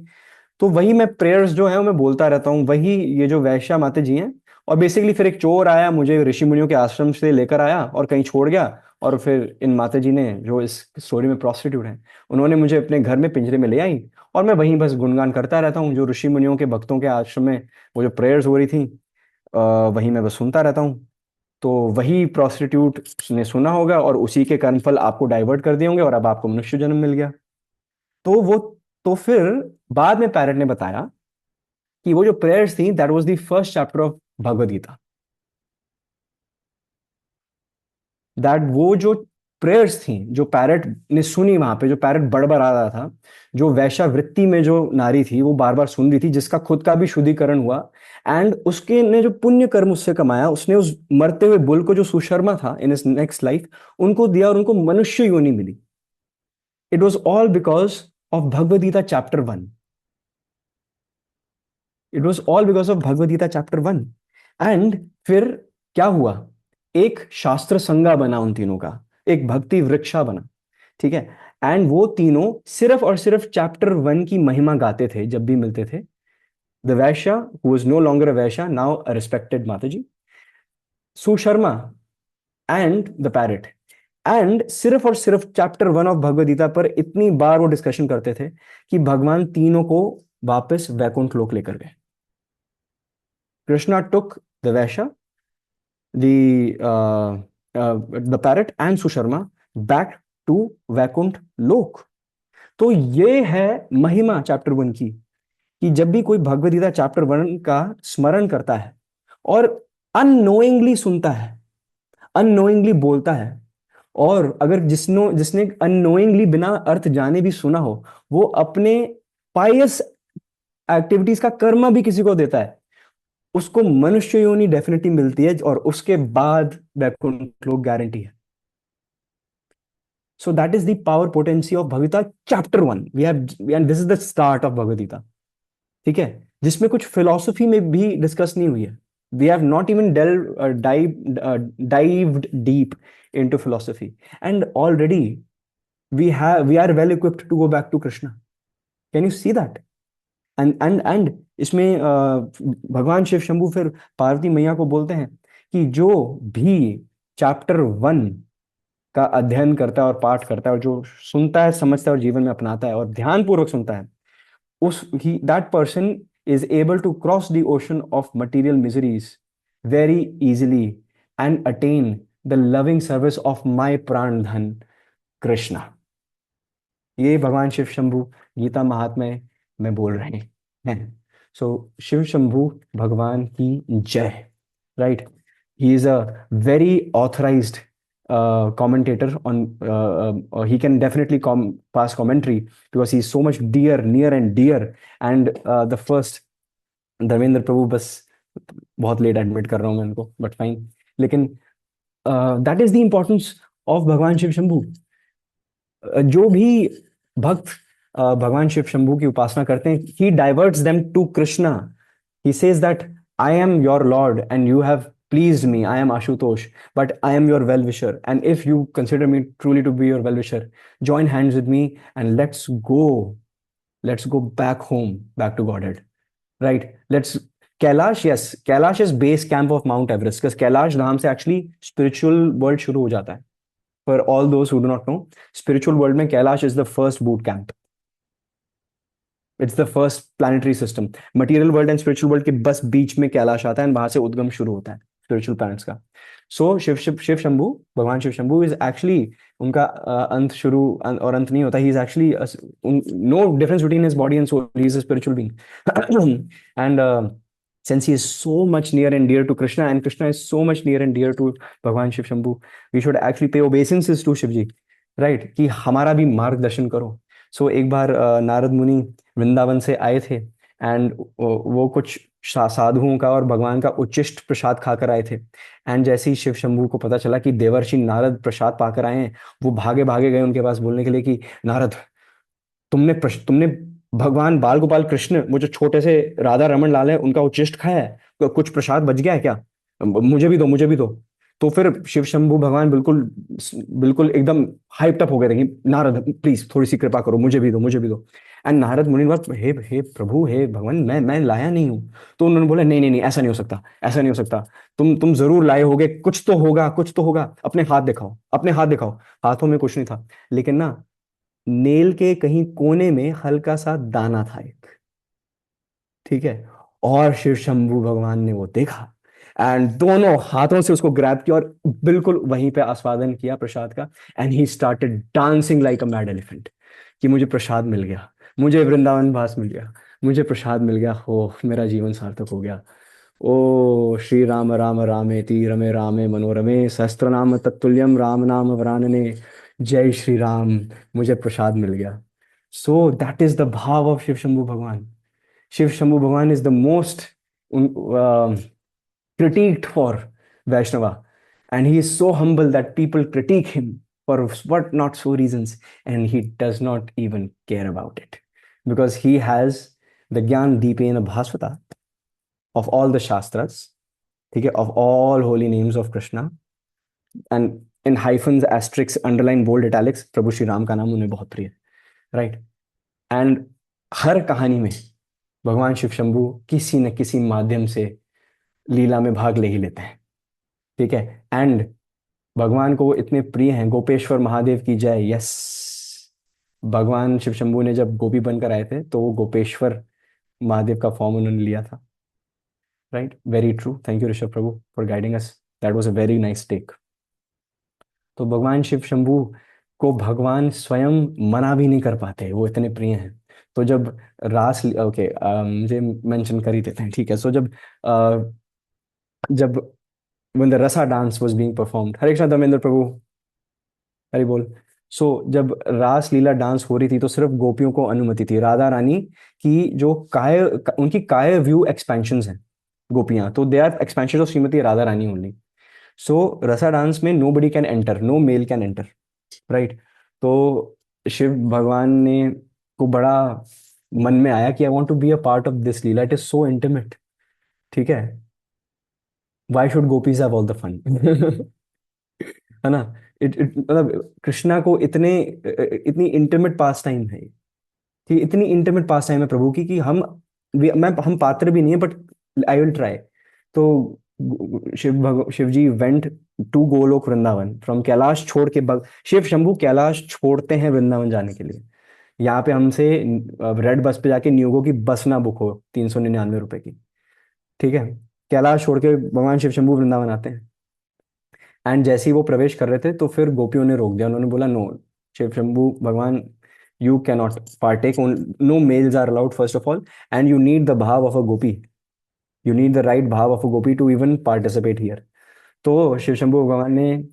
Speaker 1: तो वही मैं प्रेयर्स जो है वो मैं बोलता रहता हूँ, वही ये जो वैश्या माता जी हैं। और बेसिकली फिर एक चोर आया, मुझे ऋषि मुनियों के आश्रम से लेकर आया और कहीं छोड़ गया। और फिर इन माता जी ने, जो इस स्टोरी में प्रोस्टिट्यूट हैं, उन्होंने मुझे अपने घर में पिंजरे में ले आई, और मैं वहीं बस गुणगान करता रहता हूँ। जो ऋषि मुनियों के भक्तों के आश्रम में वो जो प्रेयर्स हो रही थी, वहीं मैं बस सुनता रहता हूँ। तो वही प्रोस्टिट्यूट ने सुना होगा, और उसी के कर्मफल आपको डाइवर्ट कर दिए होंगे, और अब आपको मनुष्य जन्म मिल गया। तो वो, तो फिर बाद में पैरट ने बताया कि वो जो प्रेयर्स थी, that was the first chapter of Bhagavad Gita. That वो जो प्रेयर्स थी, जो पैरट ने सुनी वहां पे, जो पैरट बड़बड़ आ रहा था, जो वैश्या वृत्ति में जो नारी थी वो बार बार सुन रही थी, जिसका खुद का भी शुद्धिकरण हुआ, एंड उसके ने जो पुण्य कर्म उससे कमाया, उसने उस मरते हुए बुल को, जो सुशर्मा था इन इस नेक्स्ट लाइफ, उनको दिया, और उनको मनुष्य योनि मिली। It was all because of Bhagavad Gita chapter 1। It was all because of Bhagavad Gita chapter 1। And फिर क्या हुआ, एक शास्त्र संगा बना उन तीनों का, एक भक्ति वृक्षा बना। ठीक है, एंड वो तीनों सिर्फ और सिर्फ चैप्टर 1 की महिमा गाते थे जब भी मिलते थे। The vaishya, who is no longer a vaishya, now a respected mataji, Susharma, and the parrot. And सिर्फ और सिर्फ चैप्टर 1 ऑफ भगवद गीता पर इतनी बार वो डिस्कशन करते थे कि भगवान तीनों को वापस वैकुंठ लोक लेकर गए। Krishna took the vaishya, the the parrot and Susharma back to Vaikunth Lok. तो ये है महिमा चैप्टर 1 की, कि जब भी कोई भगवद गीता चैप्टर 1 का स्मरण करता है और अननोइंगली सुनता है, अननोइंगली बोलता है, और अगर जिसने अननोइंगली बिना अर्थ जाने भी सुना हो, वो अपने पायस एक्टिविटीज का कर्म भी किसी को देता है, उसको मनुष्य योनि डेफिनेटली मिलती है, और उसके बाद वैकुंठ लोक गारंटी है। So that is the power potency of Bhagavad Gita chapter 1। We have, and this is the start of Bhagavad Gita. ठीक है, जिसमें कुछ फिलोसफी में भी डिस्कस नहीं हुई है। We have not even dived deep into philosophy, and already we are well equipped to go back to Krishna. Can you see that? And इसमें भगवान शिव शंभू फिर पार्वती मैया को बोलते हैं कि जो भी चैप्टर 1 का अध्ययन करता है और पाठ करता है, और जो सुनता है, समझता है और जीवन में अपनाता है और ध्यान पूर्वक सुनता है, उस ही that person is able to cross the ocean of material miseries very easily and attain the loving service of my प्राण धन कृष्णा। ये भगवान शिव शंभू गीता महात्म्य में बोल रहे हैं। सो शिव शंभू भगवान की जय, right. He is a very authorised commentator on he can definitely pass commentary because he's so much near and dear. And the first Dharmendra Prabhu, बस बहुत लेट एडमिट कर रहा हूँ मैं उनको, बट फाइन. लेकिन that is the importance of भगवान शिव शंभू. जो भी भक्त भगवान शिव शंभू की उपासना करते हैं, he diverts them to Krishna. He says that I am your lord and you have pleased me. I am Ashutosh, but I am your well wisher. And if you consider me truly to be your well wisher, join hands with me and let's go back home, back to Godhead. Right? Let's Kailash, yes, Kailash is base camp of Mount Everest because Kailash धाम से actually spiritual world शुरू हो जाता है. For all those who do not know, spiritual world में Kailash is the first boot camp. It's the first planetary system. Material world and spiritual world के बस बीच में कैलाश आता है and वहां से उद्गम शुरू होता है spiritual planets का. So शिव शंभू, भगवान शिव शंभू is actually उनका अंत शुरू और अंत नहीं होता. He is actually no difference between his body and soul. He is a spiritual being. And since he is so much near and dear to Krishna and Krishna is so much near and dear to भगवान Shiv Shambhu, we should actually pay obeisances to Shiv ji, right? कि हमारा भी मार्गदर्शन करो. So एक बार नारद मुनि वृंदावन से आए थे एंड वो कुछ साधुओं का और भगवान का उच्चिष्ट प्रसाद खाकर आए थे. एंड जैसे ही शिव शंभू को पता चला कि देवर्षि नारद प्रसाद पाकर आए हैं, वो भागे भागे गए उनके पास बोलने के लिए कि नारद, तुमने भगवान बाल गोपाल कृष्ण, वो जो छोटे से राधा रमन लाल है, उनका उच्चिष्ट खाया है, तो कुछ प्रसाद बच गया है क्या? मुझे भी दो, मुझे भी दो. तो फिर शिव शंभू भगवान बिल्कुल बिल्कुल एकदम हाइप्ड अप हो गए थे कि नारद प्लीज थोड़ी सी कृपा करो, मुझे भी दो, मुझे भी दो. एंड नारद मुनि बात, हे प्रभु, हे भगवान, मैं लाया नहीं हूं. तो उन्होंने बोला नहीं नहीं नहीं, ऐसा नहीं हो सकता, ऐसा नहीं हो सकता. तुम जरूर लाए होगे, कुछ तो होगा, कुछ तो होगा. अपने हाथ दिखाओ, अपने हाथ दिखाओ. हाथों में कुछ नहीं था, लेकिन ना नेल के कहीं कोने में हल्का सा दाना था एक. ठीक है. और शिव शंभू भगवान ने वो देखा एंड दोनों हाथों से उसको ग्रैब किया और बिल्कुल वहीं पे आस्वादन किया प्रसाद का. And he started dancing like a mad elephant कि मुझे प्रसाद मिल गया, मुझे वृंदावन वास मिल गया, मुझे प्रसाद मिल गया, हो मेरा जीवन सार्थक हो गया. ओ श्री राम राम रामेति रमे रामे मनोरमे सहस्त्र नाम तत्तुल्यम राम नाम वरानने. जय श्री राम, मुझे प्रसाद मिल गया. सो that is the bhav of Shiv Shambhu भगवान. शिव शंभू भगवान is the most critiqued for Vaishnava, and he is so humble that people critique him for what not so reasons, and he does not even care about it because he has the Gyan Deepena Bhaswata of all the Shastras, okay, of all holy names of Krishna, and in hyphens, asterisks, underline, bold, italics, प्रभु श्री राम का नाम उन्हें बहुत प्रिय, right? And हर कहानी में भगवान शिव शंभू किसी न किसी माध्यम से लीला में भाग ले ही लेते हैं. ठीक है. एंड भगवान को वो इतने प्रिय हैं. गोपेश्वर महादेव की जय. यस, भगवान शिव शंभू ने जब गोपी बनकर आए थे तो वो गोपेश्वर महादेव का फॉर्म उन्होंने लिया था. Right, very true. Thank you Rishabh Prabhu for guiding us. That was a very nice take. तो भगवान शिव शंभू को भगवान स्वयं मना भी नहीं कर पाते, वो इतने प्रिय हैं. तो जब रास ओके मुझे मेंशन कर ही देते हैं. ठीक है. सो जब when the rasa dance was being performed, हरे कृष्णा धर्मेंद्र प्रभु, हरि बोल. सो जब रास लीला डांस हो रही थी तो सिर्फ गोपियों को अनुमति थी. राधा रानी की जो उनकी काय व्यू एक्सपेंशंस हैं गोपियां, तो दे आर expansion of Shrimati Radha Rani only. So rasa dance में nobody can enter, no male can enter, right. तो शिव भगवान ने को बड़ा मन में आया कि I want to be a part of this leela, it is so intimate. ठीक है. Why should gopis have all the fun है ना. मतलब कृष्णा को इतनी इंटीमेट पास टाइम है, ठीक, इतनी इंटीमेट पास टाइम है प्रभु की कि हम पात्र भी नहीं है, बट आई विल ट्राई. तो Shiv ji went to Golok Vrindavan from Kailash छोड़ के. शिव शंभू कैलाश छोड़ते हैं वृंदावन जाने के लिए. यहाँ पे हमसे रेड बस पे जाके न्यूगो की बस ना बुक हो 399 रुपए की. ठीक है. कैलाश छोड़ के भगवान शिव शंभू वृंदावन आते हैं. एंड जैसे ही वो प्रवेश कर रहे थे तो फिर गोपियों ने रोक दिया. उन्होंने बोला नो शिव शंभू भगवान, you can not partake, no males are allowed first of all, and you need the bhav of a gopi, you need the right bhav of a gopi to even participate here. तो शिव शंभू भगवान ने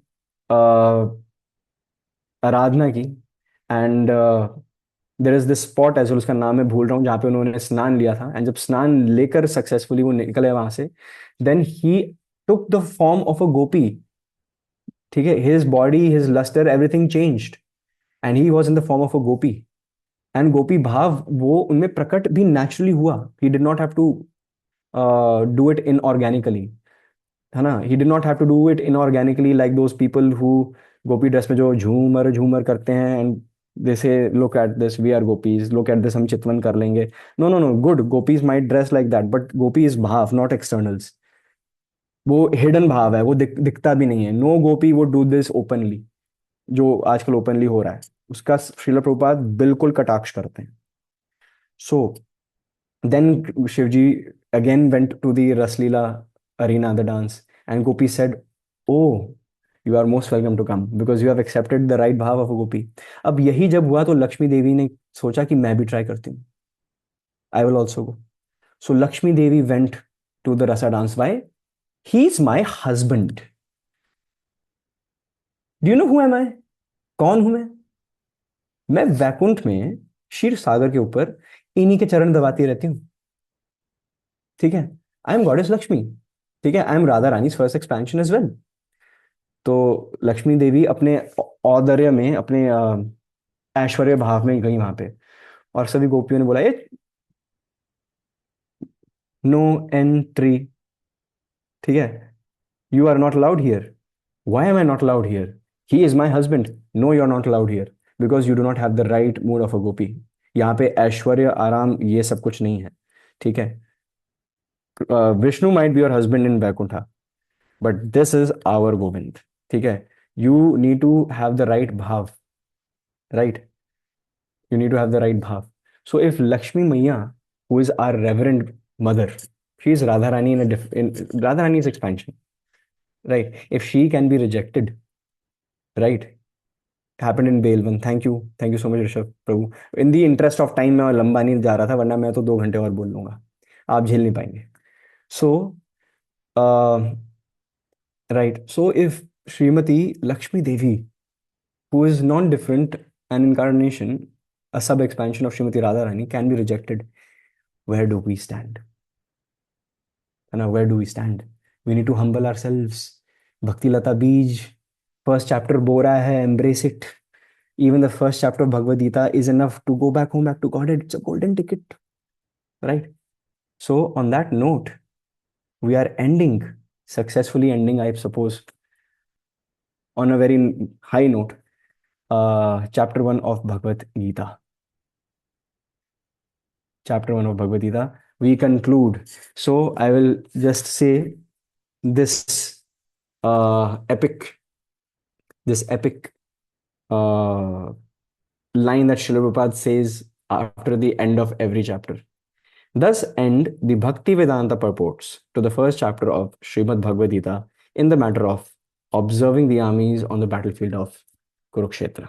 Speaker 1: आराधना की, and there is this spot as well, उसका नाम मैं भूल रहा हूँ, जहाँ पे उन्होंने स्नान लिया था, एंड जब स्नान लेकर सक्सेसफुली वो निकले वहां से, then he took the form of a gopi. ठीक है, his body, his luster, everything changed, and he was in the form of a gopi. And gopi bhav वो उनमें प्रकट भी नेचुरली हुआ। He did not have to do it inorganically, है ना। He did not have to do it inorganically like those people who gopi dress में जो झूमर झूमर करते हैं, एंड दे से look at this, we are gopis, look at this, हम चितवन कर लेंगे। No no no, good, gopis might dress like that, but gopi is bhav, not externals. वो हिडन भाव है, वो दिखता भी नहीं है। No gopi would do this openly, जो आजकल ओपनली हो रहा है, उसका श्रील प्रभुपाद बिल्कुल कटाक्ष करते हैं। सो then Shivji again went to the Raslila arena, the dance, and Gopi said, "Oh, you are most welcome to come because you have accepted the right भाव of a gopi." अब यही जब हुआ तो लक्ष्मी देवी ने सोचा कि मैं भी ट्राई करती हूँ, I will also go. So Lakshmi Devi went to the Rasa dance. Why? He is my husband. Do you know who am I? कौन हूं मैं वैकुंठ में क्षीर सागर के ऊपर इन्हीं के चरण दबाती रहती हूँ। ठीक है, आई एम गॉडेस लक्ष्मी। ठीक है, I am Radha Rani first expansion as well. तो लक्ष्मी देवी अपने औदर्य में, अपने ऐश्वर्य भाव में गई वहां पे, और सभी गोपियों ने बोला, ये नो एंट्री। ठीक है, you are not allowed here. Why am I not allowed here? He is my husband. No, you are not allowed here because you do not have the right mood of a gopi. यहाँ पे ऐश्वर्य, आराम, ये सब कुछ नहीं है। ठीक है, Vishnu might be your husband in Baikuntha, but this is our Govind. ठीक है, you need to have the right bhav, right, you need to have the right bhav. So if Lakshmi Maiya, who is our reverend mother, she is Radharani in Radharani's expansion, right? If she can be rejected, right? Happened in Belvan. Thank you so much, Rishabh Prabhu. In the interest of time, मैं लंबा नहीं जा रहा था, वरना मैं तो 2 घंटे और बोल लूंगा, आप झेल नहीं पाएंगे. So, right. So if Srimati Lakshmi Devi, who is non-different, an incarnation, a sub-expansion of Srimati Radharani, can be rejected, where do we stand? Where do we stand? We need to humble ourselves. Bhakti Lata Beej, first chapter bo raha hai, embrace it. Even the first chapter of Bhagavad Gita is enough to go back home, back to Godhead. It's a golden ticket, right? So on that note, we are successfully ending, I suppose, on a very high note, chapter 1 of Bhagavad Gita. Chapter 1 of Bhagavad Gita. We conclude. So I will just say this epic line that Srila Prabhupada says after the end of every chapter. Thus end the Bhakti Vedanta purports to the first chapter of Srimad Bhagavad Gita in the matter of observing the armies on the battlefield of Kurukshetra.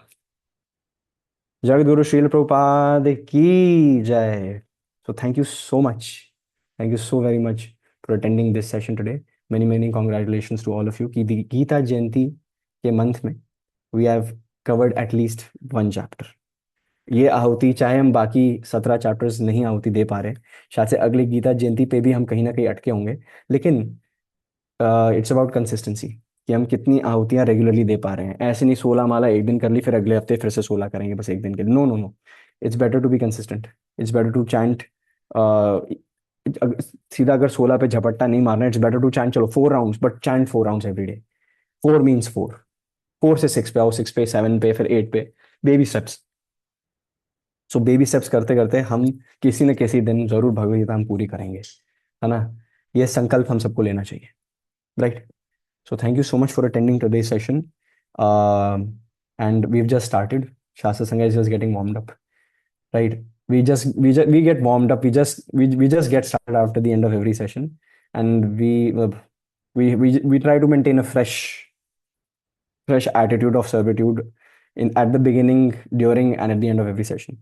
Speaker 1: Jagadguru Srila Prabhupada ki jai. So thank you so much. Thank you so very much for attending this session today. Many congratulations to all of you. Ki the Gita Jayanti के month में we have covered at least one chapter. ये आहुति चाहे हम बाकी 17 chapters नहीं आहुति दे पा रहे, शायद से अगली गीता जयंती पे भी हम कहीं ना कहीं अटके होंगे, लेकिन इट्स अबाउट कंसिस्टेंसी कि हम कितनी आहुतियां रेगुलरली दे पा रहे हैं. ऐसे नहीं 16 माला एक दिन कर ली फिर अगले हफ्ते फिर से 16 करेंगे बस एक दिन के लिए. No no no, it's better to be consistent. It's better to chant. सीधा अगर 16 पे झपट्टा नहीं मारना, इट्स बेटर टू चैंट चलो 4 rounds, but chant 4 rounds every day. 4 means 4 से 6 पे आओ, 6 पे 7 पे फिर 8 पे. Baby steps. So baby steps करते करते हम किसी न किसी दिन जरूर भगवद गीता हम पूरी करेंगे, है ना. ये संकल्प हम सबको लेना चाहिए, right. So thank you so much for attending today's session, and we have just started. Shastra Sangh is just getting warmed up, right. We get warmed up. We just get started after the end of every session, and we try to maintain a fresh attitude of servitude at the beginning, during, and at the end of every session.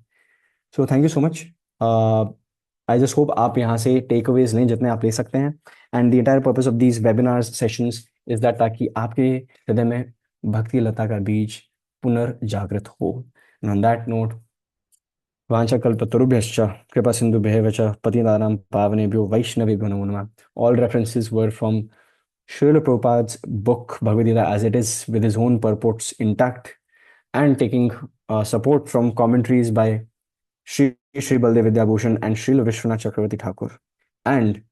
Speaker 1: So thank you so much. I just hope आप यहाँ से takeaways लें जितने आप ले सकते हैं, and the entire purpose of these webinars sessions is that ताकि आपके हृदय में भक्ति लता का बीज पुनर्जागृत हो। ऑन दैट नोट, वाञ्छाकल्पतरुभ्यश्च कृपा सिन्धुभ्येव च पतितानां पावनेभ्यो वैष्णवेभ्यो नमो नमः. All references were from Srila Prabhupada's book Bhagavad Gita as it is, with his own purports intact, and taking support from commentaries by Sri Baldev Vidyabhushan and Srila Vishwanath Chakravarti Thakur, and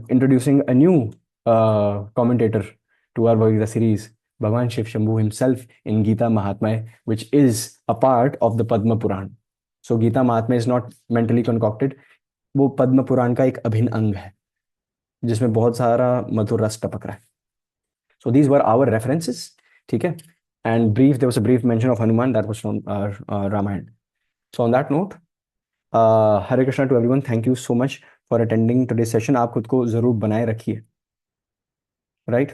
Speaker 1: introducing a new commentator to our Bhagavad Gita series, Bhagwan Shiv Shambhu himself in Gita Mahatmya, which is a part of the Padma Puran. So Gita Mahatmya is not mentally concocted, वो पद्म पुराण का एक अभिन्न अंग है जिसमें बहुत सारा मधुर रस टपक रहा है. So these were our references, ठीक है. And there was a brief mention of Hanuman that was from Ramayana. So on that note, Hare Krishna to everyone. Thank you so much for attending today's session. आप खुद को जरूर बनाए रखिए, right?